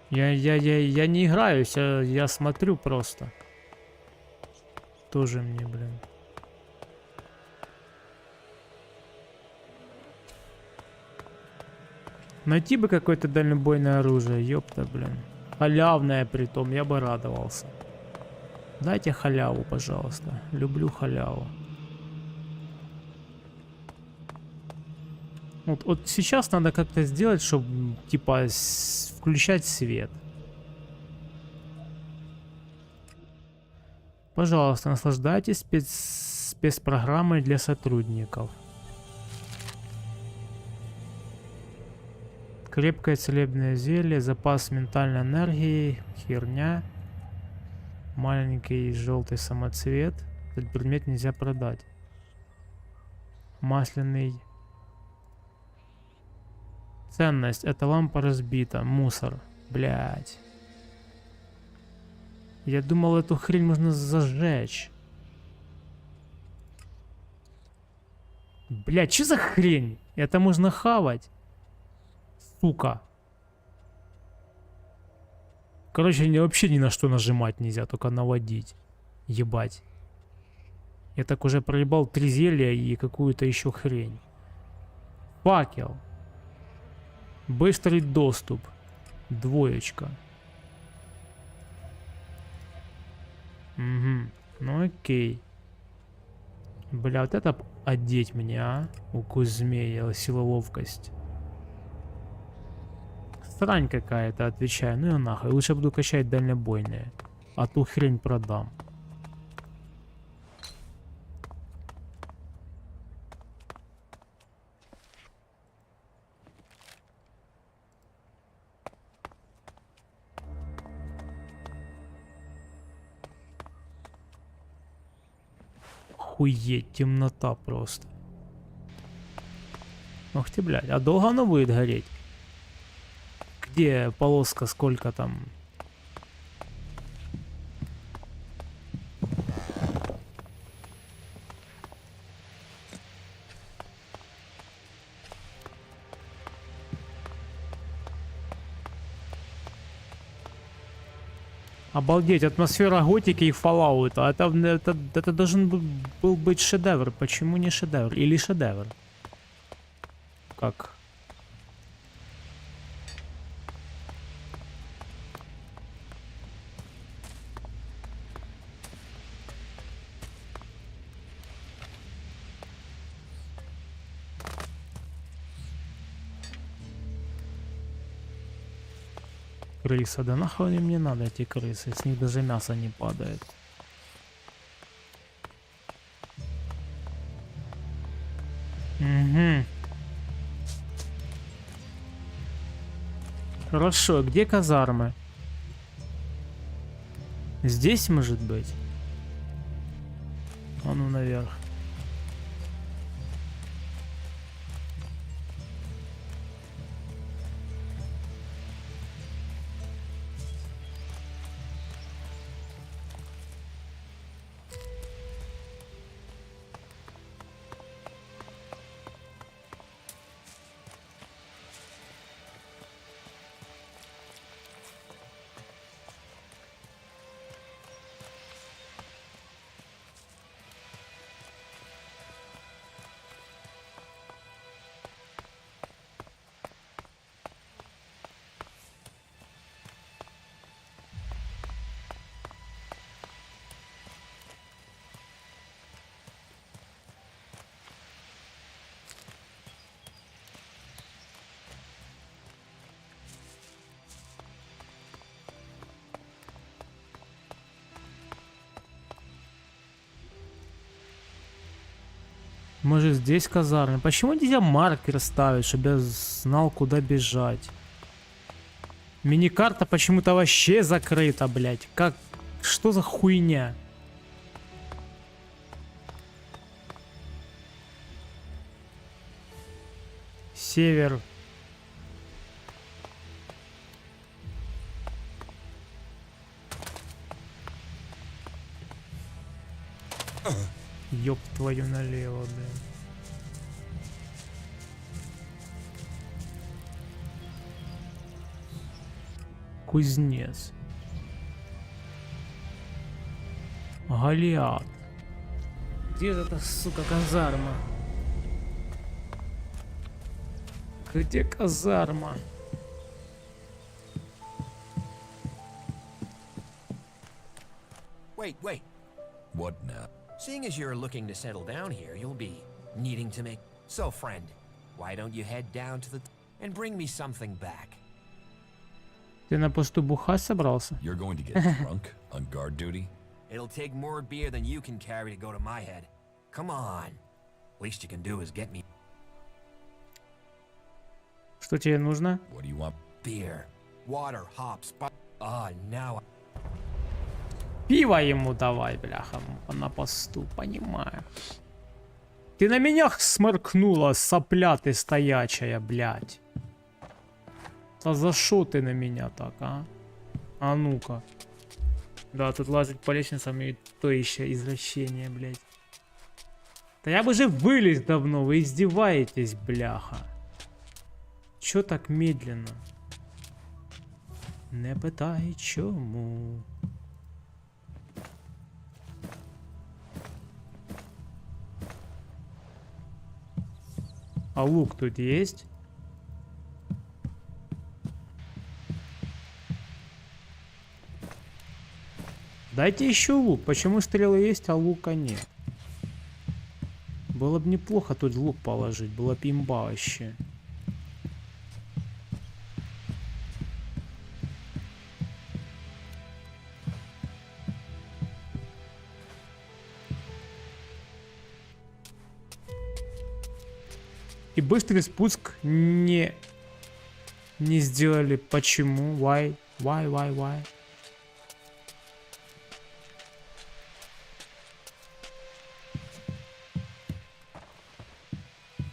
[SPEAKER 1] Я не играюсь, я смотрю просто. Тоже мне, блин. Найти бы какое-то дальнобойное оружие, ёпта, блин. Халявное притом, я бы радовался. Дайте халяву, пожалуйста. Люблю халяву. Вот сейчас надо как-то сделать, чтобы, типа, включать свет. Пожалуйста, наслаждайтесь спецпрограммой для сотрудников. Крепкое целебное зелье, запас ментальной энергии, херня. Маленький желтый самоцвет. Этот предмет нельзя продать. Масляный... Ценность. Эта лампа разбита. Мусор. Блять. Я думал, эту хрень можно зажечь. Блять, что за хрень? Это можно хавать. Сука. Короче, вообще ни на что нажимать нельзя, только наводить. Ебать. Я так уже проебал 3 зелья и какую-то еще хрень. Факел. Быстрый доступ. 2. Угу. Ну окей. Бля, вот это одеть мне, а? Укус змея, сила, ловкость. Срань какая-то, отвечаю. Ну и нахуй. Лучше буду качать дальнобойные. А ту хрень продам. Охуеть, темнота просто. Ох ты, блядь. А долго оно будет гореть? Где полоска, сколько там? Обалдеть, атмосфера готики и Fallout. Это должен был быть шедевр. Почему не шедевр? Или шедевр? Как? Крыса, да нахуй они мне надо, эти крысы, с них даже мясо не падает. Угу. Хорошо, где казармы? Здесь, может быть? А ну наверх. Может, здесь казармы? Почему нельзя маркер ставить, чтобы я знал, куда бежать? Миникарта почему-то вообще закрыта, блядь. Как? Что за хуйня? Север. Ёб твою налево, блин. Кузнец. Голиаф. Где эта, сука, казарма? Где казарма?
[SPEAKER 9] Wait.
[SPEAKER 5] What now?
[SPEAKER 9] Seeing as you're looking to settle down here, you'll be needing to make... So, friend, why don't you head down to the... and bring me something back?
[SPEAKER 1] Ты на посту бухать собрался?
[SPEAKER 5] You're going to get drunk on guard duty?
[SPEAKER 9] It'll take more beer than you can carry to go to my head. Come on. Least you can do is get me...
[SPEAKER 1] Что тебе нужно?
[SPEAKER 5] What do you want?
[SPEAKER 9] Beer, water, hops, now...
[SPEAKER 1] Пиво ему давай, бляха, на посту, понимаю. Ты на меня сморкнула, сопля ты стоячая, блядь. А за шо ты на меня так, а? А ну-ка. Да, тут лазить по лестницам и то еще извращение, блядь. Да я бы же вылез давно, вы издеваетесь, бляха. Чё так медленно? Не питай чому. А лук тут есть? Дайте еще лук. Почему стрелы есть, а лука нет? Было бы неплохо тут лук положить. Было бы имба вообще. И быстрый спуск не сделали. Почему? Why? Why?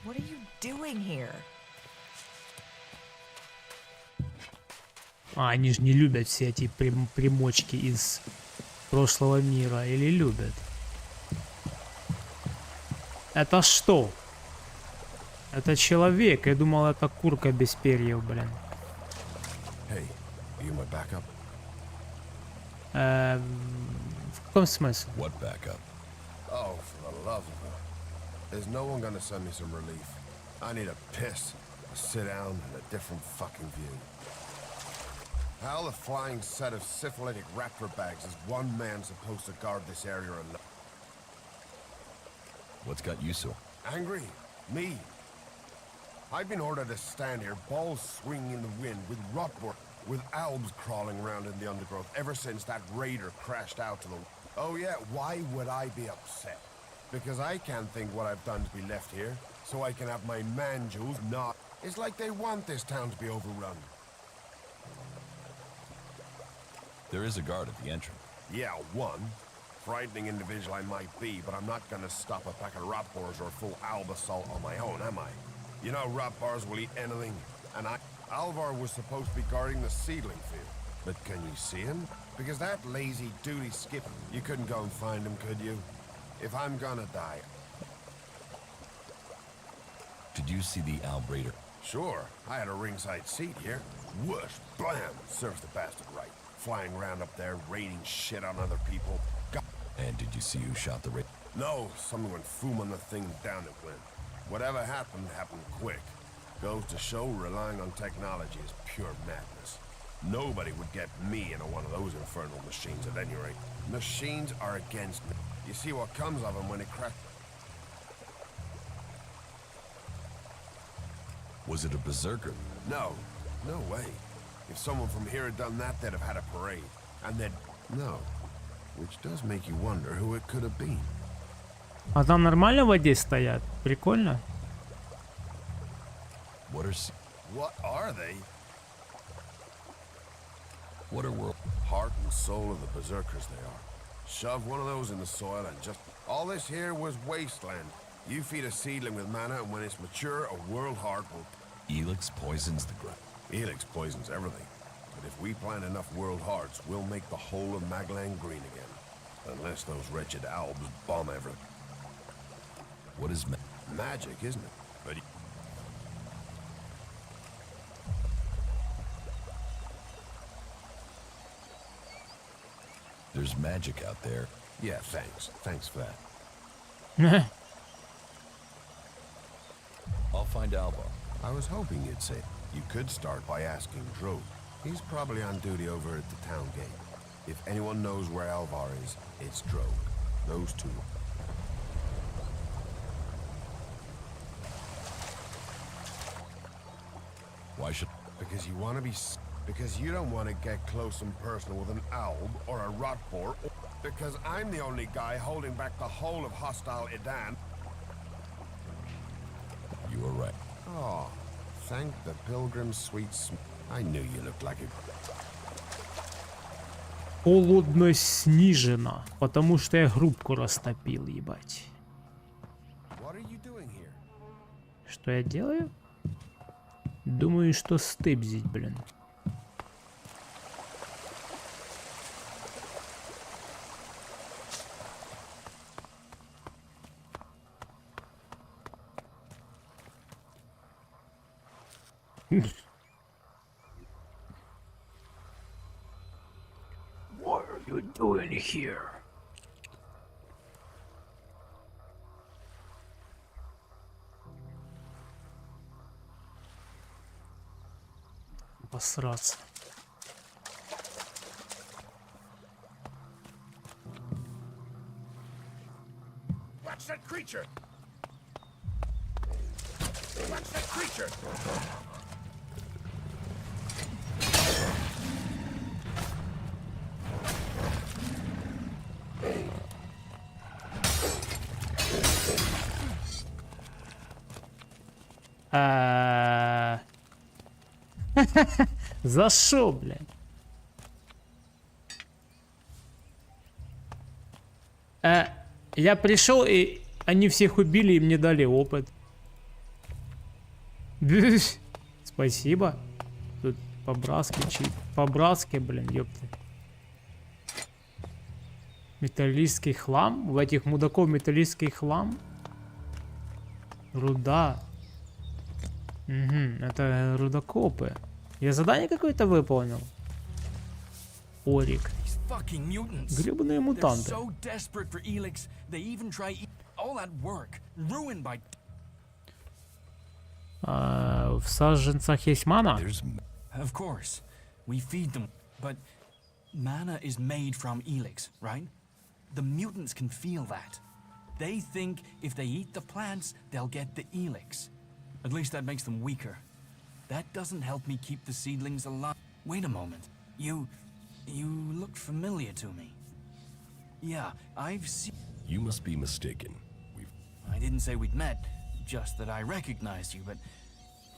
[SPEAKER 17] What are you doing here?
[SPEAKER 1] А, они же не любят все эти примочки из прошлого мира. Или любят? Это что? Это человек. Я думал, это курка без перьев, блин.
[SPEAKER 3] Hey, are you my backup?
[SPEAKER 1] В каком смысле?
[SPEAKER 5] What backup?
[SPEAKER 3] Oh, for the love of her. There's no one gonna send me some relief. I need a piss, a sit down, and a different fucking view. How the flying set of syphilitic raptor bags is one man supposed to guard this area alone?
[SPEAKER 5] What's got you so
[SPEAKER 3] angry? Me. I've been ordered to stand here, balls swinging in the wind, with rotwork, with albs crawling around in the undergrowth ever since that raider crashed out to the... Oh yeah, why would I be upset? Because I can't think what I've done to be left here, so I can have my man-jewels not... It's like they want this town to be overrun.
[SPEAKER 5] There is a guard at the entrance.
[SPEAKER 3] Yeah, one. Frightening individual I might be, but I'm not gonna stop a pack of rotboars or a full alb assault on my own, am I? You know rotboars will eat anything, and Alvar was supposed to be guarding the seedling field. But can you see him? Because that lazy duty skip, you couldn't go and find him, could you? If I'm gonna die...
[SPEAKER 5] Did you see the Alb Raider?
[SPEAKER 3] Sure, I had a ringside seat here. Whoosh, blam, serves the bastard right. Flying around up there, raining shit on other people.
[SPEAKER 5] And did you see who shot the Raider?
[SPEAKER 3] No, someone went foom on the thing, down it went. Whatever happened, happened quick. Goes to show relying on technology is pure madness. Nobody would get me into one of those infernal machines at any rate. Machines are against me. You see what comes of them when it cracks.
[SPEAKER 5] Was it a berserker?
[SPEAKER 3] No, no way. If someone from here had done that, they'd have had a parade. And then, no. Which does make you wonder who it could have been.
[SPEAKER 1] А там нормально в воде стоят? Прикольно.
[SPEAKER 4] What are they? What are world?
[SPEAKER 21] Heart and soul of the berserkers they are. Shove one of those in the soil and just... All this here was wasteland. You feed a seedling with mana and when it's mature, a world heart will...
[SPEAKER 5] Elex poisons the ground.
[SPEAKER 21] Elex poisons everything. But if we plant enough world hearts, we'll make the whole of Magalan green again. Unless those wretched albs bomb everything.
[SPEAKER 5] What is
[SPEAKER 21] magic, isn't it? But...
[SPEAKER 5] There's magic out there.
[SPEAKER 21] Yeah, thanks. Thanks for that.
[SPEAKER 5] I'll find Alba.
[SPEAKER 21] I was hoping you'd say you could start by asking Drove. He's probably on duty over at the town gate. If anyone knows where Alvar is, it's Drove. Those two.
[SPEAKER 5] Why should...
[SPEAKER 21] Because you want to be... Because you don't want to get close and personal with an Alb or a Rotbor. Because I'm the only guy holding back the whole of hostile Idan.
[SPEAKER 5] You were right.
[SPEAKER 21] Oh, thank the pilgrim's sweet I knew you looked like a...
[SPEAKER 1] Холодно снижено, потому что я грубку растопил, ебать.
[SPEAKER 21] What are you doing here?
[SPEAKER 1] Что я делаю? Думаю, что стыбзить, блин. What are you doing here? Посраться.
[SPEAKER 21] Watch that creature! Watch that creature!
[SPEAKER 1] За шо, блядь? Я пришел, и они всех убили, и мне дали опыт. Спасибо. Тут по-братски, по-братски, блин, ёпты. Металлический хлам? У этих мудаков металлический хлам? Руда. Угу, это рудокопы. Я задание какое-то выполнил. Орик. Гребаные мутанты. В саженцах есть мана?
[SPEAKER 16] Of course, we feed them, but mana is made from Elex, right? The mutants can feel that. They think if they eat the plants, they'll get the Elex. At least that makes them weaker. That doesn't help me keep the seedlings alive. Wait a moment. You look familiar to me. Yeah, I've seen...
[SPEAKER 4] You must be mistaken.
[SPEAKER 16] I didn't say we'd met, just that I recognized you, but...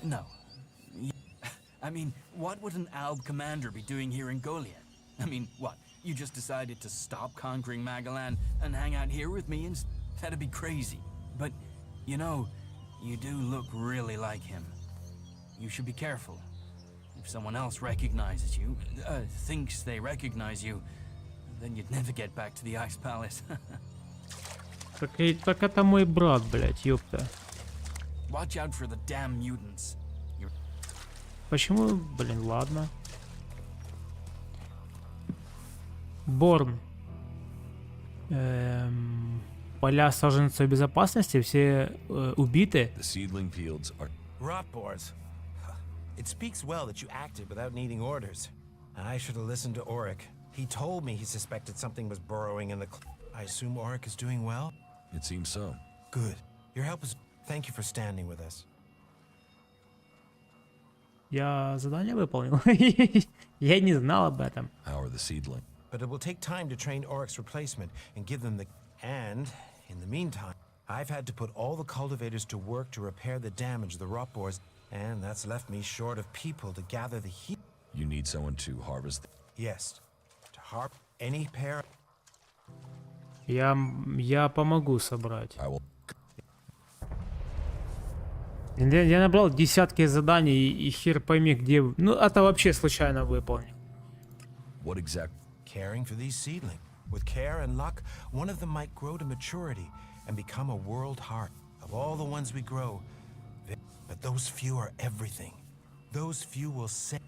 [SPEAKER 16] No. I mean, what would an Alb commander be doing here in Golia? I mean, what? You just decided to stop conquering Magalan and hang out here with me and... That'd be crazy. But, you know, you do look really like him. You should be careful. If someone else recognizes you, thinks they recognize you, then you'd never get back to the Ice Palace.
[SPEAKER 1] Так это мой брат, блядь, ёпта.
[SPEAKER 16] Watch out for the damn mutants.
[SPEAKER 1] Почему, блин, ладно. Борн. Поля саженцев безопасности все убиты.
[SPEAKER 5] The seedling fields are...
[SPEAKER 14] Rotboars. It speaks well that you acted without needing orders. I should have listened to Auric. He told me he suspected something was burrowing in the... I assume Auric is doing well?
[SPEAKER 5] It seems so.
[SPEAKER 14] Good. Your help is... Thank you for standing with us.
[SPEAKER 1] Я задание выполнил. Я не знал об этом.
[SPEAKER 5] How are the seedling?
[SPEAKER 14] But it will take time to train Auric's replacement and give them the... And, in the the meantime, I've had to put all the cultivators to work to repair the damage the rot boars, and that's left me short of people to gather the heat.
[SPEAKER 5] You need someone to harvest.
[SPEAKER 14] Yes, to harp any pair.
[SPEAKER 1] Я помогу собрать. Я набрал десятки заданий и хер пойми где. Ну это вообще случайно выполнил.
[SPEAKER 5] What exact?
[SPEAKER 14] Caring for these seedlings. With care and luck, one of them might grow to maturity and become a world heart. Of all the ones we grow, but those few are everything. Those few will save.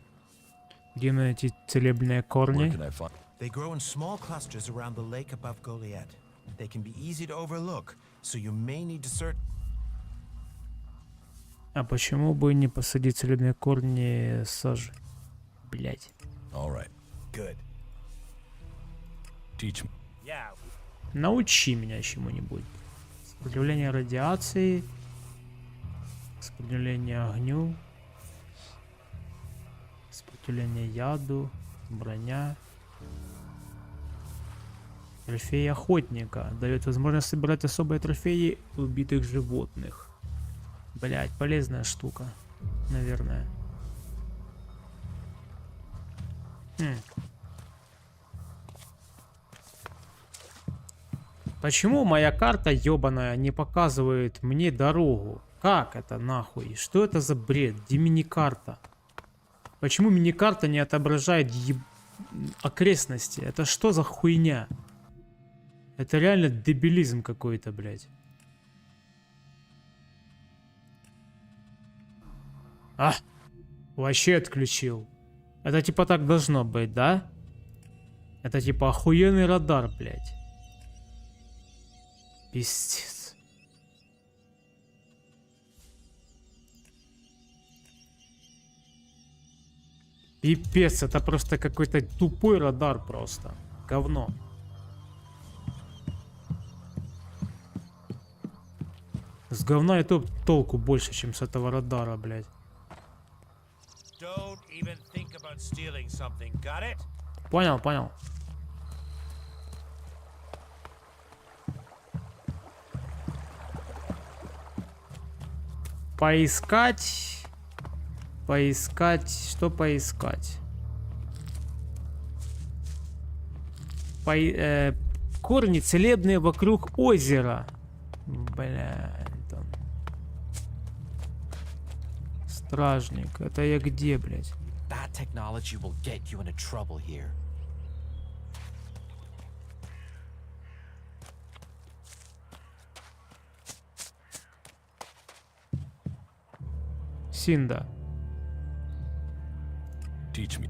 [SPEAKER 1] Где найти целебные корни?
[SPEAKER 14] They grow in small clusters around the lake above Goliath. They can be easy to overlook, so you may need to search.
[SPEAKER 1] А почему бы не посадить целебные корни сажи? Блять.
[SPEAKER 5] All right.
[SPEAKER 14] Good.
[SPEAKER 5] Teach me.
[SPEAKER 14] Yeah.
[SPEAKER 1] Научи меня чему-нибудь. Сопротивление радиации, сопротивление огню, сопротивление яду, броня. Трофей охотника дает возможность собирать особые трофеи убитых животных. Блять, полезная штука, наверное. Почему моя карта ёбаная не показывает мне дорогу? Как это нахуй? Что это за бред? Где мини-карта? Почему мини-карта не отображает окрестности? Это что за хуйня? Это реально дебилизм какой-то, блядь. А! Вообще отключил. Это типа так должно быть, да? Это типа охуенный радар, блядь. Пиздец. Пипец, это просто какой-то тупой радар просто. Говно. С говна и то толку больше, чем с этого радара, блядь. Понял, понял. Поискать. Поискать. Что поискать? Корни целебные вокруг озера. Бля. Стражник. Это я где, блядь?
[SPEAKER 11] That technology will get you into trouble here.
[SPEAKER 1] Синда.
[SPEAKER 5] Teach me.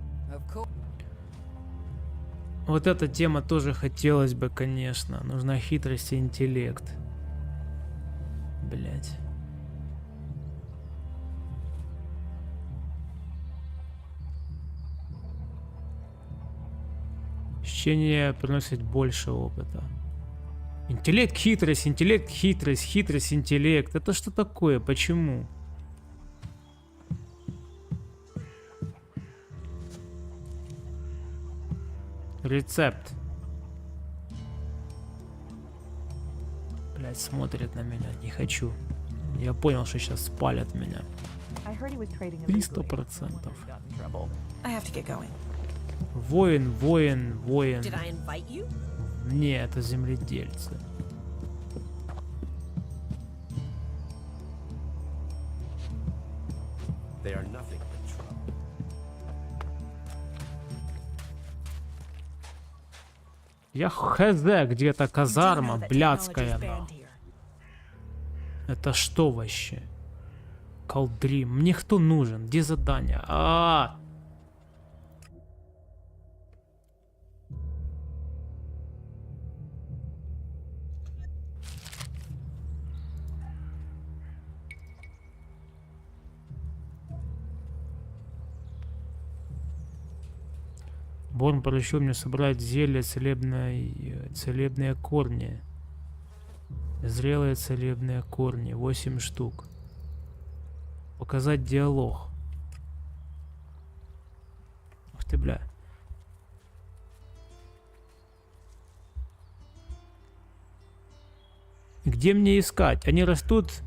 [SPEAKER 1] Вот эта тема тоже хотелось бы, конечно. Нужна хитрость и интеллект. Блять. Чтение приносит больше опыта. Интеллект, хитрость, интеллект, хитрость, хитрость, интеллект. Это что такое? Почему? Рецепт. Блять, смотрит на меня. Не хочу. Я понял, что сейчас спалят меня. 300%. Воин, воин, воин. Не, это земледельцы. Я хз, где-то казарма блядская. Это что вообще? Колдрим. Мне кто нужен? Где задание? Борн поручил мне собрать зелье целебные корни. Зрелые целебные корни. 8 штук. Показать диалог. Ух ты, бля. Где мне искать? Они растут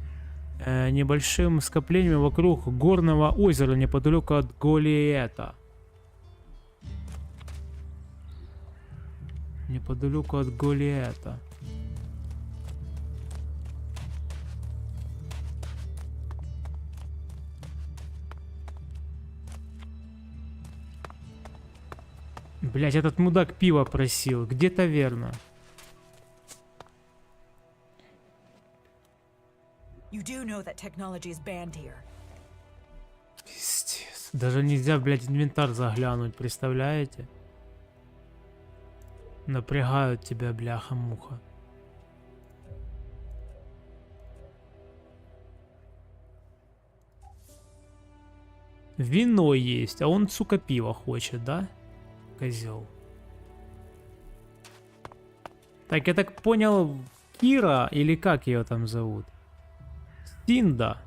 [SPEAKER 1] небольшим скоплением вокруг горного озера неподалеку от Голиэта. Неподалеку от Голиэта. Блять, этот мудак пиво просил. Где таверна?
[SPEAKER 17] You do know that technology is banned here.
[SPEAKER 1] Пиздец. Даже нельзя, блядь, инвентарь заглянуть, представляете? Напрягают тебя, бляха-муха. Вино есть, а он, сука, пиво хочет, да? Козел. Так, я так понял, Кира, или как ее там зовут? Синда.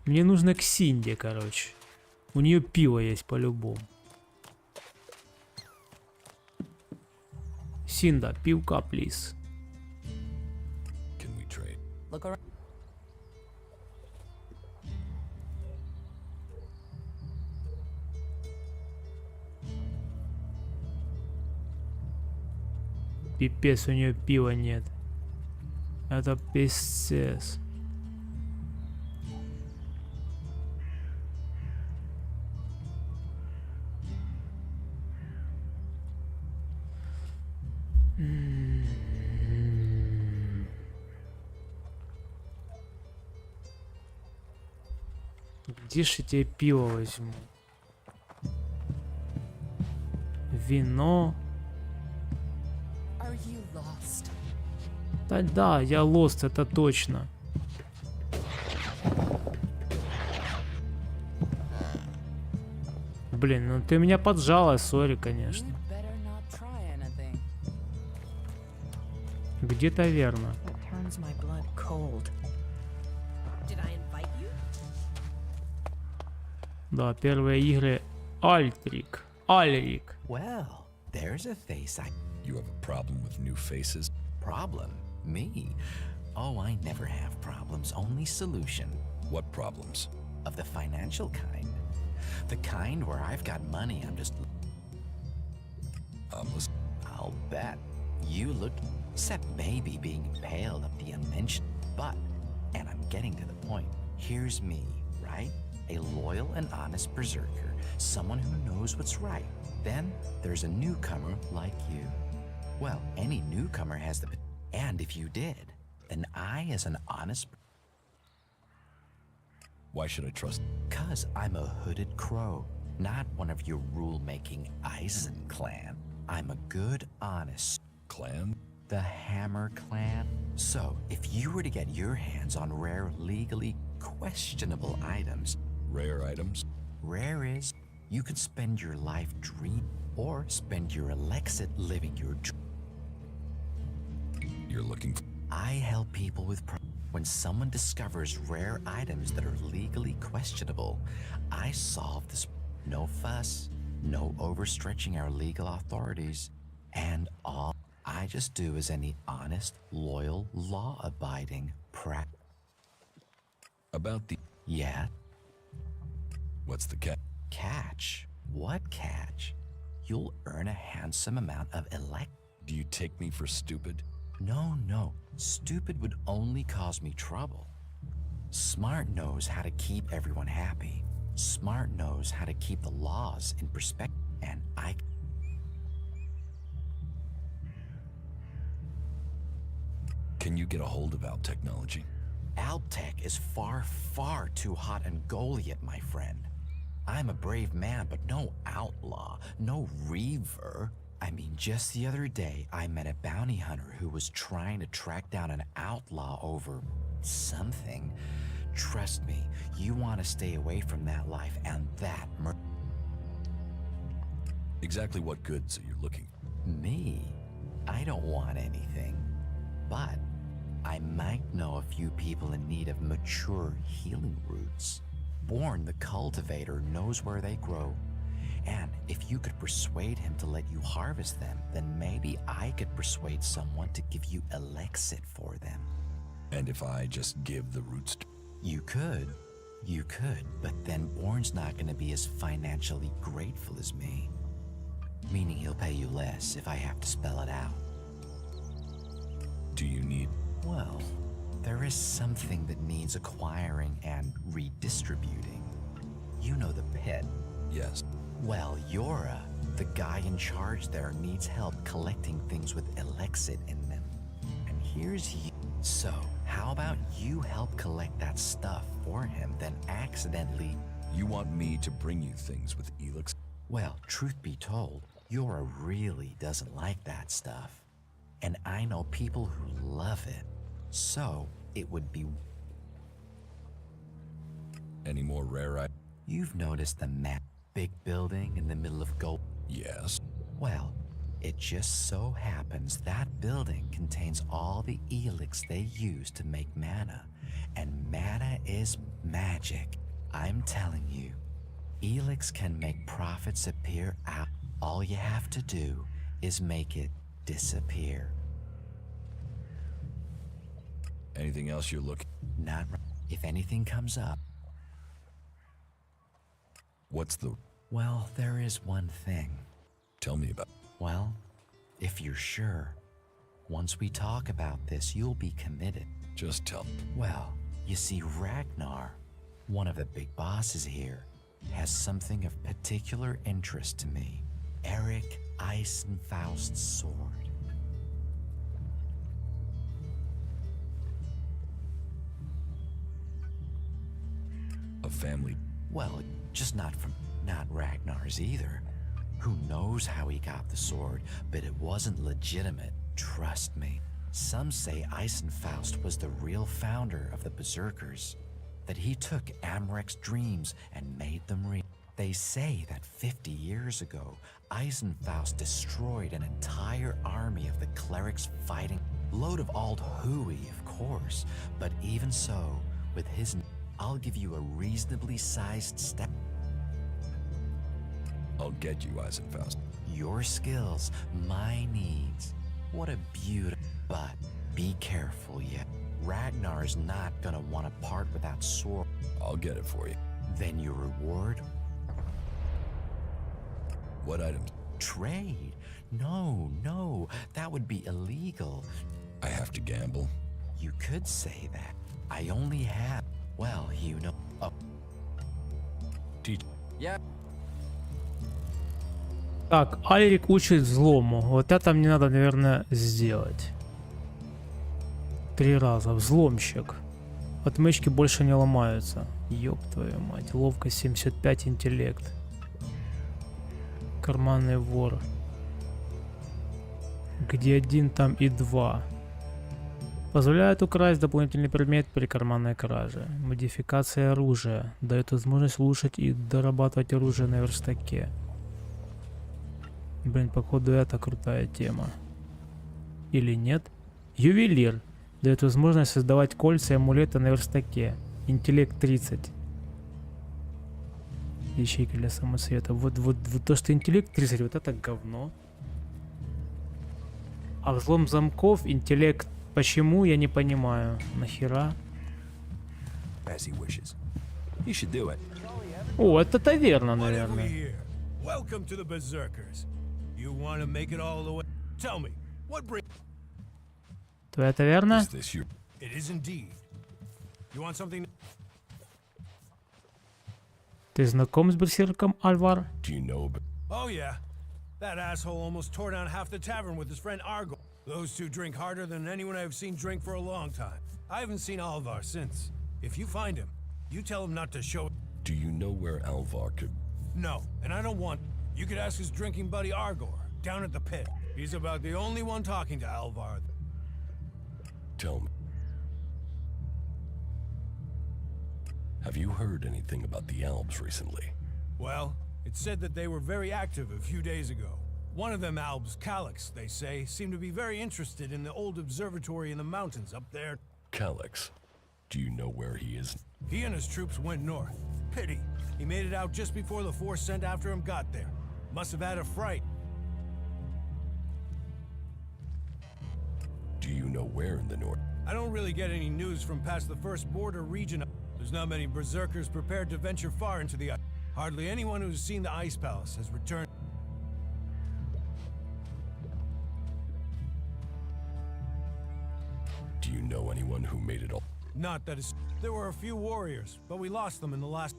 [SPEAKER 1] Мне нужно к Синде, короче. У нее пиво есть по-любому. Синда, пивка, плиз. Пипец, у нее пива нет. Это пиздец. Где ж я тебе пиво возьму? Вино. Да, я лост, это точно. Блин, ну ты меня поджала, сори, конечно. Где таверна? Да, первые игры Альтрик. Альрик.
[SPEAKER 11] Well, there's a face I...
[SPEAKER 5] You have a problem with new faces?
[SPEAKER 11] Problem? Me? Oh, I never have problems, only solution.
[SPEAKER 5] What problems?
[SPEAKER 11] Of the financial kind. The kind where I've got money, I'm just... I'll bet. You look... Except maybe being impaled up the unmentioned. But, and I'm getting to the point, here's me, right? A loyal and honest berserker. Someone who knows what's right. Then, there's a newcomer like you. Well, any newcomer has the... And if you did, then I, as an honest...
[SPEAKER 5] Why should I trust?
[SPEAKER 11] 'Cause I'm a hooded crow, not one of your rule-making Eisen clan. I'm a good, honest...
[SPEAKER 5] Clan?
[SPEAKER 11] The Hammer Clan. So, if you were to get your hands on rare, legally questionable items...
[SPEAKER 5] Rare items?
[SPEAKER 11] Rare is, you could spend your life dream or spend your Elexit living your dream.
[SPEAKER 5] You're looking for...
[SPEAKER 11] I help people with... When someone discovers rare items that are legally questionable, I solve this. No fuss, no overstretching our legal authorities, and all I just do is any honest, loyal, law-abiding
[SPEAKER 5] About the...
[SPEAKER 11] Yeah?
[SPEAKER 5] What's the
[SPEAKER 11] Catch? What catch? You'll earn a handsome amount of elect...
[SPEAKER 5] Do you take me for stupid?
[SPEAKER 11] No. Stupid would only cause me trouble. Smart knows how to keep everyone happy. Smart knows how to keep the laws in perspective, and I...
[SPEAKER 5] Can you get a hold of Alb technology?
[SPEAKER 11] Albtech is far, far too hot and Goliath, my friend. I'm a brave man, but no outlaw, no reaver. I mean, just the other day, I met a bounty hunter who was trying to track down an outlaw over something. Trust me, you want to stay away from that life and that
[SPEAKER 5] Exactly what goods are you looking for?
[SPEAKER 11] Me? I don't want anything. But I might know a few people in need of mature healing roots. Born the cultivator knows where they grow. And if you could persuade him to let you harvest them, then maybe I could persuade someone to give you Elex for them.
[SPEAKER 5] And if I just give the roots to...
[SPEAKER 11] You could, but then Born's not gonna be as financially grateful as me. Meaning he'll pay you less if I have to spell it out.
[SPEAKER 5] Do you need...
[SPEAKER 11] Well, there is something that needs acquiring and redistributing. You know the pit.
[SPEAKER 5] Yes.
[SPEAKER 11] Well, Yora, the guy in charge there, needs help collecting things with Elexit in them. And here's you. So, how about you help collect that stuff for him, then accidentally...
[SPEAKER 5] You want me to bring you things with Elex?
[SPEAKER 11] Well, truth be told, Yora really doesn't like that stuff. And I know people who love it. So, it would be...
[SPEAKER 5] Any more rare items?
[SPEAKER 11] You've noticed the big building in the middle of Gold?
[SPEAKER 5] Yes.
[SPEAKER 11] Well, it just so happens that building contains all the Elex they use to make mana. And mana is magic. I'm telling you, Elex can make profits appear out. All you have to do is make it disappear.
[SPEAKER 5] Anything else you're looking?
[SPEAKER 11] Not right. If anything comes up.
[SPEAKER 5] What's the...
[SPEAKER 11] Well, there is one thing.
[SPEAKER 5] Tell me about...
[SPEAKER 11] Well, if you're sure, once we talk about this, you'll be committed.
[SPEAKER 5] Just tell...
[SPEAKER 11] Well, you see, Ragnar, one of the big bosses here, has something of particular interest to me. Eric Eisenfaust's sword.
[SPEAKER 5] A family...
[SPEAKER 11] Well, just not Ragnar's either. Who knows how he got the sword, but it wasn't legitimate, trust me. Some say Eisenfaust was the real founder of the Berserkers, that he took Amrek's dreams and made them real. They say that 50 years ago, Eisenfaust destroyed an entire army of the clerics fighting. Load of old hooey, of course, but even so, with his... I'll give you a reasonably sized step.
[SPEAKER 5] I'll get you, Eisenfaust.
[SPEAKER 11] Your skills, my needs. What a beautiful... But be careful yet. Ragnar's not gonna want to part with that sword.
[SPEAKER 5] I'll get it for you.
[SPEAKER 11] Then your reward?
[SPEAKER 5] What items?
[SPEAKER 11] Trade. No, that would be illegal.
[SPEAKER 5] I have to gamble?
[SPEAKER 11] You could say that. I only have... Well, you know... Oh.
[SPEAKER 5] Teach.
[SPEAKER 11] Yeah.
[SPEAKER 1] Так, Альрик учит взлому. Вот это мне надо, наверное, сделать. 3 раза. Взломщик. Отмычки больше не ломаются. Ёб твою мать. Ловкость 75, интеллект. Карманный вор. Где 1, там и 2. Позволяет украсть дополнительный предмет при карманной краже. Модификация оружия. Дает возможность улучшить и дорабатывать оружие на верстаке. Блин, походу это крутая тема. Или нет? Ювелир. Дает возможность создавать кольца и амулеты на верстаке. Интеллект 30. Ячейки для самоцвета. Вот то, что интеллект 30, вот это говно. А взлом замков, интеллект... Почему, я не понимаю. Нахера? О, это таверна, наверное.
[SPEAKER 20] Welcome to the Berserkers. You want to make it all the way? Tell me, what brings...
[SPEAKER 1] Твоя таверна?
[SPEAKER 20] It is indeed. You want something?
[SPEAKER 1] Ты знаком с берсерком, Альвар?
[SPEAKER 5] Do you know...
[SPEAKER 20] Oh yeah. That asshole almost tore down half the tavern with his friend Argo. Those two drink harder than anyone I've seen drink for a long time. I haven't seen Alvar since. If you find him, you tell him not to show...
[SPEAKER 5] Do you know where Alvar could...
[SPEAKER 20] No, and I don't want... You could ask his drinking buddy Argor, down at the pit. He's about the only one talking to Alvar.
[SPEAKER 5] Tell me. Have you heard anything about the Albs recently?
[SPEAKER 20] Well, it's said that they were very active a few days ago. One of them Albs, Calix, they say, seemed to be very interested in the old observatory in the mountains up there.
[SPEAKER 5] Calix. Do you know where he is?
[SPEAKER 20] He and his troops went north. Pity. He made it out just before the force sent after him got there. Must have had a fright.
[SPEAKER 4] Do you know where in the north?
[SPEAKER 20] I don't really get any news from past the first border region. There's not many berserkers prepared to venture far into the ice. Hardly anyone who's seen the Ice Palace has returned.
[SPEAKER 4] Do you know anyone who made it all?
[SPEAKER 20] Not that it's... There were a few warriors, but we lost them in the last...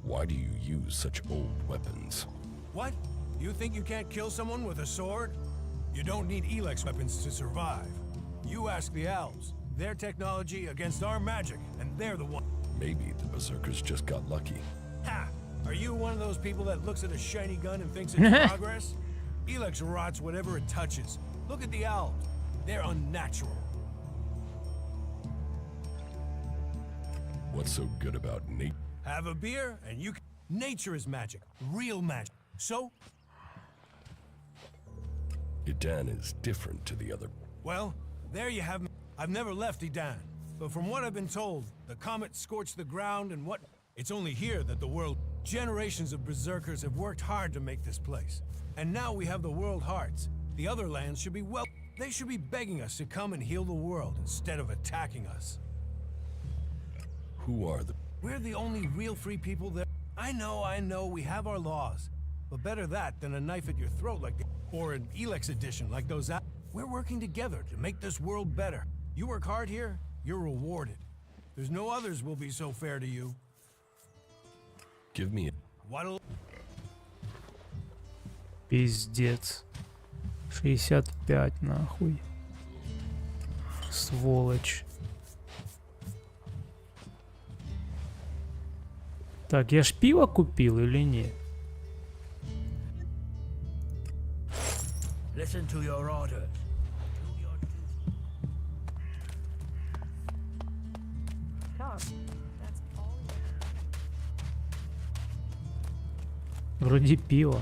[SPEAKER 4] Why do you use such old weapons?
[SPEAKER 20] What? You think you can't kill someone with a sword? You don't need Elex weapons to survive. You ask the elves. Their technology against our magic, and they're the one.
[SPEAKER 4] Maybe the berserkers just got lucky.
[SPEAKER 20] Ha! Are you one of those people that looks at a shiny gun and thinks it's progress? Elex rots whatever it touches. Look at the elves. They're unnatural.
[SPEAKER 4] What's so good about nature?
[SPEAKER 20] Have a beer, and you can... Nature is magic. Real magic. So?
[SPEAKER 4] Idan is different to the other.
[SPEAKER 20] Well, there you have me. I've never left Idan, but from what I've been told, the comet scorched the ground and what... It's only here that the world... Generations of berserkers have worked hard to make this place. And now we have the world hearts. The other lands should be well... They should be begging us to come and heal the world instead of attacking us.
[SPEAKER 4] Who are the...
[SPEAKER 20] We're the only real free people there. I know, we have our laws. But better that than a knife at your throat like the... Or an Elex edition like those... We're working together to make this world better. You work hard here, you're rewarded. There's no others will be so fair to you.
[SPEAKER 4] Give me a...
[SPEAKER 20] What'll...
[SPEAKER 1] Пиздец. 65 нахуй. Сволочь. Так, я ж пиво купил или нет?
[SPEAKER 19] Listen to your orders.
[SPEAKER 1] Вроде пиво.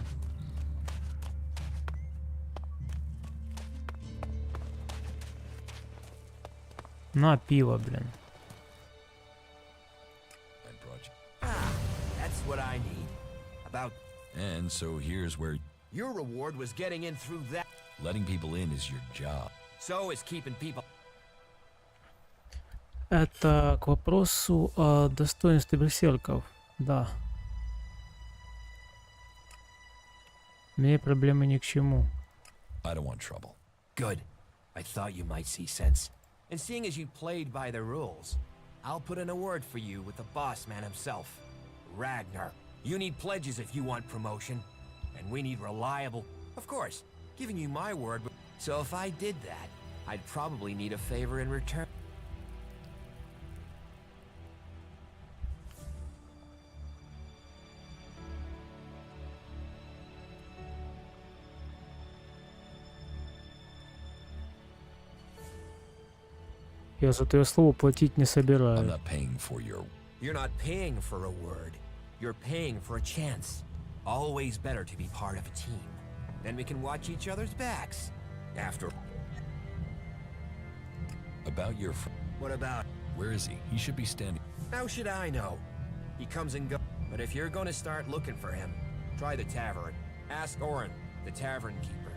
[SPEAKER 1] На пиво, блин.
[SPEAKER 9] That's what I need. About...
[SPEAKER 5] And so here's where...
[SPEAKER 9] Your reward was getting in through that...
[SPEAKER 5] Letting people in is your job.
[SPEAKER 9] So is keeping people...
[SPEAKER 1] Это к вопросу о достоинстве берсерков. Да. Мне проблемы ни к чему.
[SPEAKER 5] I don't want trouble.
[SPEAKER 9] Good. I thought you might see sense. And seeing as you played by the rules, I'll put in a word for you with the boss man himself, Ragnar. You need pledges if you want promotion, and we need reliable... Of course, giving you my word, so if I did that, I'd probably need a favor in return.
[SPEAKER 1] Я за твое слово платить не
[SPEAKER 5] I'm
[SPEAKER 1] собираюсь.
[SPEAKER 5] not paying for your...
[SPEAKER 9] You're not paying for a word. You're paying for a chance. Always better to be part of a team. Then we can watch each other's backs. After...
[SPEAKER 5] About your...
[SPEAKER 9] What about...
[SPEAKER 5] Where is he? He should be standing...
[SPEAKER 9] How should I know? He comes and goes. But if you're gonna start looking for him, try the tavern. Ask Orin, the tavern keeper.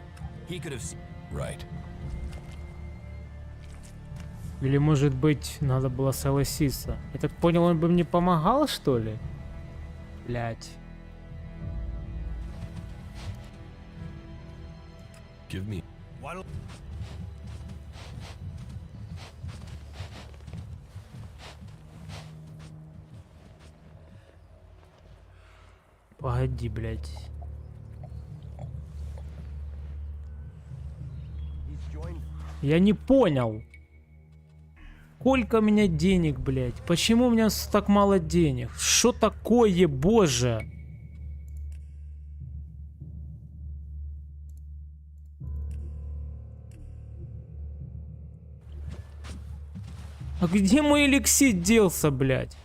[SPEAKER 9] He could have seen...
[SPEAKER 5] Right.
[SPEAKER 1] Или, может быть, надо было согласиться. Я так понял, он бы мне помогал, что ли? Блять.
[SPEAKER 4] Give me...
[SPEAKER 20] What'll...
[SPEAKER 1] Погоди, блять. Я не понял. Сколько у меня денег, блять? Почему у меня так мало денег? Что такое, боже? А где мой эликсир делся, блять?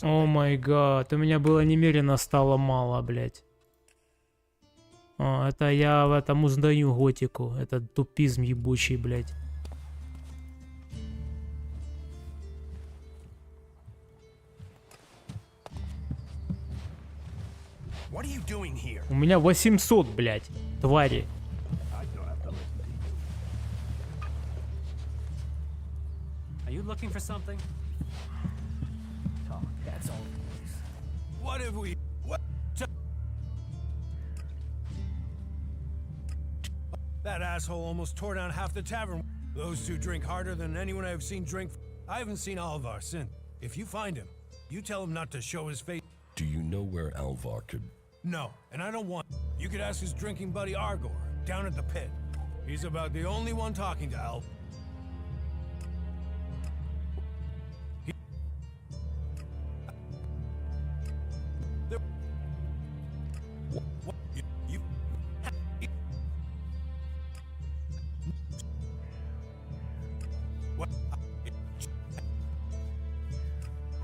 [SPEAKER 1] О май гад, у меня было немерено стало мало, блять. Это я в этом узнаю готику. Это тупизм ебучий, блять.
[SPEAKER 3] What are you doing here?
[SPEAKER 1] У меня 800, блядь, твари.
[SPEAKER 2] Are you looking for something? Talk, that's all.
[SPEAKER 20] What have we... What? That asshole almost tore down half the tavern. Those two drink harder than anyone I've seen drink. I haven't seen Alvar since. If you find him, you tell him not to show his face.
[SPEAKER 4] Do you know where Alvar could...
[SPEAKER 20] No, and I don't want... You could ask his drinking buddy Argor, down at the pit. He's about the only one talking to Al.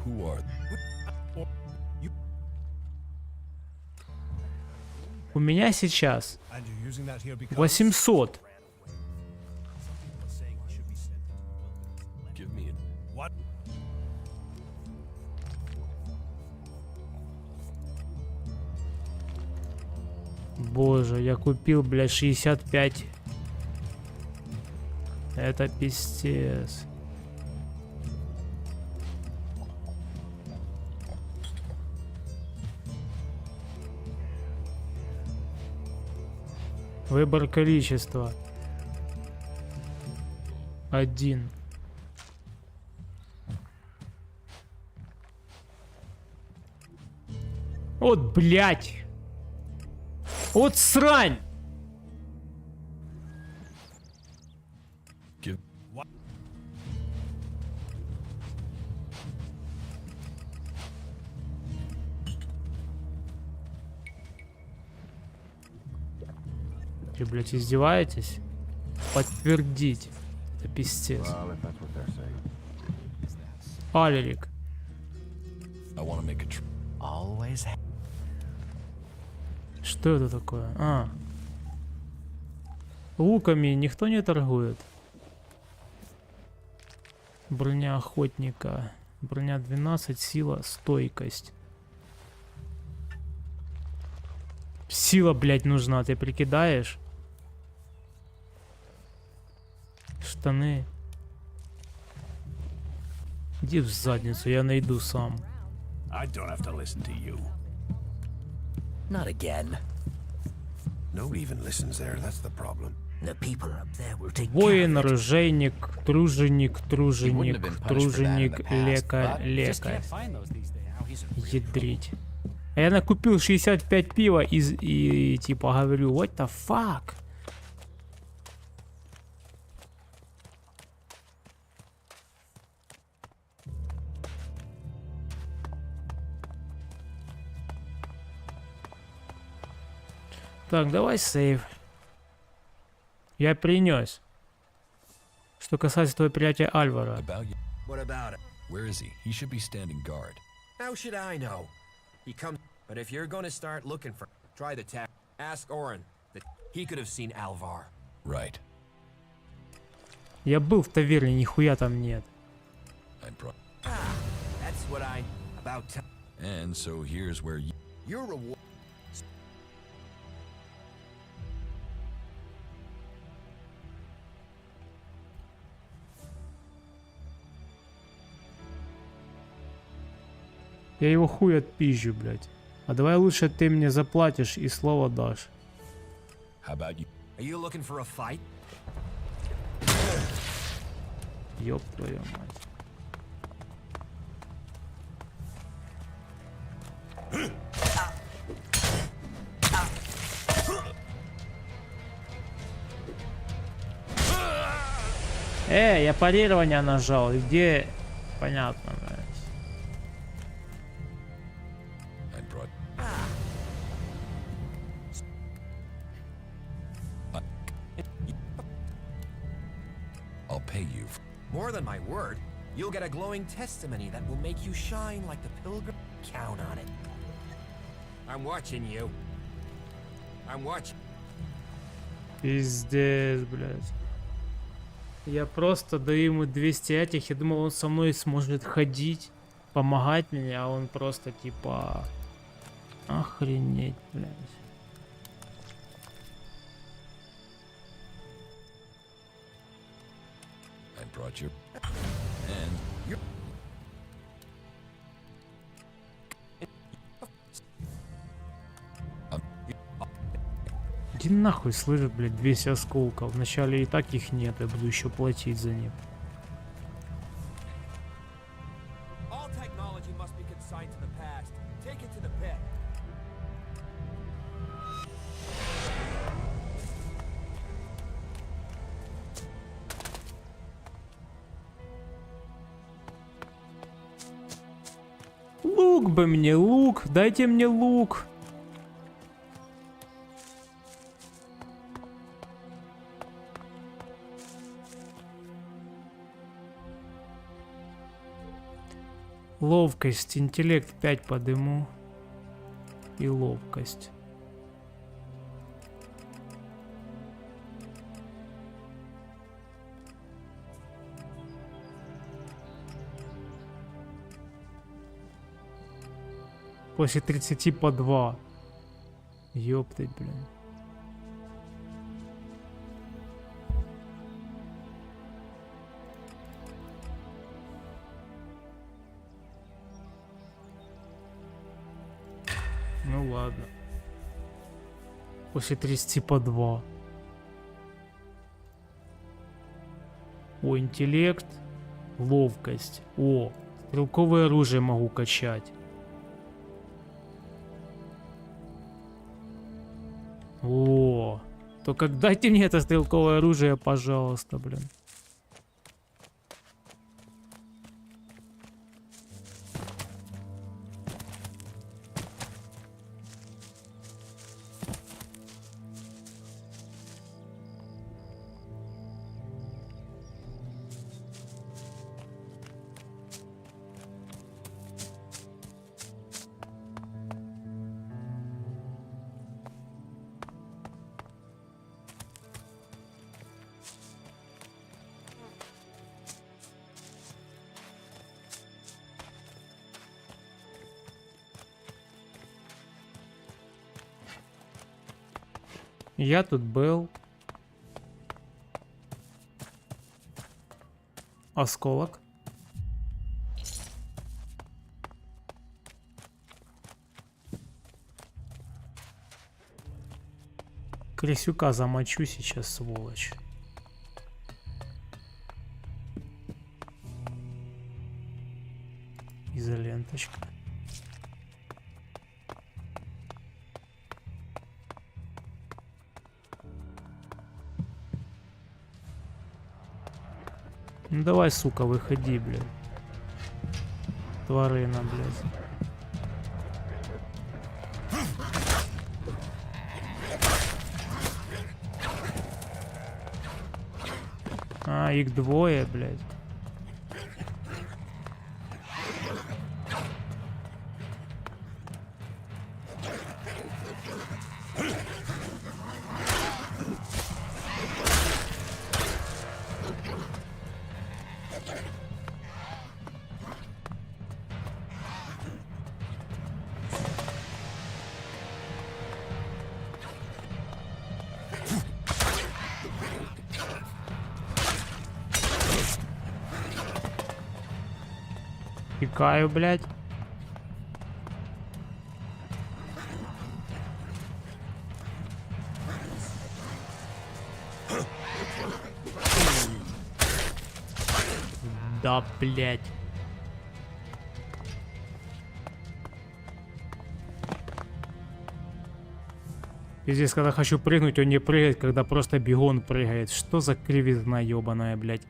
[SPEAKER 4] Who are...
[SPEAKER 1] У меня сейчас 800.
[SPEAKER 4] Give me
[SPEAKER 20] What?
[SPEAKER 1] Боже, я купил, блядь, 65. Это пиздец. Выбор количества. 1. Вот, блядь. Вот срань.
[SPEAKER 4] Give...
[SPEAKER 1] Вы, блядь, издеваетесь? Подтвердить. Это пиздец. Алерик. Что это такое? А. Луками никто не торгует. Броня охотника. Броня 12, сила, стойкость. Сила, блядь, нужна, ты прикидаешь? Штаны. Иди в задницу, я найду сам.
[SPEAKER 21] I don't have to listen to you.
[SPEAKER 19] Not again.
[SPEAKER 21] Nobody even listens there, that's the problem.
[SPEAKER 19] The people up there will take
[SPEAKER 1] Воин, оружейник, труженик, труженик, труженик, лекарь, лекарь. Ядрить. А я накупил 65 пива и типа говорю, what the fuck? Так, давай сейв. Я принес. Что касается твоего приятеля Альвара.
[SPEAKER 9] What about it?
[SPEAKER 5] Where is he? He should be standing guard.
[SPEAKER 9] How should I know? He comes. But if you're gonna start looking for, try the tap. Ask Orin. That he could have seen Alvar.
[SPEAKER 5] Right.
[SPEAKER 1] Я был в таверне, нихуя там нет.
[SPEAKER 9] That's what I about.
[SPEAKER 5] And so here's where you...
[SPEAKER 9] Your reward.
[SPEAKER 1] Я его хуй отпизжу, блядь. А давай лучше ты мне заплатишь и слово дашь.
[SPEAKER 5] How about you?
[SPEAKER 9] Are you looking for a fight?
[SPEAKER 1] Ёб твою мать. Я парирование нажал. Где? Понятно, блядь.
[SPEAKER 5] I'll pay you.
[SPEAKER 9] More than my word, you'll get a glowing testimony that will make you shine like the pilgrim. Count on it. I'm watching you. I'm watching.
[SPEAKER 1] Пиздец, блядь. Я просто даю ему 200 этих, я думал, он со мной сможет ходить, помогать мне, а он просто типа Охренеть, блядь.
[SPEAKER 5] I brought you. And you.
[SPEAKER 1] Иди нахуй, слышишь, блядь, 200 осколков. Вначале и так их нет, я буду еще платить за них.
[SPEAKER 9] All technology must be consigned to the past. Take it to the pit.
[SPEAKER 1] Лук бы мне, лук, дайте мне лук. Ловкость, интеллект 5 подыму. И ловкость. После 30 по 2. Ёптать, блин. Ну ладно. После 30 по 2. О, интеллект. Ловкость. О, стрелковое оружие могу качать. О, только дайте мне это стрелковое оружие, пожалуйста, блин. Я тут был. Осколок. Крысюка замочу сейчас, сволочь. Изоленточка. Ну давай, сука, выходи, блядь. Тварина, блядь. А, их двое, блядь. Играю, блядь. Да, блядь. Пиздец, когда хочу прыгнуть, он не прыгает, когда просто бегун прыгает. Что за кривизна ебаная, блядь.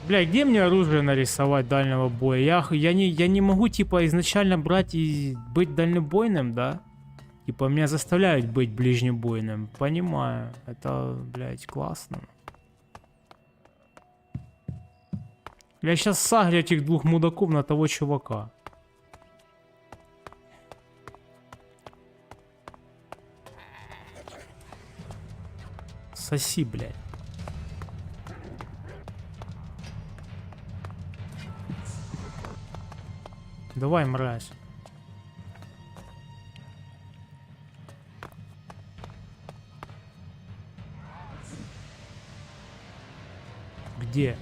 [SPEAKER 1] Бля, где мне оружие нарисовать дальнего боя? Я не могу, типа, изначально брать и быть дальнобойным, да? Типа, меня заставляют быть ближнебойным. Понимаю. Это, блядь, классно. Я сейчас сагрю этих двух мудаков на того чувака. Соси, блядь. Давай, мразь. Где?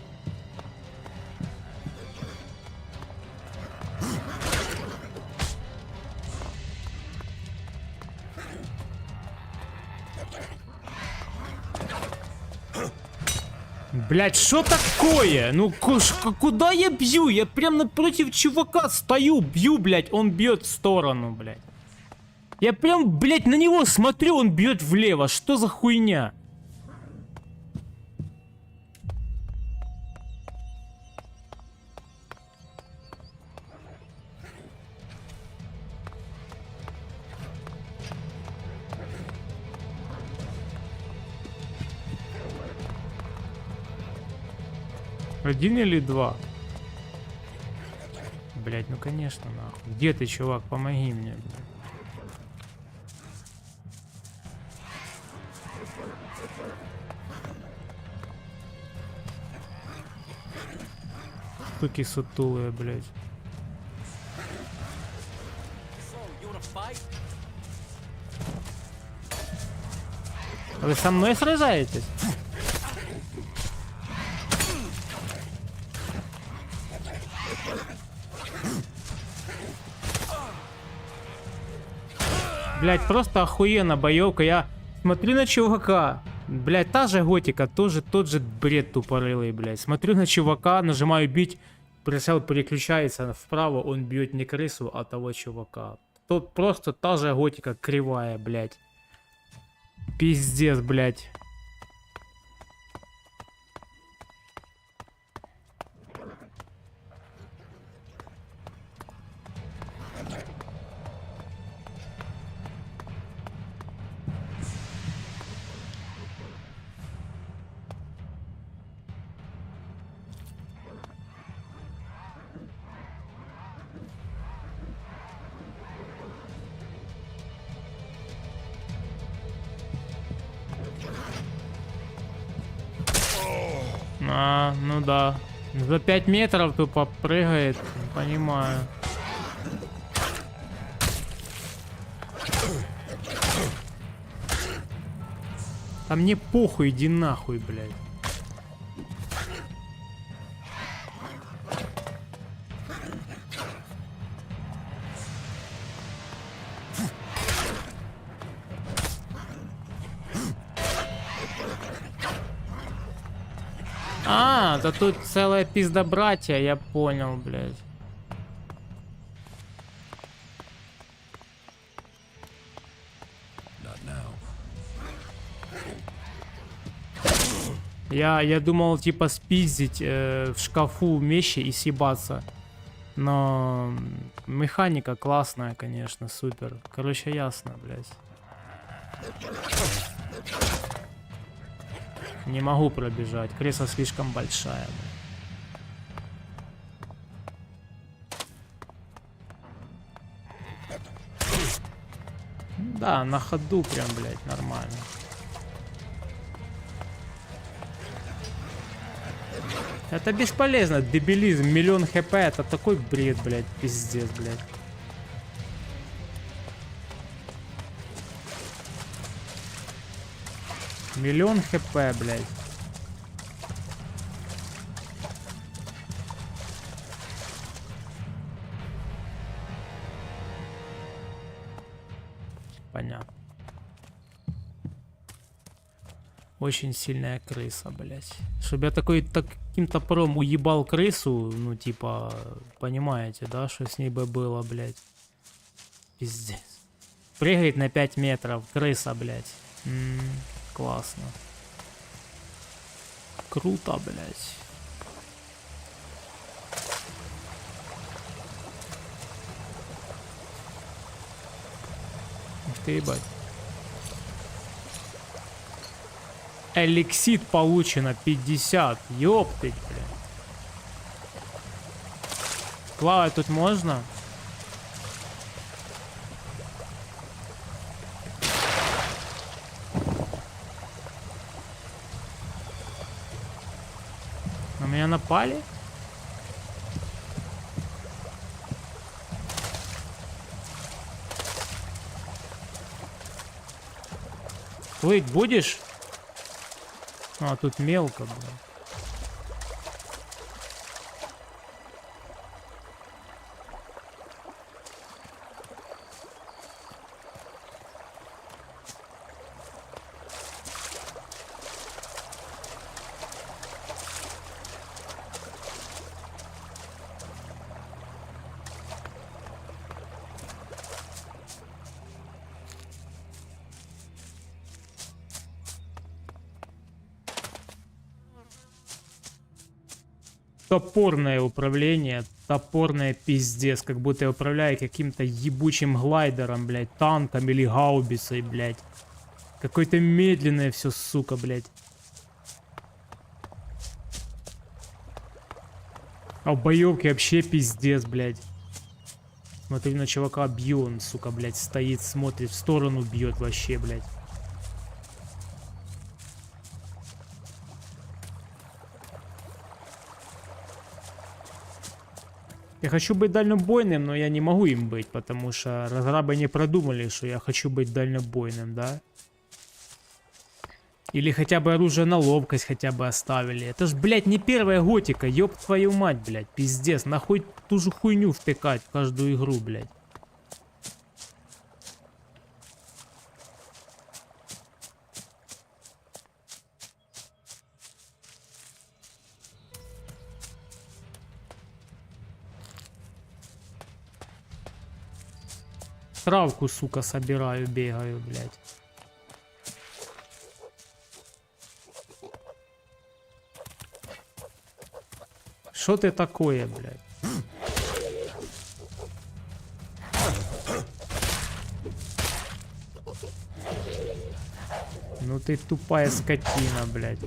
[SPEAKER 1] Блять, что такое? Ну, куда я бью? Я прям напротив чувака стою, бью, блять, он бьет в сторону, блять. Я прям, блять, на него смотрю, он бьет влево. Что за хуйня? Один или два? Блять, ну конечно, нахуй. Где ты, чувак? Помоги мне. Суки сутулые, блять. Вы со мной сражаетесь? Блять, просто охуенно боевка. Я смотрю на чувака. Блять, та же готика, тоже тот же бред тупорылый, блять. Смотрю на чувака, нажимаю бить, прицел переключается вправо, он бьет не крысу, а того чувака. Тут просто та же готика кривая, блять. Пиздец, блять. А, ну да. За 5 метров тупо прыгает, понимаю. А мне похуй, иди нахуй, блядь. А, да тут целая пизда братья, я понял, блядь. Я думал, типа, спиздить в шкафу вещи и съебаться. Но механика классная, конечно, супер. Короче, ясно, блядь. Не могу пробежать, крыса слишком большая. Да, на ходу прям, блядь, нормально. Это бесполезно, дебилизм, миллион хп, это такой бред, блядь, пиздец, блядь. Миллион хп, блядь. Понятно. Очень сильная крыса, блядь. Чтобы я таким топором уебал крысу, ну, типа, понимаете, да, что с ней бы было, блядь. Пиздец. Прыгает на 5 метров, крыса, блядь. Классно. Круто, блядь. Ух ты, ебать. Элексит получено 50. Ёптыть, блин. Плавать тут можно? На меня напали? Плыть будешь? А, тут мелко, блин. Топорное управление, топорное пиздец, как будто я управляю каким-то ебучим глайдером, блядь, танком или гаубицей, блядь. Какое-то медленное все, сука, блядь. А в боевке вообще пиздец, блядь. Смотри на чувака, бью, он, сука, блядь, стоит, смотрит в сторону, бьет вообще, блядь. Я хочу быть дальнобойным, но я не могу им быть, потому что разрабы не продумали, что я хочу быть дальнобойным, да? Или хотя бы оружие на ловкость хотя бы оставили. Это ж, блядь, не первая готика, ёб твою мать, блядь, пиздец. Нахуй ту же хуйню втыкать в каждую игру, блядь. Травку, сука, собираю, бегаю, блядь. Что ты такое, блядь? Ну ты тупая скотина, блядь.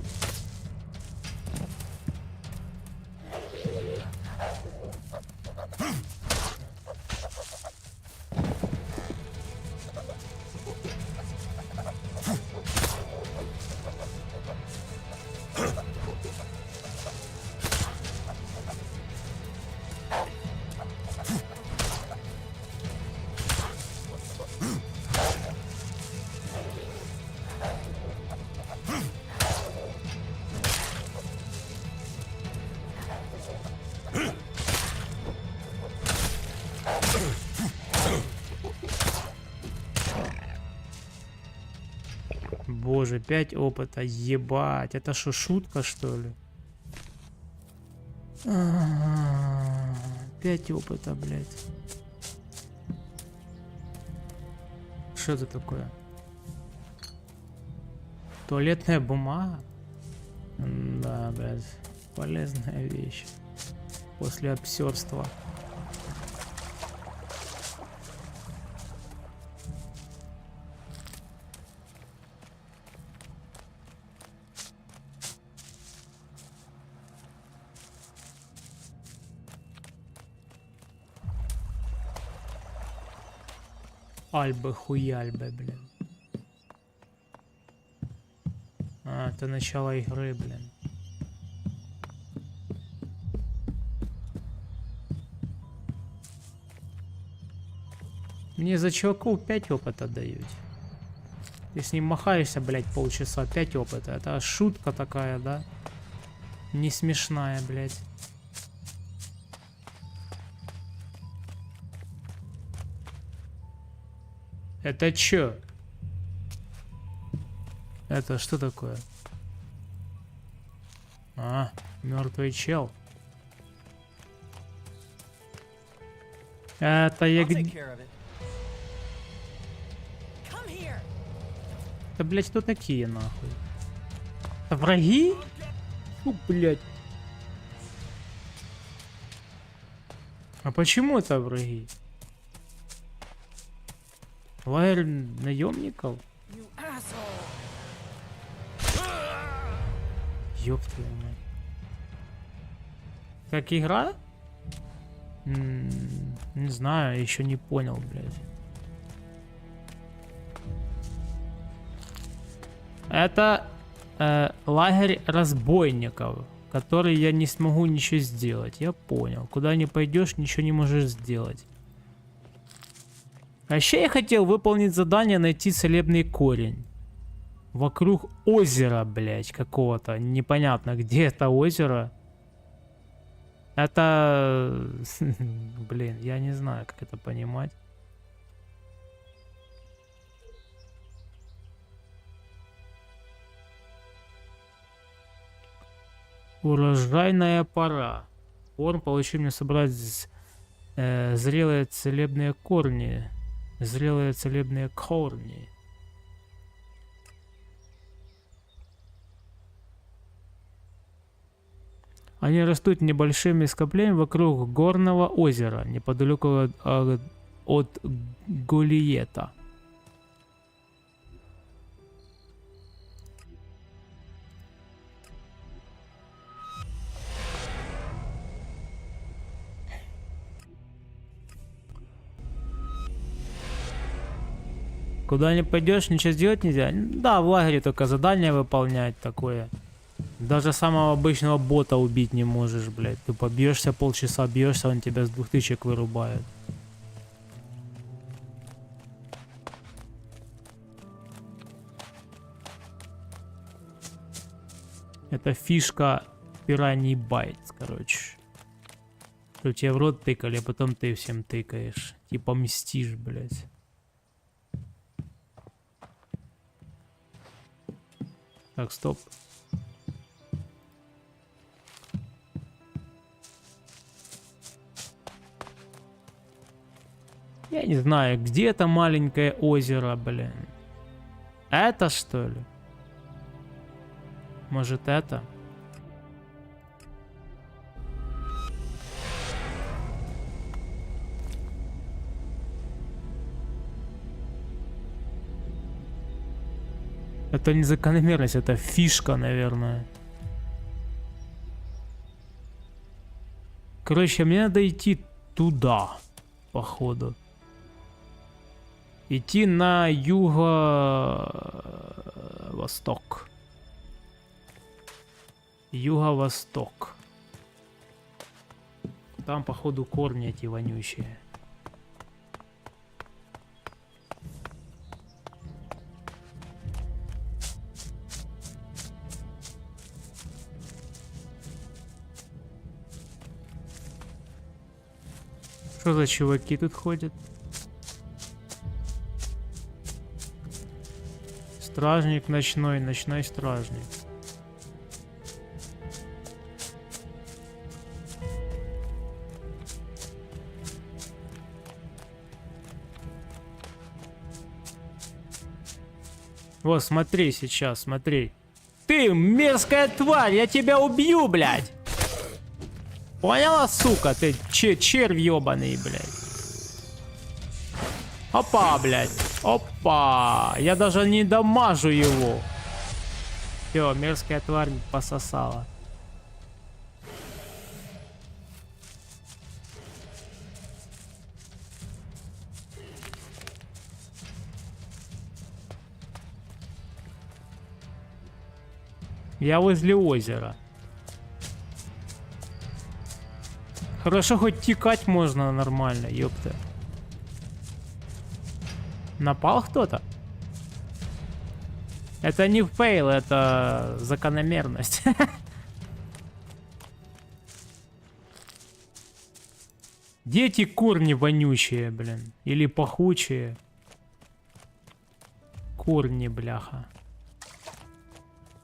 [SPEAKER 1] Боже, 5 опыта, ебать, это что, шутка, что ли? 5 опыта, блядь. Что это такое? Туалетная бумага? Да, блядь, полезная вещь. После обсерства. Альбы хуяльбы, блин. А, это начало игры, блин. Мне за чуваков 5 опыта дают. Ты с ним махаешься, блядь, полчаса, 5 опыта. Это шутка такая, да? Не смешная, блядь. Это чё? Это что такое? А, мертвый чел. Это я где... Да, блядь, кто такие, нахуй? Это враги? Фу, блядь. А почему это враги? Лагерь наемников? Ёб твою мать. Как игра? Не знаю, еще не понял, блядь. Это лагерь разбойников, который я не смогу ничего сделать. Я понял. Куда не пойдешь, ничего не можешь сделать. А еще я хотел выполнить задание найти целебный корень. Вокруг озера, блядь, какого-то. Непонятно, где это озеро. Это... Блин, я не знаю, как это понимать. Урожайная пора. Орм получил мне собрать зрелые целебные корни. Зрелые целебные корни. Они растут небольшими скоплениями вокруг горного озера, неподалеку от Голиета. Куда не пойдешь, ничего сделать нельзя. Да, в лагере только задание выполнять такое. Даже самого обычного бота убить не можешь, блядь. Ты побьешься полчаса, бьешься, он тебя с 2000 вырубает. Это фишка пираний байт, короче. Что тебе в рот тыкали, а потом ты всем тыкаешь. Типа мстишь, блядь. Так, стоп. Я не знаю, где это маленькое озеро, блин. Это что ли? Может это? Это не закономерность, это фишка, наверное. Короче, мне надо идти туда, походу. Идти на юго-восток. Юго-восток. Там, походу, корни эти вонючие. Что за чуваки тут ходят? Стражник ночной, ночной стражник. Вот, смотри сейчас, смотри. Ты мерзкая тварь, я тебя убью, блядь! Поняла, сука? Ты червь ёбаный, блядь. Опа, блядь. Опа. Я даже не дамажу его. Все, мерзкая тварь пососала. Я возле озера. Хорошо, хоть текать можно нормально, ёпта. Напал кто-то? Это не фейл, это закономерность. Дети корни вонючие, блин. Или пахучие. Корни, бляха.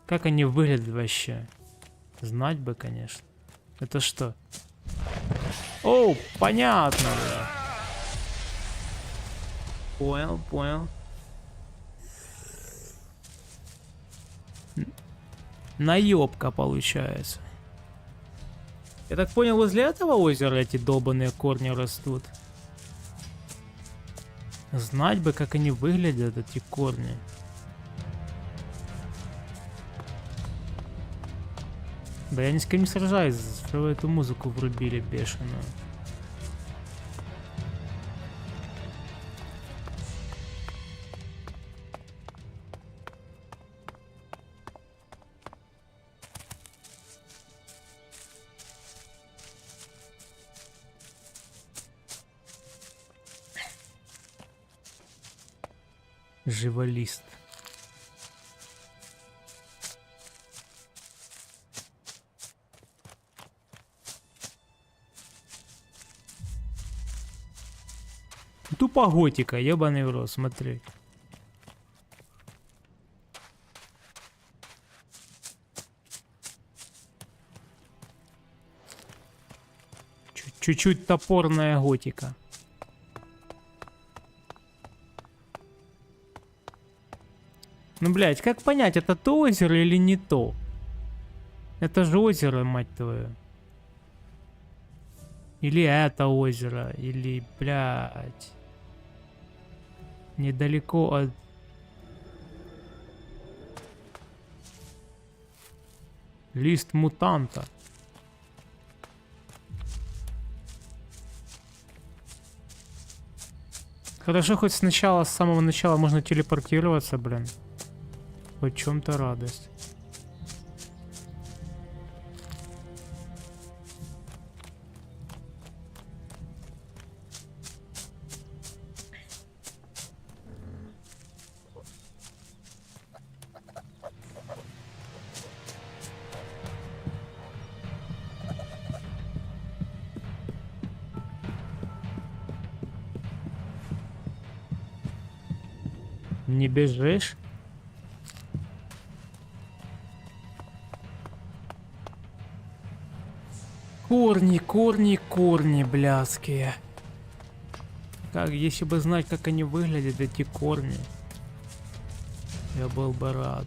[SPEAKER 1] Как они выглядят вообще? Знать бы, конечно. Это что? О, понятно. Понял, понял. Наебка получается. Я так понял, возле этого озера эти долбаные корни растут. Знать бы, как они выглядят, эти корни. Да я ни с кем не сражаюсь, что вы эту музыку врубили бешеную. Живолист. Тупо готика, ебаный в рот, смотри. Чуть-чуть топорная готика. Ну, блядь, как понять, это то озеро или не то? Это же озеро, мать твою. Или это озеро, или, блядь, недалеко от... Лист мутанта. Хорошо, хоть сначала, с самого начала можно телепортироваться, блин. Хоть в чем-то радость. Не бежишь? Корни, корни, корни блядские. Как, если бы знать, как они выглядят, эти корни, я был бы рад.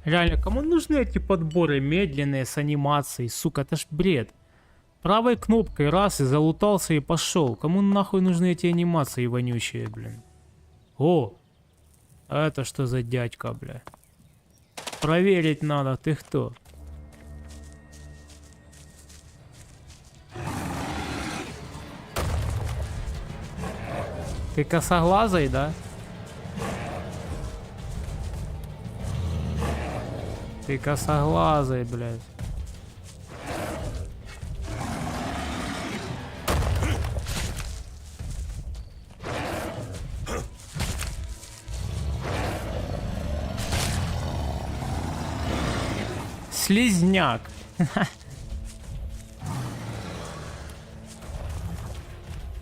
[SPEAKER 1] Реально, кому нужны эти подборы медленные с анимацией? Сука, это ж бред. Правой кнопкой раз и залутался и пошел. Кому нахуй нужны эти анимации вонючие, блин? О! Это что за дядька, бля? Проверить надо, ты кто? Ты косоглазый, да? Ты косоглазый, блядь. Слизняк.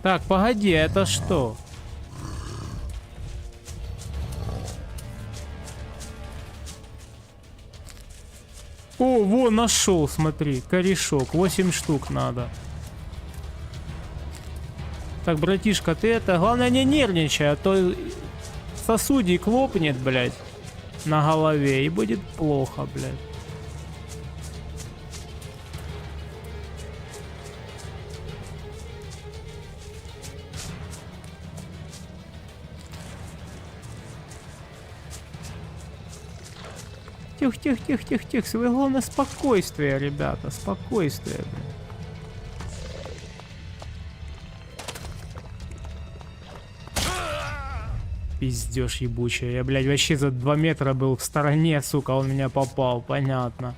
[SPEAKER 1] Так, погоди, это что? О, во, нашел, смотри, корешок, 8 штук надо. Так, братишка, ты это, главное не нервничай, а то сосудик лопнет, блядь, на голове, и будет плохо, блядь. Тихо, свое главное спокойствие, ребята, спокойствие, блин. Пиздёж ебучая, я, блядь, вообще за 2 метра был в стороне, сука, он меня попал, понятно.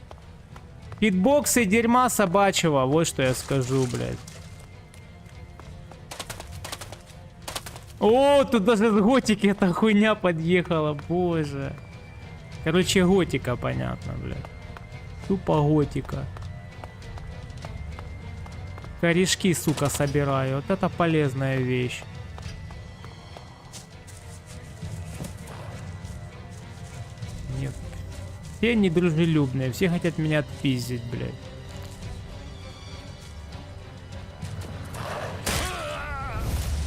[SPEAKER 1] Хитбоксы дерьма собачьего, вот что я скажу, блядь. О, тут даже с готики эта хуйня подъехала, боже. Короче, готика, понятно, блядь. Тупо готика. Корешки, сука, собираю. Вот это полезная вещь. Нет. Все недружелюбные, все хотят меня отпиздить, блядь.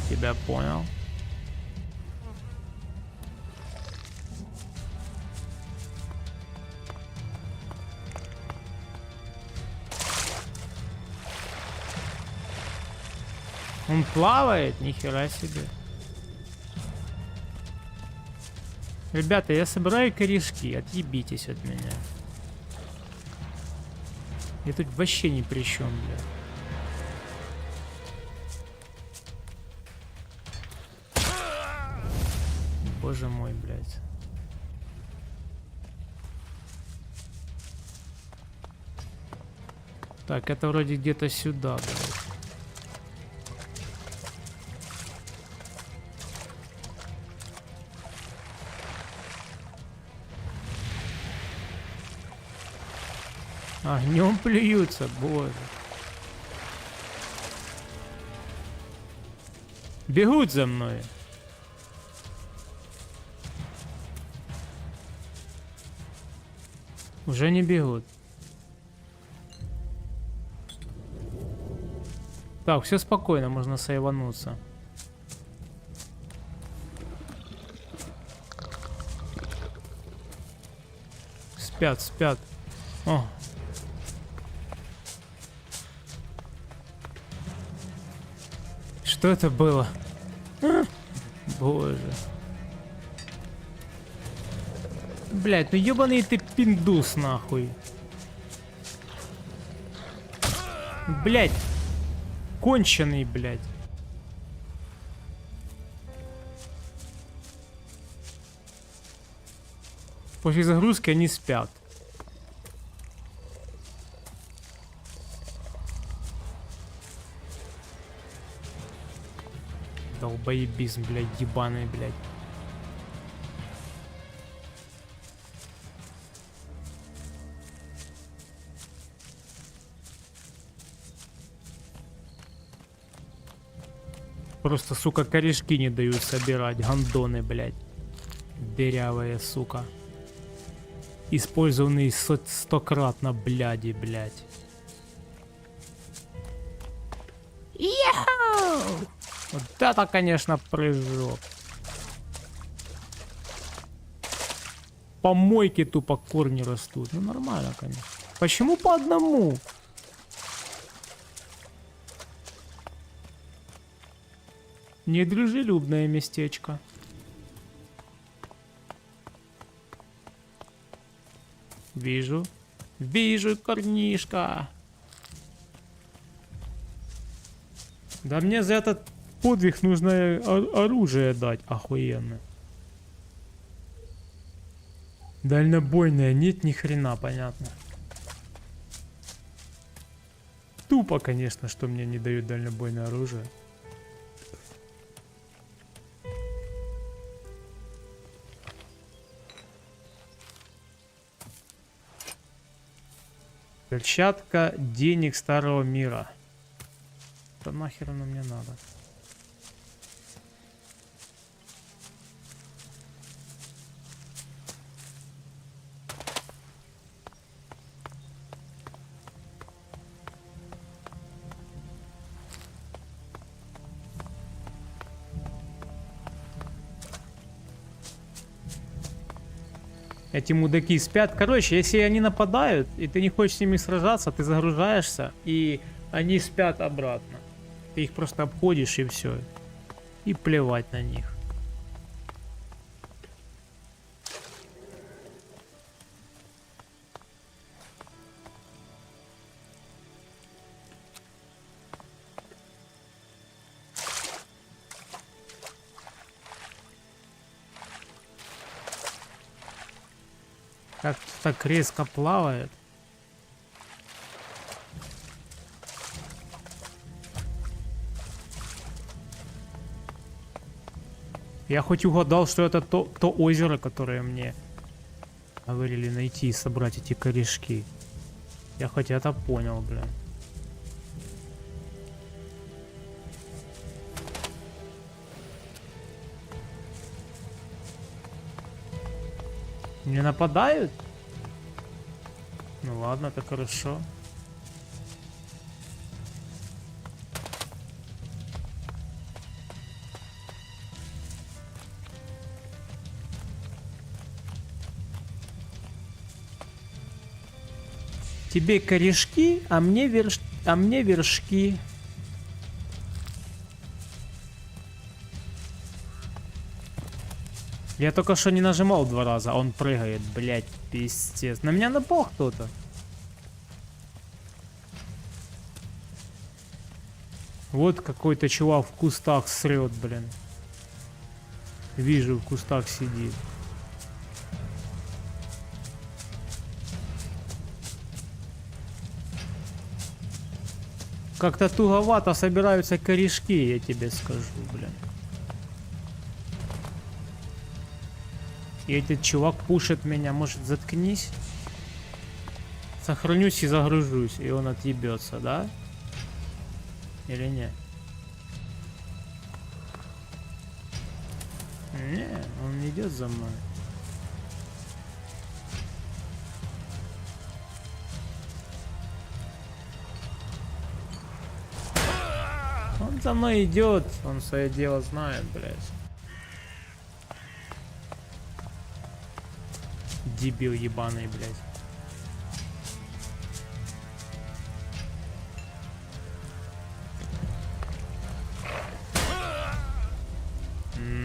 [SPEAKER 1] Тебя понял. Он плавает? Нихера себе. Ребята, я собираю корешки. Отъебитесь от меня. Я тут вообще ни при чем, бля. Боже мой, блядь. Так, это вроде где-то сюда, блядь. Огнем плюются, боже. Бегут за мной. Уже не бегут. Так, все спокойно, можно сейвануться. Спят, спят. О. Что это было? Боже. Блять, ну ебаный ты пиндус нахуй. Блять. Конченый, блять. После загрузки они спят. Долбоебизм, блядь, ебаный, блядь. Просто, сука, корешки не дают собирать. Гандоны, блядь. Дырявые, сука. Использованные стократно, бляди, блядь. Йоу! Вот это, конечно, прыжок. Помойки тупо корни растут. Ну, нормально, конечно. Почему по одному? Недружелюбное местечко. Вижу. Вижу корнишка. Да мне за этот подвиг нужно оружие дать. Охуенно. Дальнобойное нет, ни хрена, понятно. Тупо, конечно, что мне не дают дальнобойное оружие. Перчатка денег старого мира. Да нахер оно мне надо? Эти мудаки спят. Короче, если они нападают, и ты не хочешь с ними сражаться, ты загружаешься, и они спят обратно. Ты их просто обходишь, и все. И плевать на них. Как так резко плавает. Я хоть угадал, что это то озеро, которое мне говорили найти и собрать эти корешки. Я хоть это понял, блин. Не нападают? Ну ладно, это хорошо. Тебе корешки, а мне вершки. Я только что не нажимал 2 раза, а он прыгает, блядь, пиздец. На меня напал кто-то. Вот какой-то чувак в кустах срет, блин. Вижу, в кустах сидит. Как-то туговато собираются корешки, я тебе скажу, блин. И этот чувак пушит меня, может, заткнись? Сохранюсь и загружусь, и он отъебется, да? Или нет? Не, он не идет за мной. Он за мной идет, он свое дело знает, блядь. Дебил ебаный, блядь.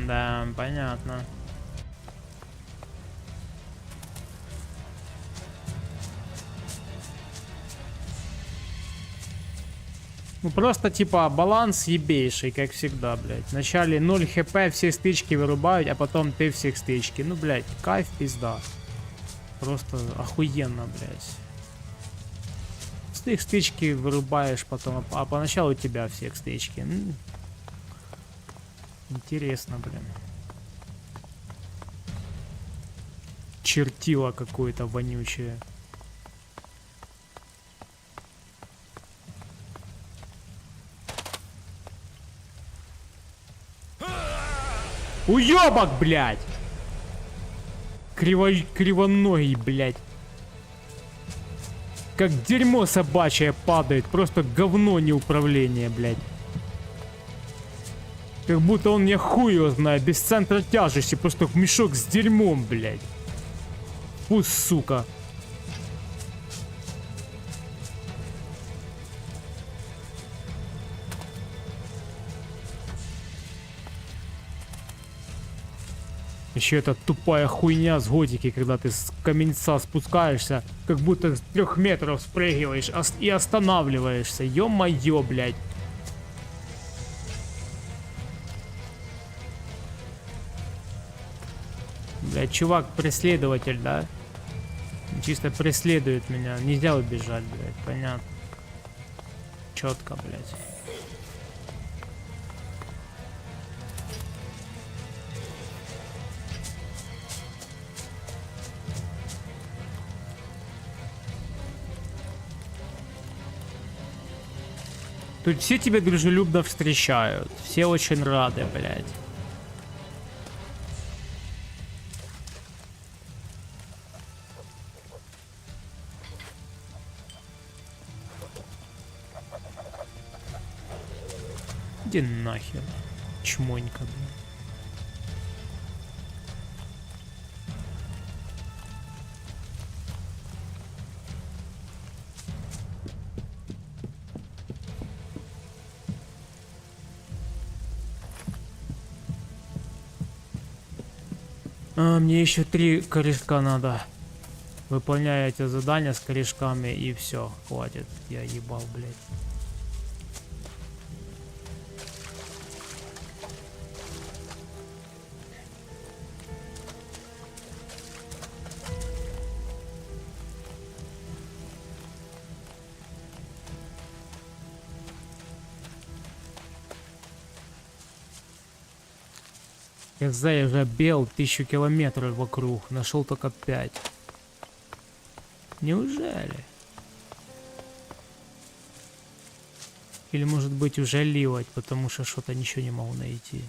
[SPEAKER 1] Да, понятно. Ну просто типа баланс ебейший, как всегда, блядь. Вначале 0 хп, все стычки вырубают, а потом ты всех стычки. Ну, блядь, кайф, пизда. Просто охуенно, блядь. Ты их стычки вырубаешь потом, а поначалу у тебя всех стычки. Интересно, блин. Чертило какое-то вонючее. Уёбок, блядь! Кривоногий, блядь. Как дерьмо собачье падает. Просто говно не управление, блядь. Как будто он мне хуй его знает. Без центра тяжести. Просто мешок с дерьмом, блядь. Фу, сука. Еще эта тупая хуйня с годики, когда ты с каменца спускаешься, как будто с 3 метров спрыгиваешь и останавливаешься. Ё-моё, блядь. Блядь, чувак преследователь, да? Чисто преследует меня. Нельзя убежать, блядь, понятно. Четко, блядь. Тут все тебя дружелюбно встречают. Все очень рады, блядь. Иди нахер. Чмонька, блядь. Мне еще 3 корешка надо. Выполняю эти задания с корешками и все, хватит. Я ебал, блядь. Я уже бел 1000 километров вокруг, нашел только 5. Неужели? Или может быть уже ливать, потому что что-то ничего не могу найти.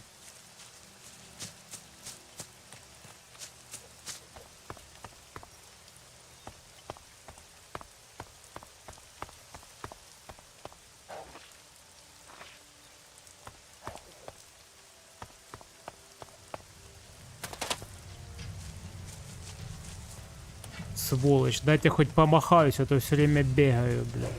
[SPEAKER 1] Сволочь, дайте хоть помахаюсь, а то все время бегаю, блядь.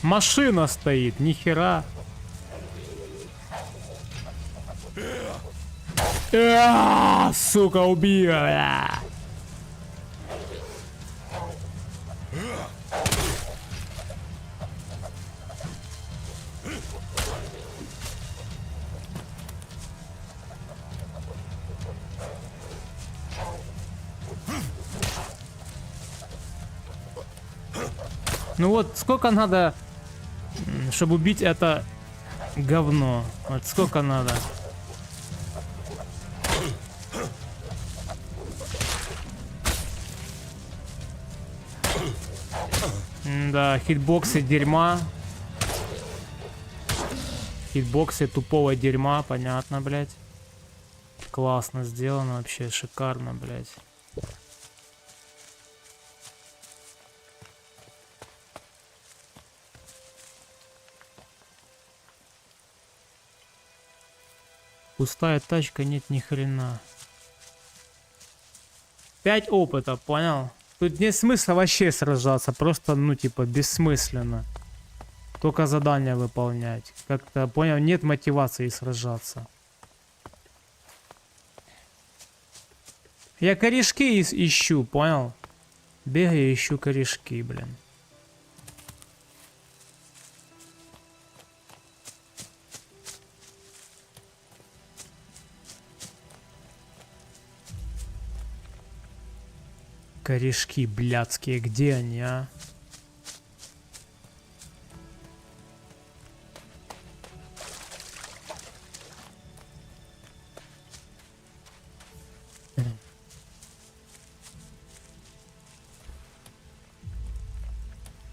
[SPEAKER 1] Машина стоит, нихера. Сука, убила. Ну вот, сколько надо, чтобы убить это говно? Вот сколько надо? Да, хитбоксы дерьма. Хитбоксы тупого дерьма, понятно, блядь. Классно сделано, вообще шикарно, блядь. Пустая тачка, нет ни хрена. 5 опыта, понял? Тут нет смысла вообще сражаться, просто, ну, типа, бессмысленно. Только задания выполнять. Как-то, понял, нет мотивации сражаться. Я корешки ищу, понял? Бегаю, ищу корешки, блин. Корешки блядские, где они, а?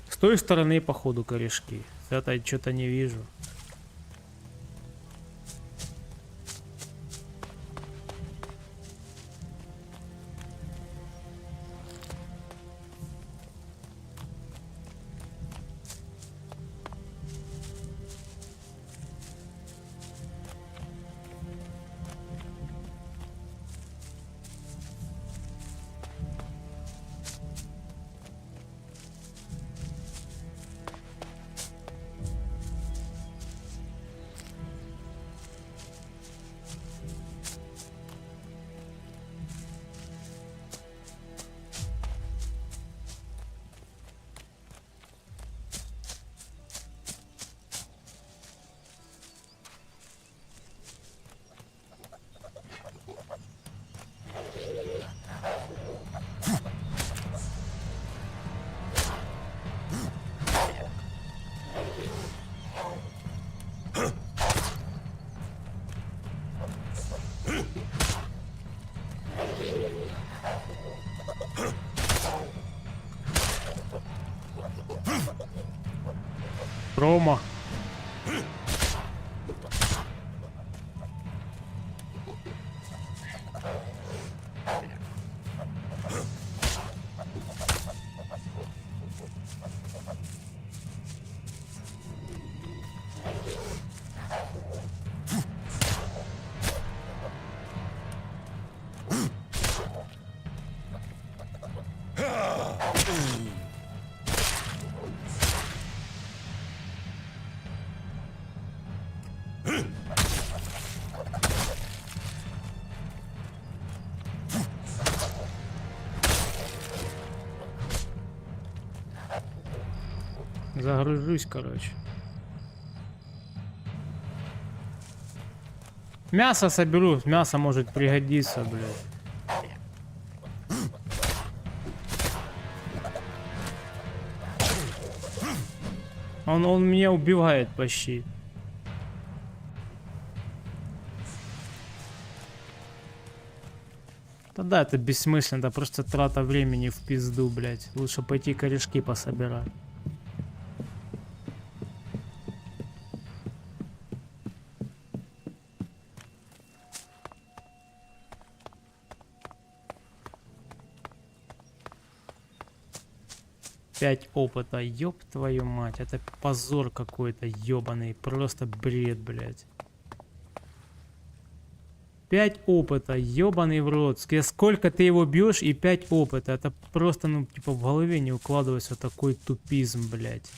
[SPEAKER 1] С той стороны, походу, корешки. С этой что-то не вижу. Рома. Загружусь, короче. Мясо соберу, мясо может пригодиться, блядь. Он меня убивает почти. Да, это бессмысленно, это просто трата времени в пизду, блядь. Лучше пойти корешки пособирать. Пять опыта, ёб твою мать, это позор какой-то ёбаный, просто бред, блядь. 5 опыта, ёбаный в рот. Сколько ты его бьешь и 5 опыта, это просто, ну, типа в голове не укладывается такой тупизм, блядь.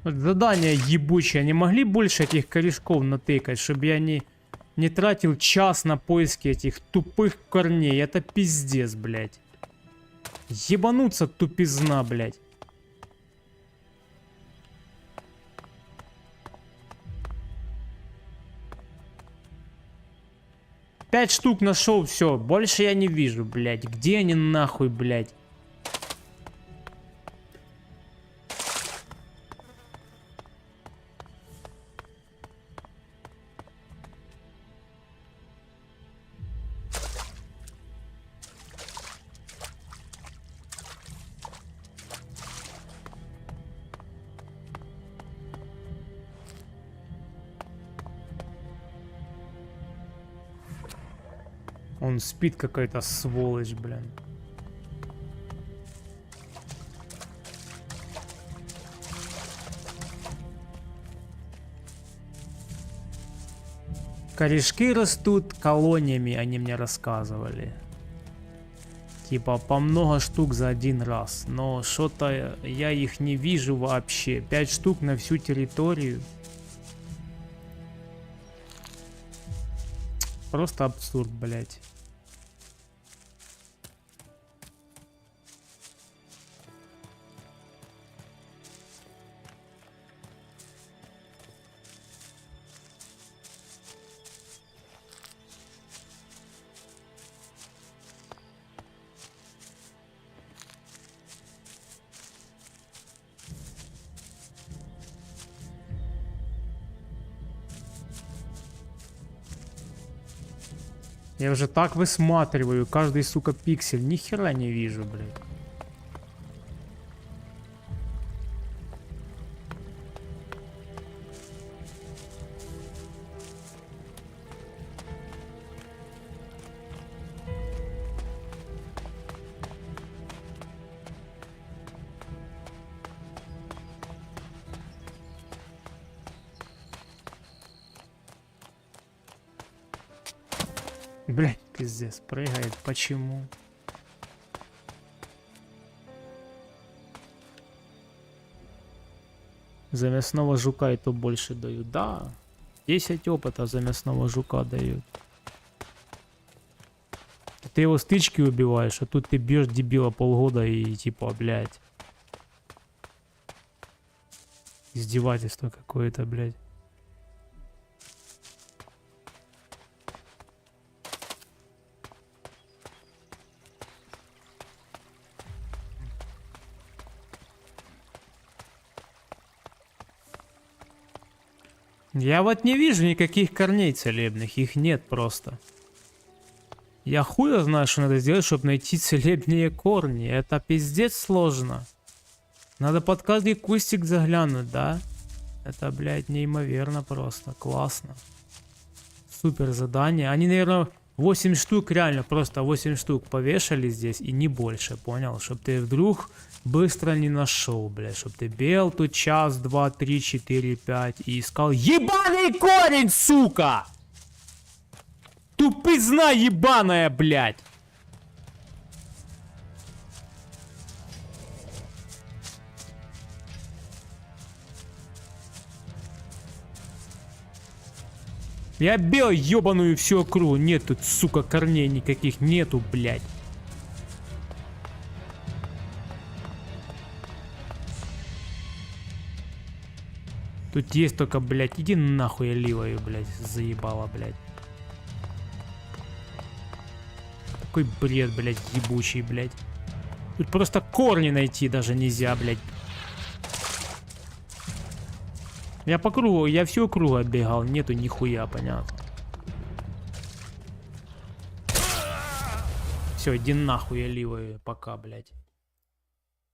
[SPEAKER 1] Вот задание ебучее. Не могли больше этих корешков натыкать, чтобы я не тратил час на поиски этих тупых корней. Это пиздец, блядь. Ебануться тупизна, блядь. Пять штук нашел, все. Больше я не вижу, блядь. Где они нахуй, блядь? Он спит, какая-то сволочь, блин. Корешки растут колониями, они мне рассказывали. Типа по много штук за один раз. Но что-то я их не вижу вообще. 5 штук на всю территорию. Просто абсурд, блядь. Я уже так высматриваю каждый, сука, пиксель. Ни хера не вижу, блядь. Блядь, пиздец, прыгает. Почему? За мясного жука и то больше дают. Да, 10 опыта за мясного жука дают. Ты его стычки убиваешь, а тут ты бьешь дебила полгода и типа, блядь. Издевательство какое-то, блядь. Я вот не вижу никаких корней целебных, их нет просто. Я хуя знаю, что надо сделать, чтобы найти целебные корни. Это пиздец сложно. Надо под каждый кустик заглянуть, да? Это, блядь, неимоверно просто. Классно. Супер задание. Они, наверное, 8 штук, реально просто 8 штук повешали здесь и не больше, понял? Чтоб ты вдруг быстро не нашел, блядь. Чтоб ты бел тут час, 2, 3, 4, 5 и искал ебаный корень, сука! Тупизна ебаная, блядь! Я бел ебаную всю округу. Нет тут, сука, корней никаких нету, блядь. Тут есть только, блядь, иди нахуй я ливаю, блядь, заебала, блядь. Какой бред, блядь, ебучий, блядь. Тут просто корни найти даже нельзя, блядь. Я по кругу, я всю округу отбегал, нету нихуя, понятно. Все, иди нахуй я ливаю, пока, блядь.